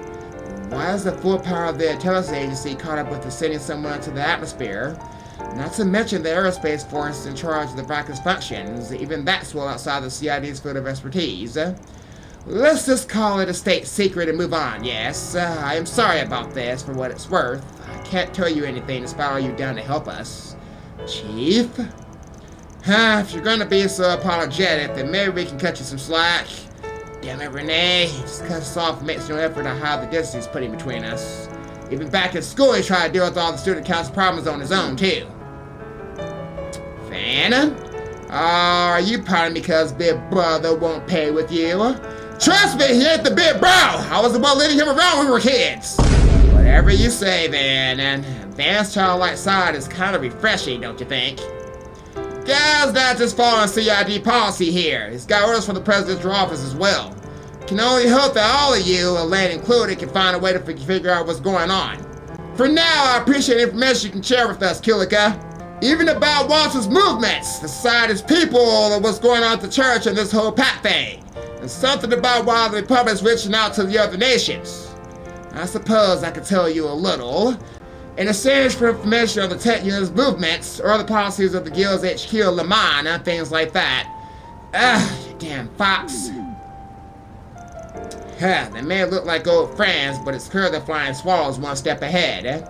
Why is the full power of the intelligence agency caught up with sending someone into the atmosphere? Not to mention the aerospace force in charge of the Bracken's functions. Even that's well outside the CID's field of expertise. Let's just call it a state secret and move on, yes. I am sorry about this, for what it's worth. I can't tell you anything despite all you've done to help us. Chief? If you're gonna be so apologetic, then maybe we can cut you some slack. Damn it, Renee. Just cut us off and makes no effort to hide the distance he's putting between us. Even back in school, he tried to deal with all the student council problems on his own, too. Fan? Are you pouting because Big Brother won't pay with you? Trust me, he ain't the big bro! I was the one leading him around when we were kids! Whatever you say, Van, and Van's childlike side is kind of refreshing, don't you think? Guy's not just following CID policy here. He's got orders from the presidential office as well. Can only hope that all of you, Elaine included, can find a way to figure out what's going on. For now, I appreciate the information you can share with us, Kilika. Even about Walter's movements, the society's people, what's going on at the church, and this whole pact thing. And something about why the Republic's reaching out to the other nations. I suppose I could tell you a little. In exchange for information on the tech unit's movements, or the policies of the Guild's HQ in Le Mans, and things like that. You damn fox. They may look like old friends, but it's clear the Flying Swallow's one step ahead.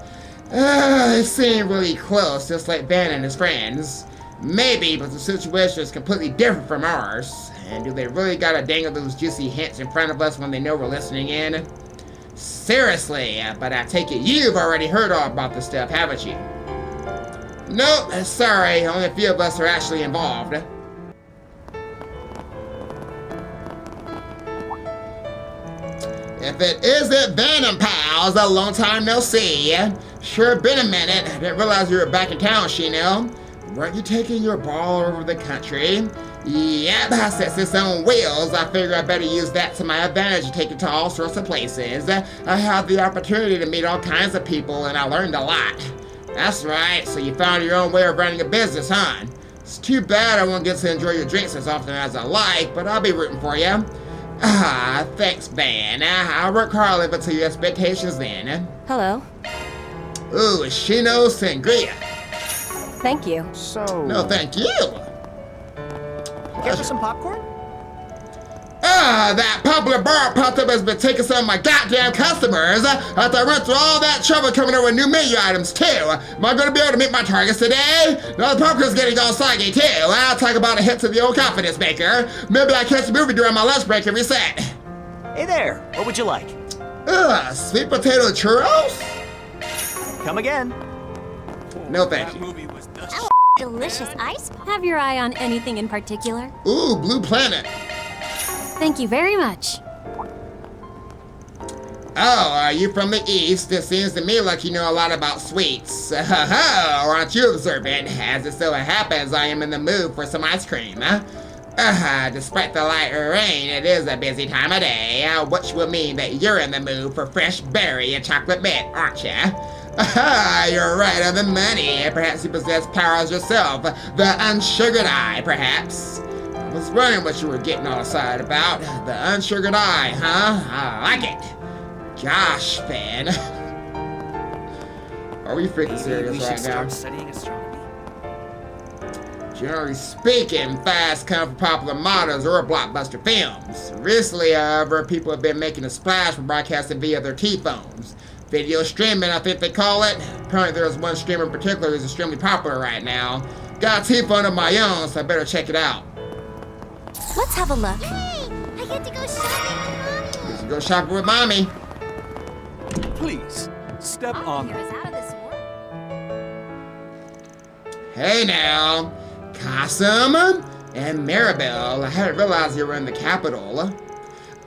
They seem really close, just like Van and his friends. Maybe, but the situation is completely different from ours. And do they really gotta dangle those juicy hints in front of us when they know we're listening in? Seriously, but I take it you've already heard all about this stuff, haven't you? Nope, sorry, only a few of us are actually involved. If it isn't Venom Pals, a long time no see. Sure been a minute. I didn't realize you were back in town, Shino. Weren't you taking your ball over the country? Yep, I sets its own wheels. I figure I better use that to my advantage to take it to all sorts of places. I had the opportunity to meet all kinds of people and I learned a lot. That's right, so you found your own way of running a business, huh? It's too bad I won't get to enjoy your drinks as often as I like, but I'll be rooting for you. Thanks, Van. I'll work hard to live up to your expectations then. Hello. Ooh, Shino Sangria. Thank you. No, thank you. Care for some popcorn? That popular bar popped up has been taking some of my goddamn customers. After I went through all that trouble coming over with new menu items, too. Am I going to be able to meet my targets today? No, the popcorn's getting all soggy, too. I'll talk about a hit to the old confidence maker. Maybe I catch a movie during my lunch break and reset. Hey there, what would you like? Sweet potato churros? Come again. No, thank you. Delicious ice. Have your eye on anything in particular? Ooh, Blue Planet. Thank you very much. Oh, are you from the East? It seems to me like you know a lot about sweets. Aren't you observant? As it so happens, I am in the mood for some ice cream. Despite the light rain, it is a busy time of day, which will mean that you're in the mood for fresh berry and chocolate mint, aren't you? You're right on the money. Perhaps you possess powers yourself. The unsugared eye, perhaps. I was wondering what you were getting all excited about. The unsugared eye, huh? I like it. Gosh, Fan. Are we freaking serious right now? Studying astronomy. Generally speaking, fast come from popular models or blockbuster films. Recently, however, people have been making a splash for broadcasting via their T-phones. Video streaming, I think they call it. Apparently there's one streamer in particular who's extremely popular right now. Got a T-phone of my own, so I better check it out. Let's have a look. Hey, I get to go shopping with Mommy. Get to go shopping with Mommy. Please, step on them. Hey now, Kasim and Maribel. I hadn't realized you were in the capital.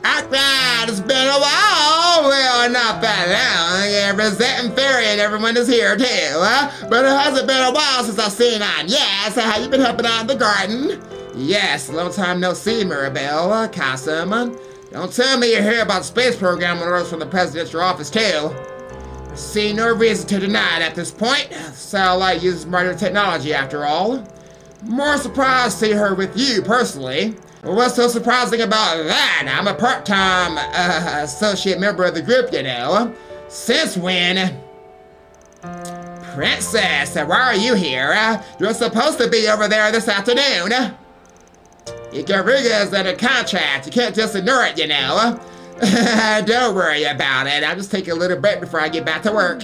Arkride, it's been a while. Well, not that long. And Rosette and Fairy and everyone is here too. But it hasn't been a while since I've seen on. Yes, how you been helping out in the garden? Yes, long time no see, Maribel. Kasim, don't tell me you're here about the space program with orders from the presidential office too. See no reason to deny it at this point. Satellite uses modern technology after all. More surprised to see her with you, personally. Well, what's so surprising about that? I'm a part-time associate member of the group, you know. Since when? Princess, why are you here? You're supposed to be over there this afternoon. Ikaruga's under contract. You can't just ignore it, you know. Don't worry about it. I'll just take a little break before I get back to work.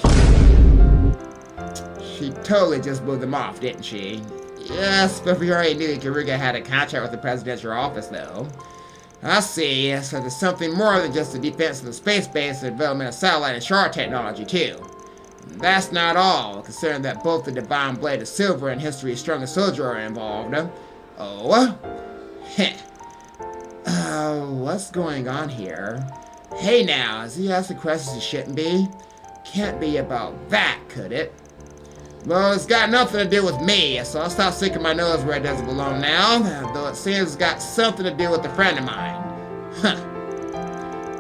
She totally just blew them off, didn't she? Yes, but we already knew Ikaruga had a contract with the presidential office, though. I see. So there's something more than just the defense of the space base and the development of satellite and shard technology, too. That's not all, considering that both the Divine Blade of Silver and History's Strongest Soldier are involved. Oh? Heh. What's going on here? Hey now, is he asking questions he shouldn't be? Can't be about that, could it? Well, it's got nothing to do with me, so I'll stop sticking my nose where it doesn't belong now, though it seems it's got something to do with a friend of mine. Huh.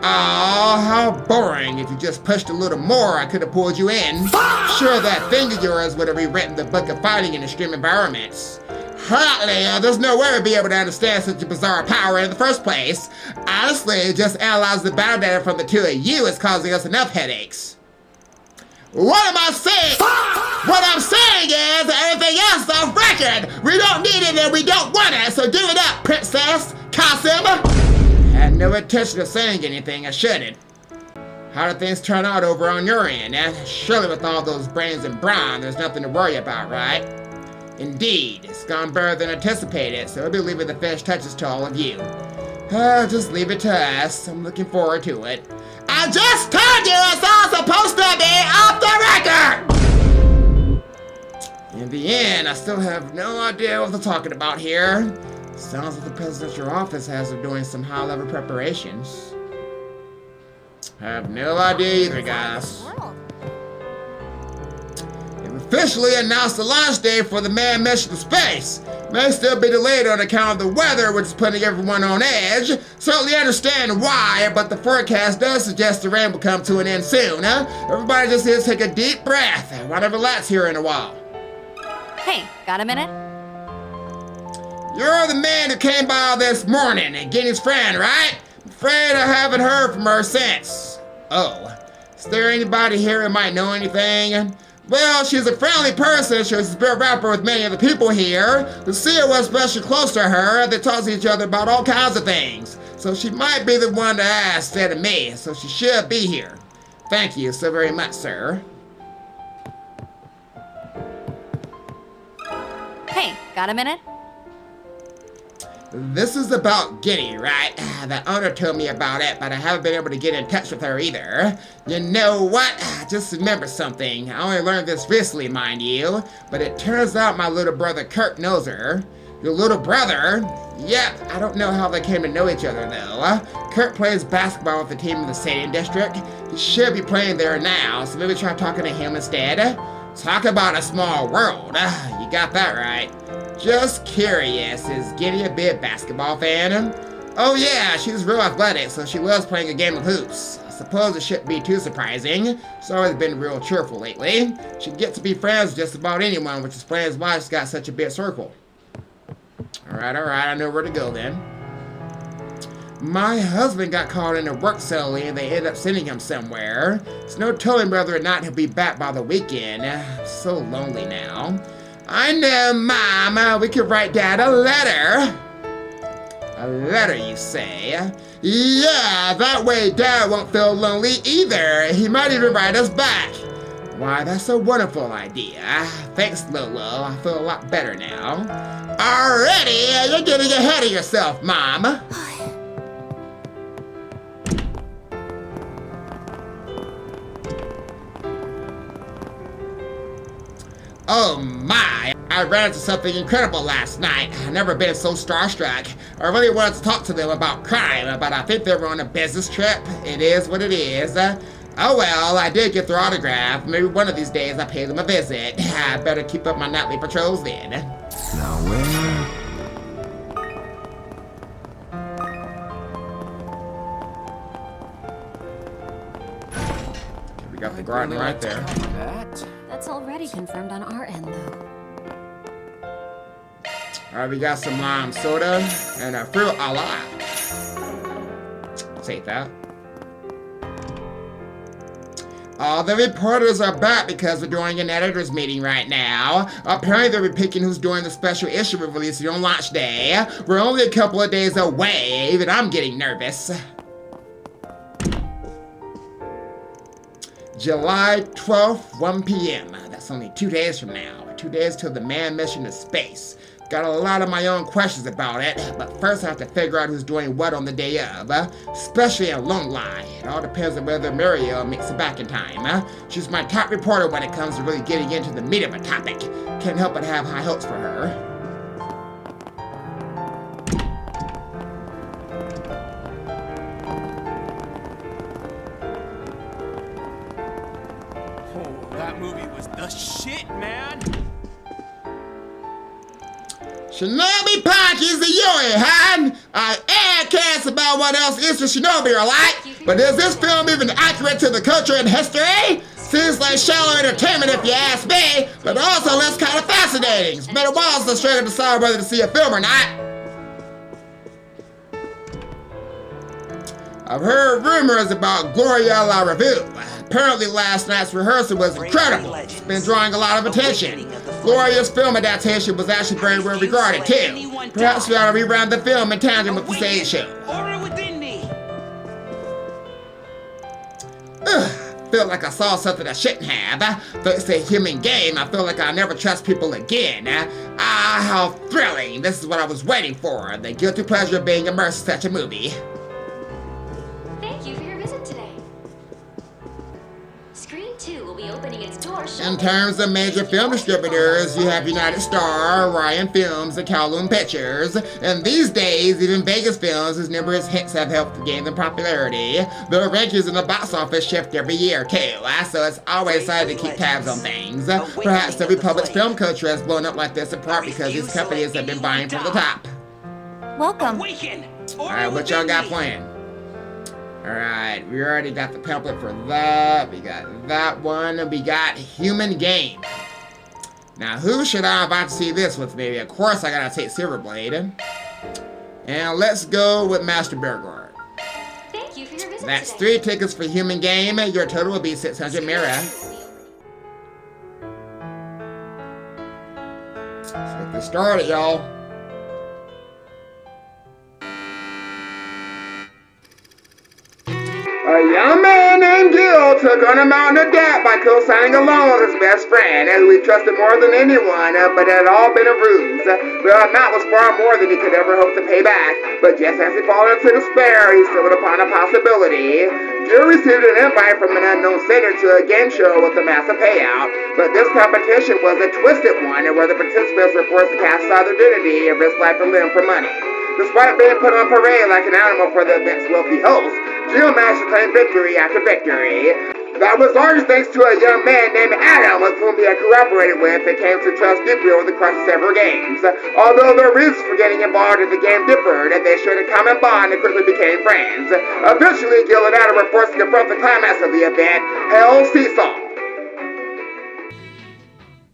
Aw, how boring. If you just pushed a little more, I could have pulled you in. Sure, that thing of yours would have rewritten the book of fighting in extreme environments. Hardly, there's no way we'd be able to understand such a bizarre power in the first place. Honestly, just analyze the battle data from the two of you is causing us enough headaches. What am I saying? What I'm saying is everything else is off record. We don't need it and we don't want it, so give it up, Princess Kasima. Had no intention of saying anything, I shouldn't. How do things turn out over on your end? Surely with all those brains and brawn, there's nothing to worry about, right? Indeed, it's gone better than anticipated, so we'll be leaving the finished touches to all of you. Just leave it to us. I'm looking forward to it. I just told you it's all supposed to be off the record! In the end, I still have no idea what they're talking about here. Sounds like the presidential office has them doing some high-level preparations. I have no idea either, guys. They've officially announced the launch date for the manned mission to space. May still be delayed on account of the weather, which is putting everyone on edge. Certainly understand why, but the forecast does suggest the rain will come to an end soon, huh? Everybody just here take a deep breath. I want to relax here in a while. Hey, got a minute? You're the man who came by this morning, and Guinea's friend, right? I'm afraid I haven't heard from her since. Oh, is there anybody here who might know anything? Well, she's a friendly person. She's a spirit rapper with many of the people here. Lucia was especially close to her. They talk to each other about all kinds of things. So she might be the one to ask instead of me, so she should be here. Thank you so very much, sir. Hey, got a minute? This is about Guinea, right? The owner told me about it, but I haven't been able to get in touch with her either. You know what? I just remembered something. I only learned this recently, mind you, but it turns out my little brother Kurt knows her. Your little brother? Yep, I don't know how they came to know each other though. Kurt plays basketball with the team in the stadium district. He should be playing there now, so maybe try talking to him instead. Talk about a small world. You got that right. Just curious, is Guinea a big basketball fan? Oh yeah, she's real athletic, so she loves playing a game of hoops. I suppose it shouldn't be too surprising. She's always been real cheerful lately. She gets to be friends with just about anyone, which explains why she's got such a big circle. Alright, I know where to go then. My husband got called into work suddenly and they ended up sending him somewhere. There's no telling whether or not he'll be back by the weekend. I'm so lonely now. I know, Mom. We could write Dad a letter. A letter, you say? Yeah, that way Dad won't feel lonely either. He might even write us back. Why, that's a wonderful idea. Thanks, Lolo. I feel a lot better now. Already, you're getting ahead of yourself, Mom. Oh my! I ran into something incredible last night. I've never been so starstruck. I really wanted to talk to them about crime, but I think they were on a business trip. It is what it is. Oh well, I did get their autograph. Maybe one of these days I pay them a visit. I better keep up my nightly patrols then. Now where? We got the garden right there. That's already confirmed on our end, though. Alright, we got some lime soda and a fruit a la. Take that. All the reporters are back because we're doing an editor's meeting right now. Apparently they'll be picking who's doing the special issue we're releasing on launch day. We're only a couple of days away, even I'm getting nervous. July 12th, 1 p.m. That's only 2 days from now. 2 days till the manned mission to space. Got a lot of my own questions about it, but first I have to figure out who's doing what on the day of, especially in Lone Lie. It all depends on whether Muriel makes it back in time. She's my top reporter when it comes to really getting into the meat of a topic. Can't help but have high hopes for her. Oh, that movie was the shit, man! Shinobi Park is the Yuri, Han! I am curious about what else is to Shinobi are like, but is this film even accurate to the culture and history? Seems like shallow entertainment if you ask me, but also looks kind of fascinating. It's been a while since I struggled to decide whether to see a film or not. I've heard rumors about Gloria La Revue. Apparently last night's rehearsal was incredible. It's been drawing a lot of attention. Gloria's film adaptation was actually very well regarded too. Perhaps we ought to rerun the film in tandem with the stage show. Feel like I saw something I shouldn't have. Thanks to Human Game, I feel like I'll never trust people again. Ah, how thrilling. This is what I was waiting for. The guilty pleasure of being immersed in such a movie. Thank you for your visit today. Screen 2 will be opening its doors shortly. In terms of major film distributors, you have United Star, Ryan Films, and Kowloon Pictures. And these days, even Vegas Films, whose numerous hits have helped gain them popularity. Their rankings in the box office shift every year, too, so it's always exciting to keep tabs on things. Perhaps the Republic's film culture has blown up like this in part because these companies have been buying from the top. Welcome. Alright, what y'all got planned? Alright, we already got the pamphlet for that. We got that one. We got Human Game. Now, who should I invite to see this with me? Of course, I gotta take Silverblade. And let's go with Master Bearguard. Thank you for your visit That's today. 3 tickets for Human Game. Your total will be 600 Mira. Let's get this started, y'all. A young man named Gil took on a mountain of debt by co-signing a loan with his best friend, who he trusted more than anyone, but it had all been a ruse. The amount was far more than he could ever hope to pay back, but just as he fell into despair, he stumbled upon a possibility. Gil received an invite from an unknown sender to a game show with a massive payout, but this competition was a twisted one where the participants were forced to cast aside their identity and risk life and limb for money. Despite being put on parade like an animal for the event's wealthy host, Gil managed to claim victory after victory. That was largely thanks to a young man named Adam with whom he had cooperated with and came to trust deeply over the course of several games. Although their reasons for getting involved in the game differed, they shared a common bond and quickly became friends. Eventually, Gil and Adam were forced to confront the climax of the event, Hell's Seesaw.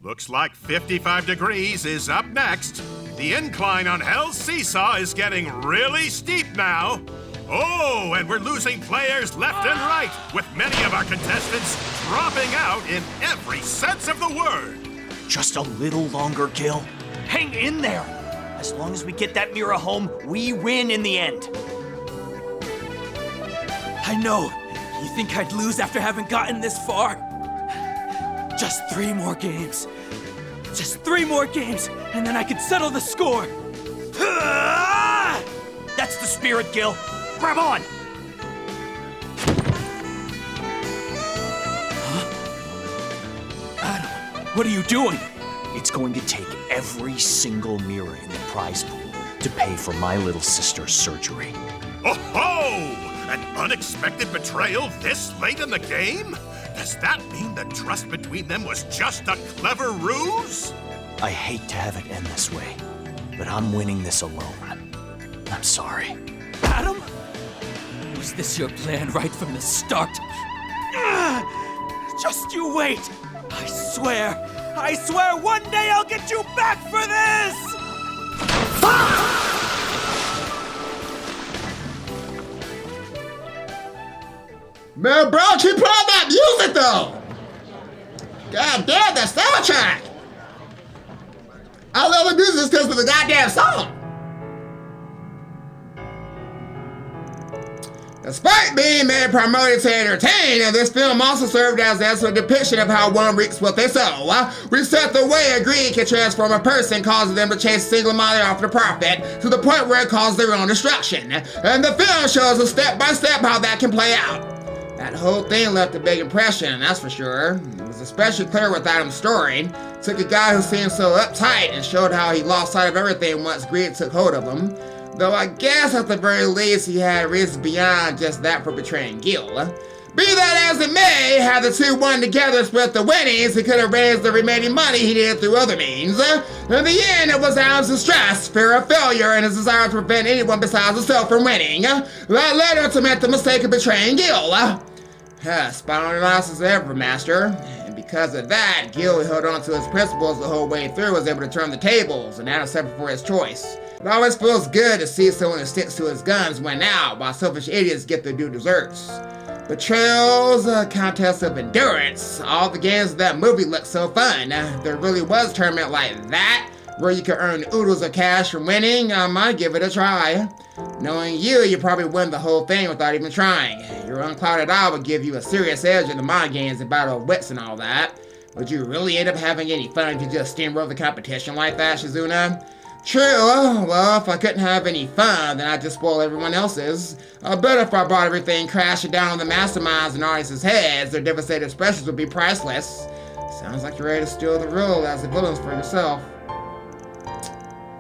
Looks like 55 Degrees is up next. The incline on Hell's Seesaw is getting really steep now. Oh, and we're losing players left and right, with many of our contestants dropping out in every sense of the word. Just a little longer, Gil. Hang in there. As long as we get that mirror home, we win in the end. I know. You think I'd lose after having gotten this far? Just 3 more games. Just 3 more games, and then I could settle the score. That's the spirit, Gil. Grab on! Huh? Adam, what are you doing? It's going to take every single mirror in the prize pool to pay for my little sister's surgery. Oh-ho! An unexpected betrayal this late in the game? Does that mean the trust between them was just a clever ruse? I hate to have it end this way, but I'm winning this alone. I'm sorry. Adam? Was this your plan right from the start? Just you wait! I swear one day I'll get you back for this! Man, bro, keep playing that music though. God damn, that soundtrack. I love the music just because of the goddamn song. Despite being made primarily to entertain, this film also served as an excellent depiction of how one reaps what they sow. We set the way greed can transform a person, causing them to chase single-minded after profit to the point where it causes their own destruction. And the film shows us step by step how that can play out. That whole thing left a big impression, that's for sure. It was especially clear with Adam's story. Took a guy who seemed so uptight and showed how he lost sight of everything once greed took hold of him. Though I guess at the very least he had reasons beyond just that for betraying Gil. Be that as it may, had the two won together split the winnings, he could have raised the remaining money he did through other means. In the end, it was Adam's distress, fear of failure, and his desire to prevent anyone besides himself from winning that led him to make the mistake of betraying Gil. Spinal losses ever, Master. And because of that, Gil held on to his principles the whole way through, was able to turn the tables, and Adam settled for his choice. It always feels good to see someone who sticks to his guns win out, while selfish idiots get their due deserts. Betrayals, contests of endurance, all the games of that movie look so fun. There really was a tournament like that, where you could earn oodles of cash from winning. I might give it a try. Knowing you probably win the whole thing without even trying. Your unclouded eye would give you a serious edge in the mind games and battle of wits and all that. Would you really end up having any fun if you just steamroll the competition like that, Shizuna? True, well, if I couldn't have any fun, then I'd just spoil everyone else's. I bet if I brought everything crashing down on the masterminds and artists' heads, their devastated specials would be priceless. Sounds like you're ready to steal the role as the villains for yourself.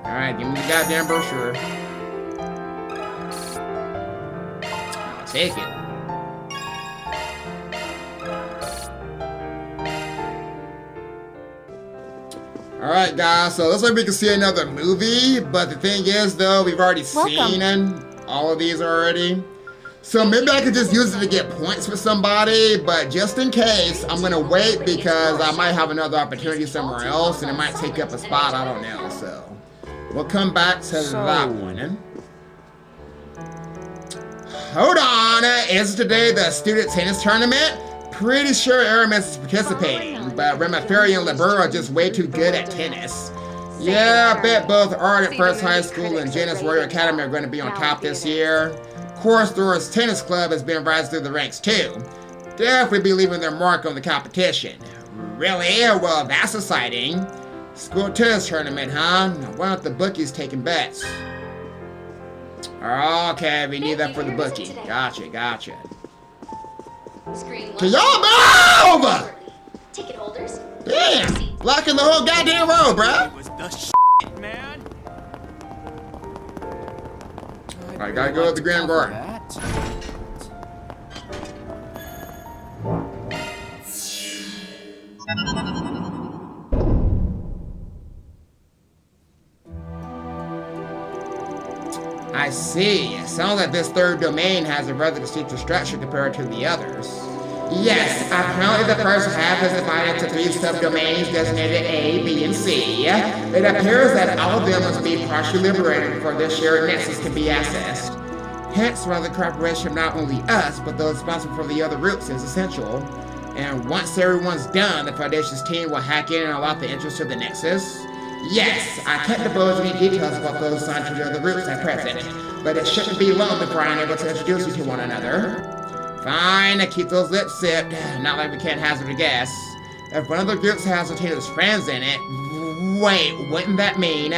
Alright, give me the goddamn brochure. I'll take it. Alright guys, so looks like we can see another movie, but the thing is though, we've already seen all of these already. So maybe I could just use it to get points for somebody, but just in case, I'm gonna wait because I might have another opportunity somewhere else and it might take up a spot, I don't know, so. We'll come back to that one. Hold on, is today the student tennis tournament? Pretty sure Aramis is participating, but Remaferi and Libera are just way too good at tennis. Yeah, I bet both Ardent First High School and Janus Warrior Academy are going to be on top this year. Of course, Dora's tennis club has been rising through the ranks too. Definitely be leaving their mark on the competition. Really? Well, that's exciting. School tennis tournament, huh? Why aren't the bookies taking bets? Okay, we need that for the bookie. Gotcha. Can y'all move? Ticket holders. Damn, blocking the whole goddamn road, bro. Was the shit, man. I gotta go with the Grand Garden. I see. Sounds like this third domain has a rather distinctive structure compared to the others. Yes, apparently the first half is divided into 3 subdomains designated A, B, and C. It appears that all of them must be partially liberated before this shared nexus can be accessed. Hence, rather cooperation of not only us, but those responsible for the other routes is essential. And once everyone's done, the Foundation's team will hack in and unlock the entrance to the nexus. Yes, I can't divulge any details about those assigned to the other routes at present, but it shouldn't be long before I'm able to introduce you to one another. Fine, keep those lips zipped, not like we can't hazard a guess. If one of the groups has Latino's friends in it, wait, wouldn't that mean?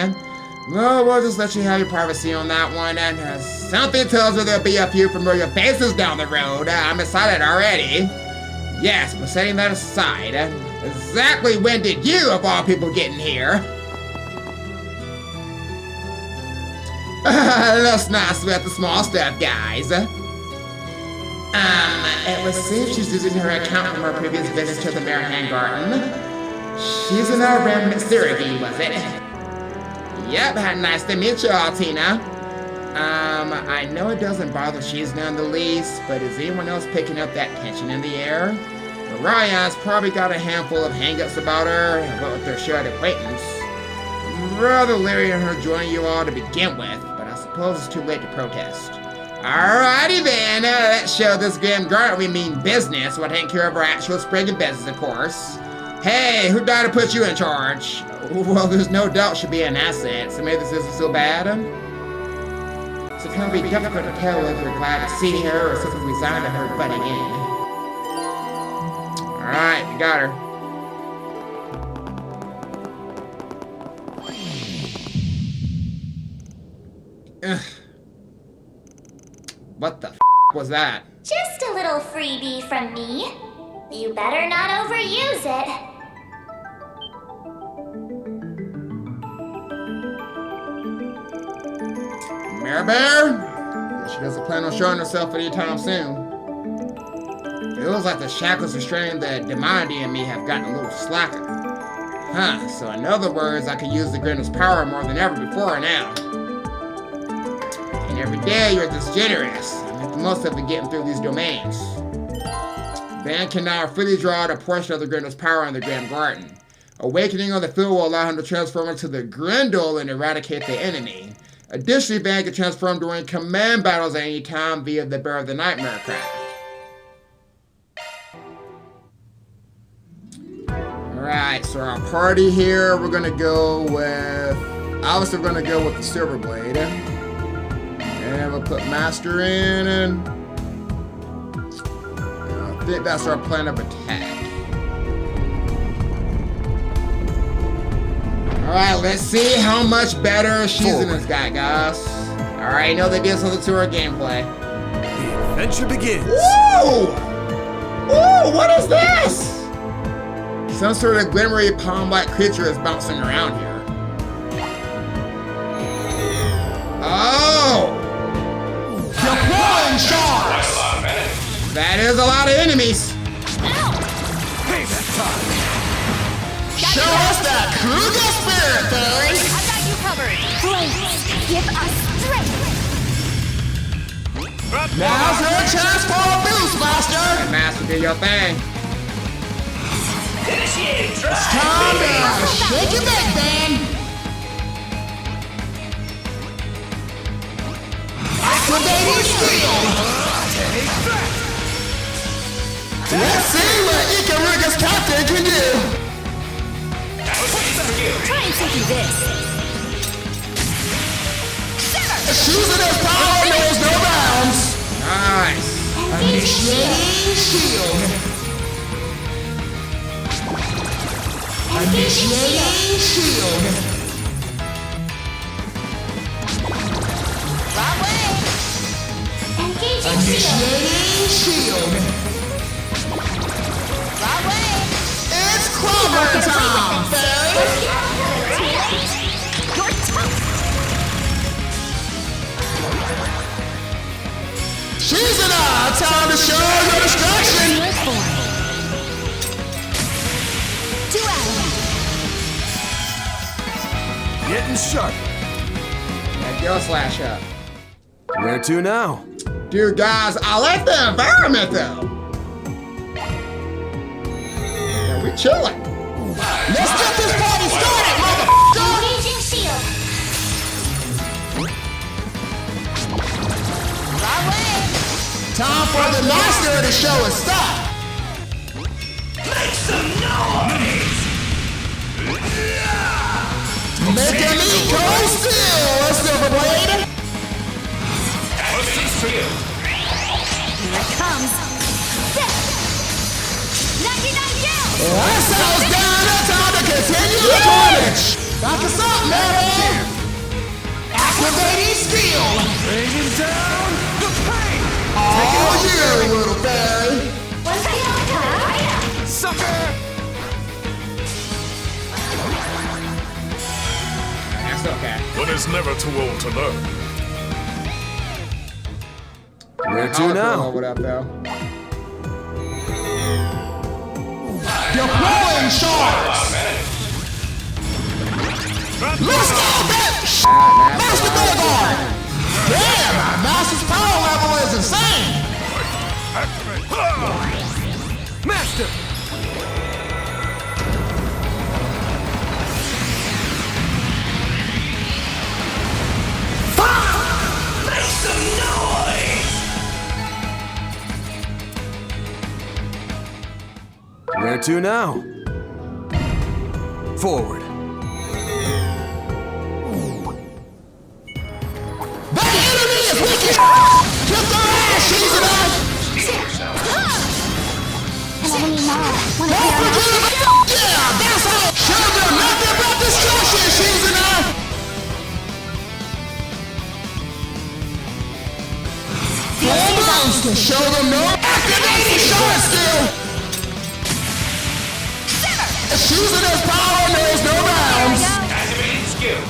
Well, we'll just let you have your privacy on that one, and something tells me there'll be a few familiar faces down the road. I'm excited already. Yes, but setting that aside, exactly when did you, of all people, get in here? Let's not sweat the small stuff, guys. It was said she's using her account from her previous visit to the Marihan Garden. She's in our remnant Syragi, was it? Yep, nice to meet you all, Tina. I know it doesn't bother Shizuna in the least, but is anyone else picking up that tension in the air? Ryan's probably got a handful of hang-ups about her, but with their shared acquaintance. rather leery of her joining you all to begin with, but I suppose it's too late to protest. Alrighty then, let's show this Grim Garden we mean business while taking care of our actual spring of business, of course. Hey, who died to put you in charge? Well, there's no doubt she'll be an asset, so maybe this isn't so bad. So can it be difficult to tell if we're glad to see her or simply resigned to her butting in? Alright, we got her. Ugh. What the f was that? Just a little freebie from me. You better not overuse it. Mare Bear? Guess she doesn't plan on showing herself anytime soon. Feels like the shackles restraining the demonity in me have gotten a little slacker. Huh, so in other words, I can use the Grindel's power more than ever before now. And every day you're this generous. I make the most of it getting through these domains. Van can now freely draw out a portion of the Grindel's power in the Grim Garden. Awakening on the field will allow him to transform into the Grindel and eradicate the enemy. Additionally, Van can transform during command battles at any time via the Bear of the Nightmare craft. Alright, so our party here, we're gonna go with... Obviously, we're gonna go with the Silver Blade. And we'll put Master in, and... I think that's our plan of attack. Alright, let's see how much better she's in this guy, guys. Alright, I know they did something to her gameplay. The adventure begins. Woo! Woo! What is this? Some sort of glimmery palm-like creature is bouncing around here. Oh! Deploying charge! That is a lot of enemies. Payback time. Show us that Kruger spirit, fairy! I got you covered. Please, give us strength. Now's your chance for a boost, Master! And Master, do your thing. Initiating It's time to shake your neck, man! Activating shield! Let's see what Ikaruga's captain can do! Try and take you this. Choosing his power knows no bounds! Nice! Initiating shield! Initiating shield! Wrong way. Engaging Initiating shield! Wrong way. It's clover time, fairy! You're tough. She's in time to show your destruction! Getting sharp. Yeah, go slash up. Where to now? Dude, guys, I like the environment, though. Yeah, we chilling. Let's get this party started, motherfucker! Engaging shield. Wrong way. Time for the master to show us stuff. Make some noise! Make an eco still, Silver Blade. Here it comes. Knock down. That sounds down. It's time to continue the carnage. Knock us up, man. Activating skill. Bringing down the pain. Oh, you little fairy. What's that? Sucker. That's okay. One is never too old to learn. Where to now? What up, though? Deploying sharks! Let's go, bitch! Master Boulevard! Damn, Master's power level is insane! Master! Where to now? Forward. The enemy is wicked! Kiss their ass, she's enough! An enemy mob. Wanna clear Don't out? forget about yeah, that's all! Show them nothing but destruction, she's enough! Almost to show them no activating short skill! She's in his power knows no bounds! Activating skill.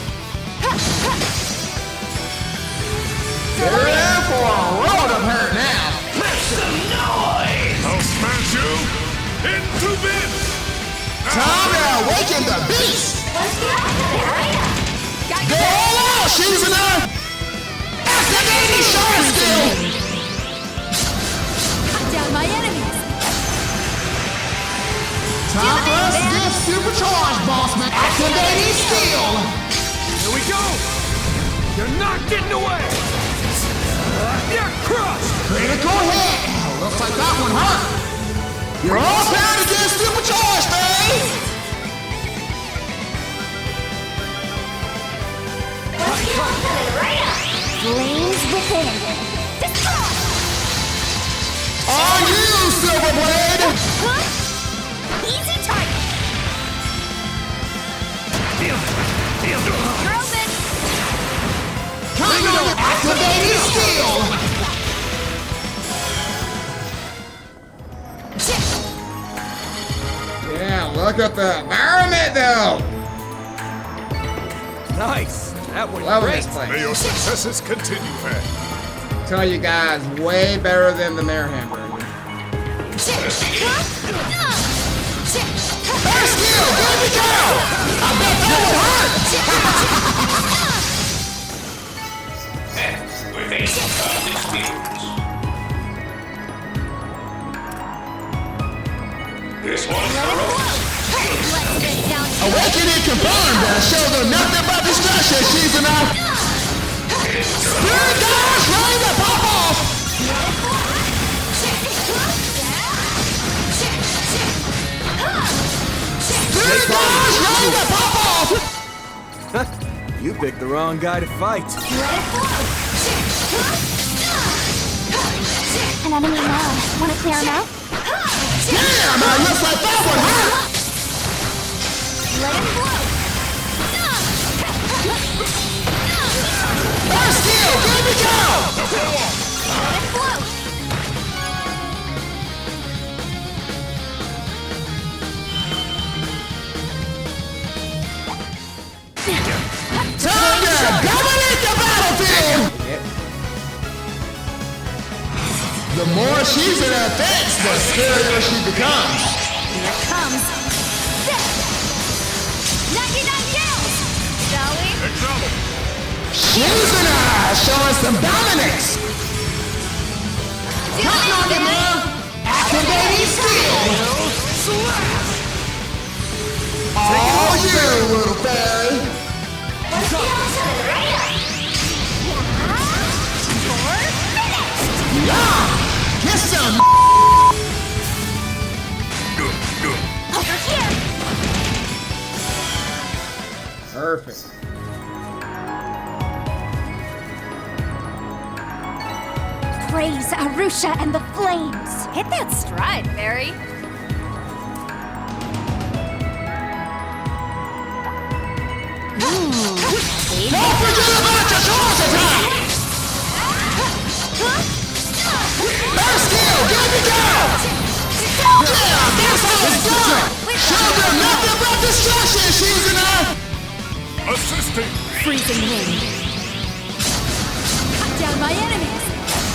They're in for a world of hurt now! Make some noise! I'll smash you into bits! Time to awaken the beast! Go on, she's enough! Activating short skill! Down my enemies. Time for us to get supercharged, boss man! Activating skill! Here we go! You're not getting away! You're crushed! Critical hit! Looks like that one hurt! You're all bound to get supercharged, man! Flames within. Destroy! On you, Silverblade! Easy target. You're open. Come on, activating skill! Yeah, look at the environment, though! Nice! That was Loving great! this place. May your successes continue, Fang. Tell you guys, way better than the Mare Hamburger. First skill, baby girl! I bet that would hurt! with a experience. This one's for us. Awakening confirmed! Show them nothing but destruction, she's enough! Spirit guards ready to pop off! Spirit guards ready to pop off! You picked the wrong guy to fight. An enemy mob. Wanna clear him out? Damn, it looks like that would hurt! Let him blow. First skill, baby girl! Let it float. Time to dominate the battlefield! The more she's in her fence, the scarier she becomes. Here it comes. 99 yells! Shall we? She's in her, showing some dominance. Come on, you man! Activating skill! All you, little fairy! Yeah! Get some! Over here! Perfect. Praise Arusha and the flames! Hit that stride, Barry. Don't forget about your toss attack! First skill, give me go! Yeah, that's how it's done! Show them nothing but destruction, she's enough! Assisting! Freezing wind. Cut down my enemies.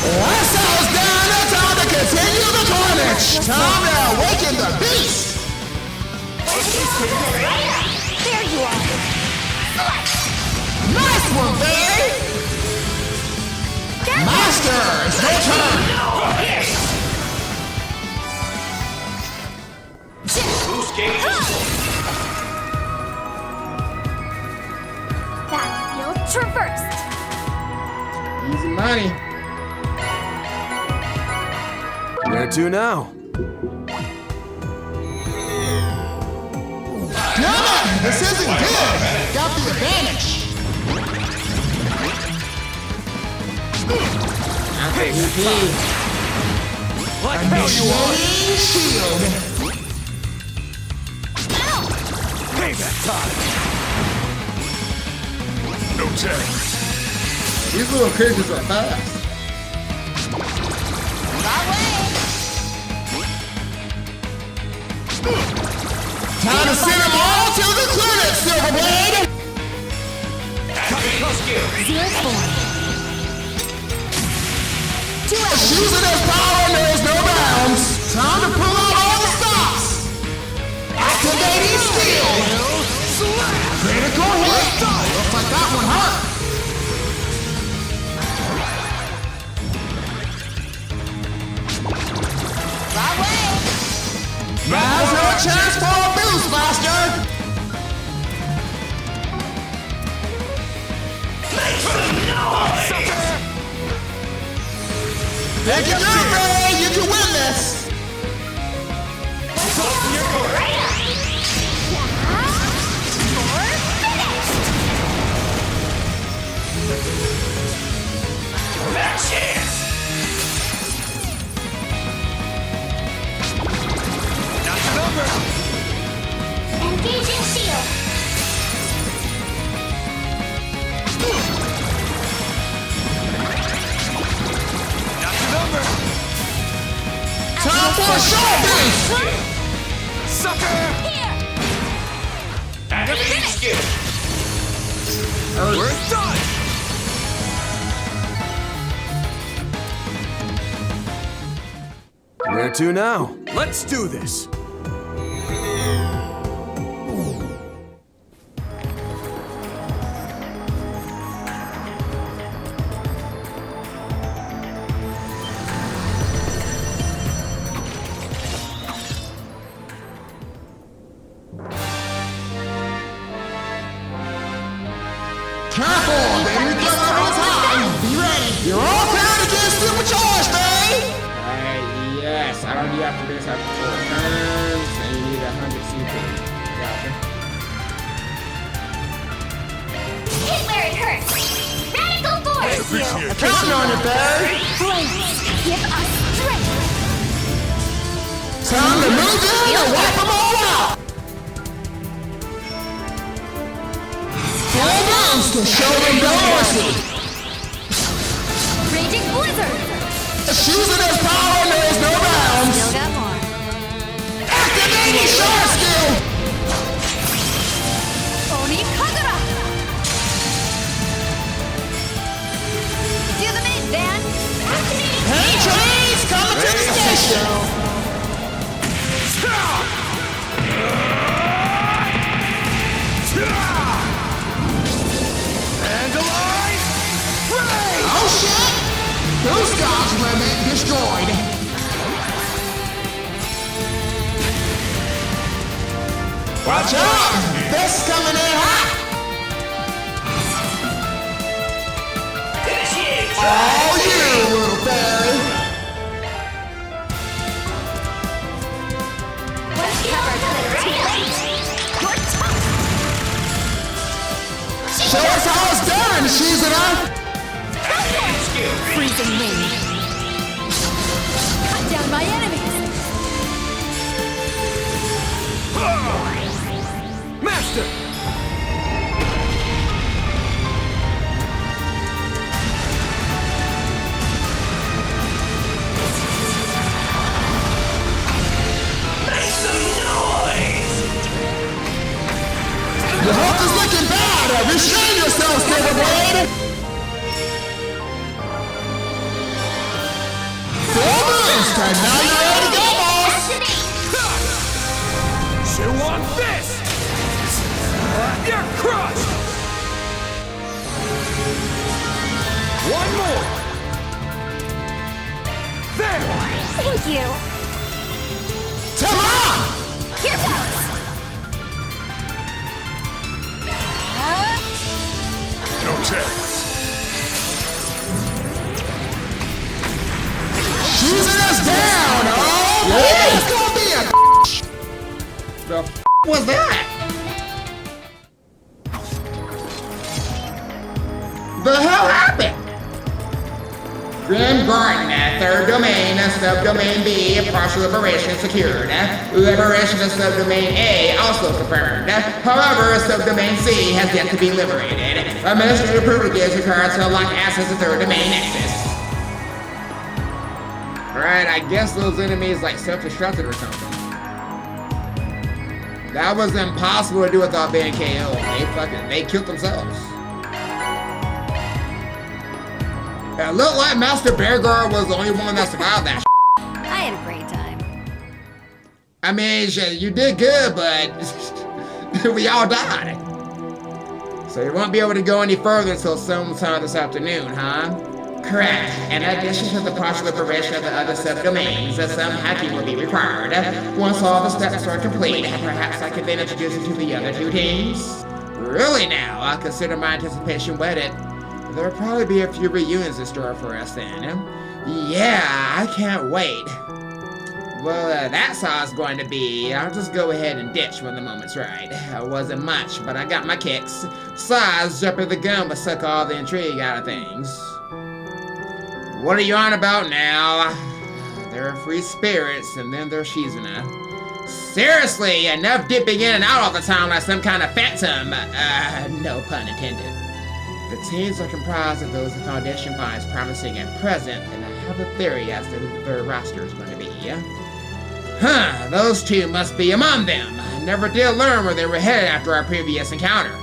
Once I was done, it's time to continue the carnage! Time to awaken the beast! There you are! Nice one, baby! Master, it's your turn! Boost gauge is full. Battlefield traversed! Easy money. Where to now? This isn't good! Got the advantage! Okay, Like hell you are! Shield! Payback time! No chance. These little creatures are fast. Time to send them all to the clinic, Silverblade! Using his power knows no bounds. Time to pull out all the stops. Activating skill. Critical hit. Looks like that one hurt. Now's your chance for a boost, Master! Make some noise! Take it down, Ray! You can win this! That chance! Engaging shield. Time for a short boost! Sucker! Here. Activating skill. We're done! Where to now? Let's do this! Careful! They need to level time! Be ready! You're all clear to get supercharged, babe! Alright, yes. I don't need after this after 4 turns, and you need 100 CP. Gotcha. Hit where it hurts. Radical force. I'm counting on it, babe! Flames, give us strength. Time to move in and wipe them all out! Full bounce to show them no mercy! Raging blizzard! Using his power knows no bounds! Still got more. Activating shark skill! Oni Kagura! Do the mid, Van! Hey, trains! Coming to the station! Oh shit! Those guys limit destroyed! Watch out! This coming in hot! All you, little fairy! Show us how it's done, Shizuna! Freezing wind. Cut down my enemies! Master! Make some noise! Your health is looking bad! Restrain yourself, Silverblade! Full boost! And now you're ready to go, boss! Chew on this! You're crushed! One more! There! Thank you! Come on! Here goes! No chance. Choosing us down! Oh, yeah. It's gonna be a The f was that? The hell happened? Grim Garden, third domain, subdomain B, partial liberation secured. Liberation of subdomain A also confirmed. However, subdomain C has yet to be liberated. Administrative privileges required to unlock access to third domain nexus. Alright, I guess those enemies like self-destructed or something. That was impossible to do without being KO'd. They killed themselves. It looked like Master Bearguard was the only one that survived that. I had a great time. I mean, you did good, but we all died. So you won't be able to go any further until sometime this afternoon, huh? Correct. In addition to the partial liberation of the other subdomains, some hacking will be required. Once all the steps are complete, perhaps I can then introduce you to the other two teams. Really now, I consider my anticipation whetted. There'll probably be a few reunions in store for us then. Yeah, I can't wait. Well, that's how it's going to be. I'll just go ahead and ditch when the moment's right. It wasn't much, but I got my kicks. Besides, jumping the gun would suck all the intrigue out of things. What are you on about now? There are free spirits, and then there's Shizuna. Seriously, enough dipping in and out all the time like some kind of phantom. No pun intended. The teams are comprised of those the Foundation finds promising at present, and I have a theory as to who their roster is going to be. Huh, those two must be among them. I never did learn where they were headed after our previous encounter.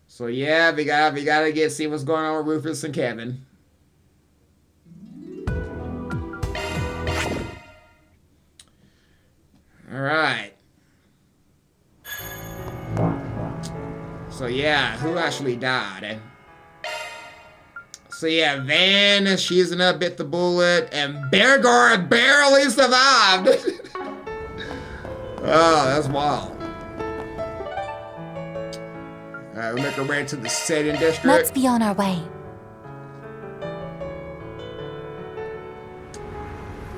So yeah, we gotta see what's going on with Rufus and Kevin. Alright. So yeah, who actually died? So yeah, Van, Shizuna bit the bullet, and Bearguard barely survived. Oh, that's wild. Alright, we'll make our way to the setting district. Let's be on our way.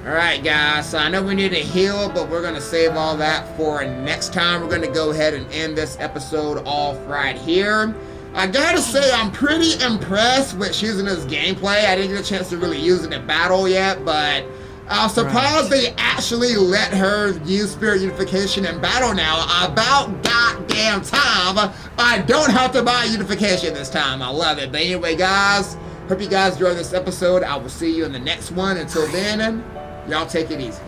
Alright guys, so I know we need to heal, but we're going to save all that for next time. We're going to go ahead and end this episode off right here. I gotta say, I'm pretty impressed with Shizuna's gameplay. I didn't get a chance to really use it in battle yet, but I'm surprised they actually let her use Spirit Unification in battle now. About goddamn time. I don't have to buy Unification this time. I love it. But anyway, guys, hope you guys enjoyed this episode. I will see you in the next one. Until then, y'all take it easy.